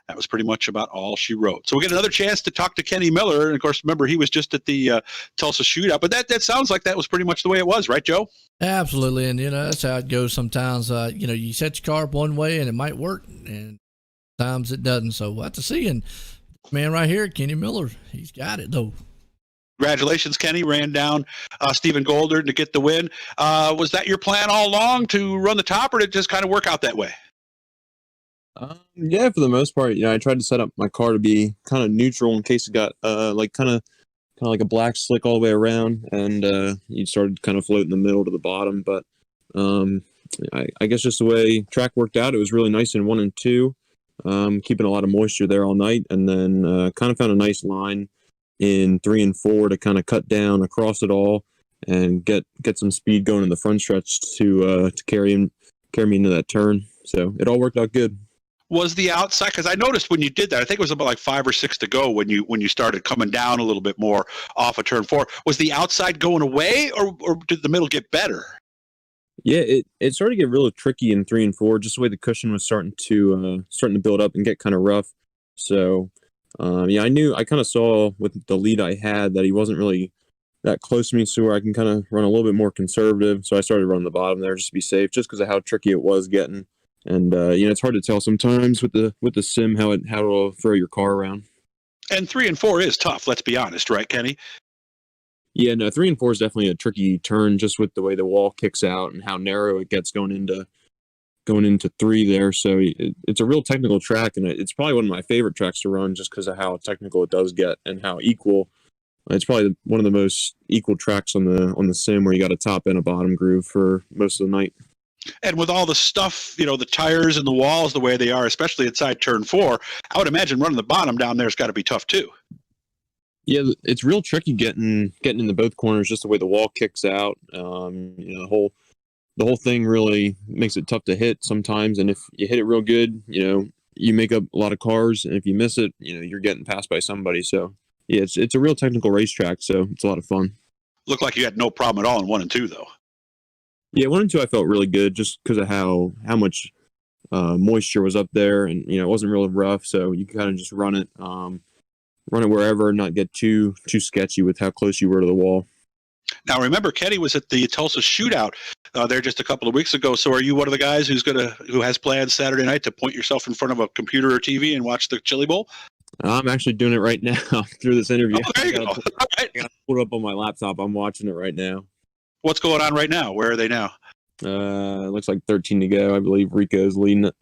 that was pretty much about all she wrote. So we get another chance to talk to Kenny Miller, and of course, remember he was just at the Tulsa shootout. But that sounds like that was pretty much the way it was, right, Joe? Absolutely, and that's how it goes sometimes. You set your car up one way, and it might work, and times it doesn't. So we'll have to see. And man, right here, Kenny Miller, he's got it though. Congratulations, Kenny. Ran down Stephen Goldard to get the win. Was that your plan all along to run the top, or did it just kind of work out that way? Yeah, for the most part, I tried to set up my car to be kind of neutral in case it got kind of like a black slick all the way around, and you started kind of floating the middle to the bottom. But I guess just the way track worked out, it was really nice in 1 and 2, keeping a lot of moisture there all night, and then kind of found a nice line in 3 and 4 to kind of cut down across it all and get some speed going in the front stretch to carry me into that turn. So it all worked out good. Was the outside, because I noticed when you did that, I think it was about like 5 or 6 to go when you started coming down a little bit more off of turn 4. Was the outside going away, or did the middle get better? Yeah, it started to get real tricky in 3 and 4, just the way the cushion was starting to build up and get kind of rough. So I kind of saw with the lead I had that he wasn't really that close to me, so where I can kind of run a little bit more conservative. So I started running the bottom there just to be safe, just because of how tricky it was getting. And it's hard to tell sometimes with the sim how it'll throw your car around. And 3 and 4 is tough. Let's be honest, right, Kenny? Yeah, no, 3 and 4 is definitely a tricky turn, just with the way the wall kicks out and how narrow it gets going into 3 there. So it's a real technical track, and it's probably one of my favorite tracks to run, just because of how technical it does get and how equal. It's probably one of the most equal tracks on the sim, where you got a top and a bottom groove for most of the night. And with all the stuff, the tires and the walls the way they are, especially inside turn 4, I would imagine running the bottom down there's got to be tough too. Yeah, it's real tricky getting into both corners, just the way the wall kicks out. The whole thing really makes it tough to hit sometimes. And if you hit it real good, you make up a lot of cars, and if you miss it, you're getting passed by somebody. So yeah, it's a real technical racetrack, so it's a lot of fun. Looked like you had no problem at all in 1 and 2 though. Yeah, 1 and 2 I felt really good, just because of how much moisture was up there, and it wasn't really rough, so you can kind of just run it wherever and not get too sketchy with how close you were to the wall. Now remember, Kenny was at the Tulsa shootout there just a couple of weeks ago. So are you one of the guys who has plans Saturday night to point yourself in front of a computer or TV and watch the Chili Bowl? I'm actually doing it right now through this interview. Oh, there you go. All right. I got to pull it up on my laptop. I'm watching it right now. What's going on right now? Where are they now? It looks like 13 to go. I believe Rico's leading it.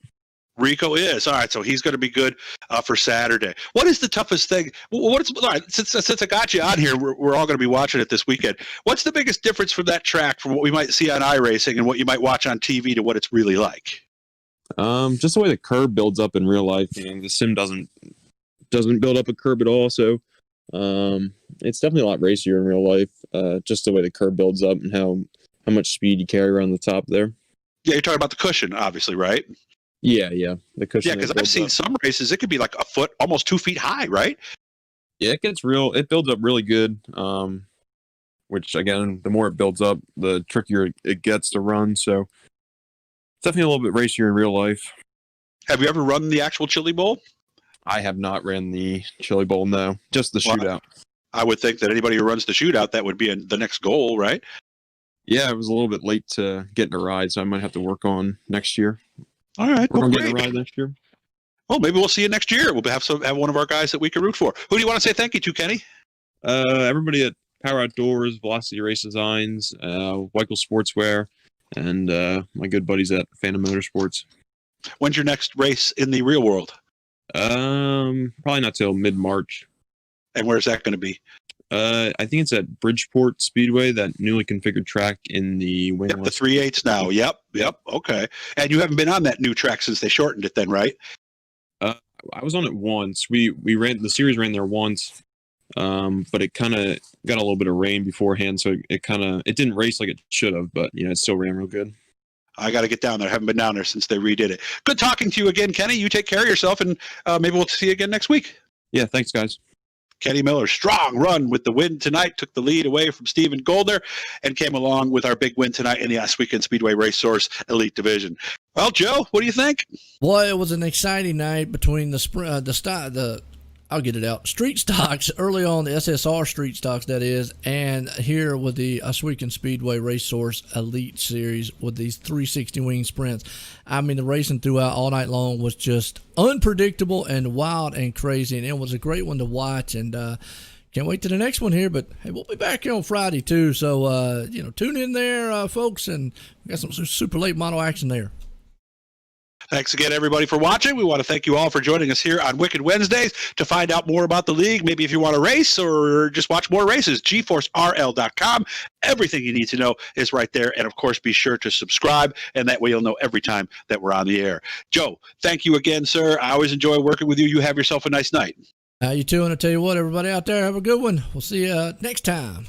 Rico is. All right, so he's going to be good for Saturday. What is the toughest thing? All right, since I got you on here, we're all going to be watching it this weekend. What's the biggest difference from that track from what we might see on iRacing and what you might watch on TV to what it's really like? Just the way the curb builds up in real life. The sim doesn't build up a curb at all, so it's definitely a lot racier in real life. Just the way the curb builds up and how much speed you carry around the top there. Yeah, you're talking about the cushion, obviously, right? Yeah, the cushion. Yeah, because I've seen some races, it could be like a foot, almost 2 feet high, right? Yeah, it builds up really good. Which again, the more it builds up, the trickier it gets to run. So it's definitely a little bit racier in real life. Have you ever run the actual Chili Bowl? I have not ran the Chili Bowl, no. Just the shootout. I would think that anybody who runs the shootout, that would be the next goal, right? Yeah, I was a little bit late to getting a ride, so I might have to work on next year. All right, we're gonna get a ride next year. Well, maybe we'll see you next year. We'll have one of our guys that we can root for. Who do you want to say thank you to, Kenny? Everybody at Power Outdoors, Velocity Race Designs, Weichel Sportswear, and my good buddies at Phantom Motorsports. When's your next race in the real world? Probably not till mid-March. And where's that going to be? I think it's at Bridgeport Speedway, that newly configured track in the Wayne the 3/8 now. Yep. Okay. And you haven't been on that new track since they shortened it then, right? I was on it once. We ran the series, ran there once, but it kind of got a little bit of rain beforehand, so it didn't race like it should have, but it still ran real good. I got to get down there. I haven't been down there since they redid it. Good talking to you again, Kenny. You take care of yourself, and maybe we'll see you again next week. Yeah, thanks, guys. Kenny Miller, strong run with the win tonight, took the lead away from Steven Goldner, and came along with our big win tonight in the Last Weekend Speedway Race Source Elite Division. Well, Joe, what do you think? Boy, it was an exciting night between I'll get it out. Street stocks early on, the SSR street stocks, that is, and here with the Oswegan Speedway Race Source Elite Series with these 360 wing sprints. I mean, the racing throughout all night long was just unpredictable and wild and crazy, and it was a great one to watch. And can't wait to the next one here. But hey, we'll be back here on Friday too, so tune in there, folks, and we got some super late model action there. Thanks again, everybody, for watching. We want to thank you all for joining us here on Wicked Wednesdays. To find out more about the league, maybe if you want to race or just watch more races, GForceRL.com. Everything you need to know is right there. And, of course, be sure to subscribe, and that way you'll know every time that we're on the air. Joe, thank you again, sir. I always enjoy working with you. You have yourself a nice night. You too, and I tell you what, everybody out there, have a good one. We'll see you next time.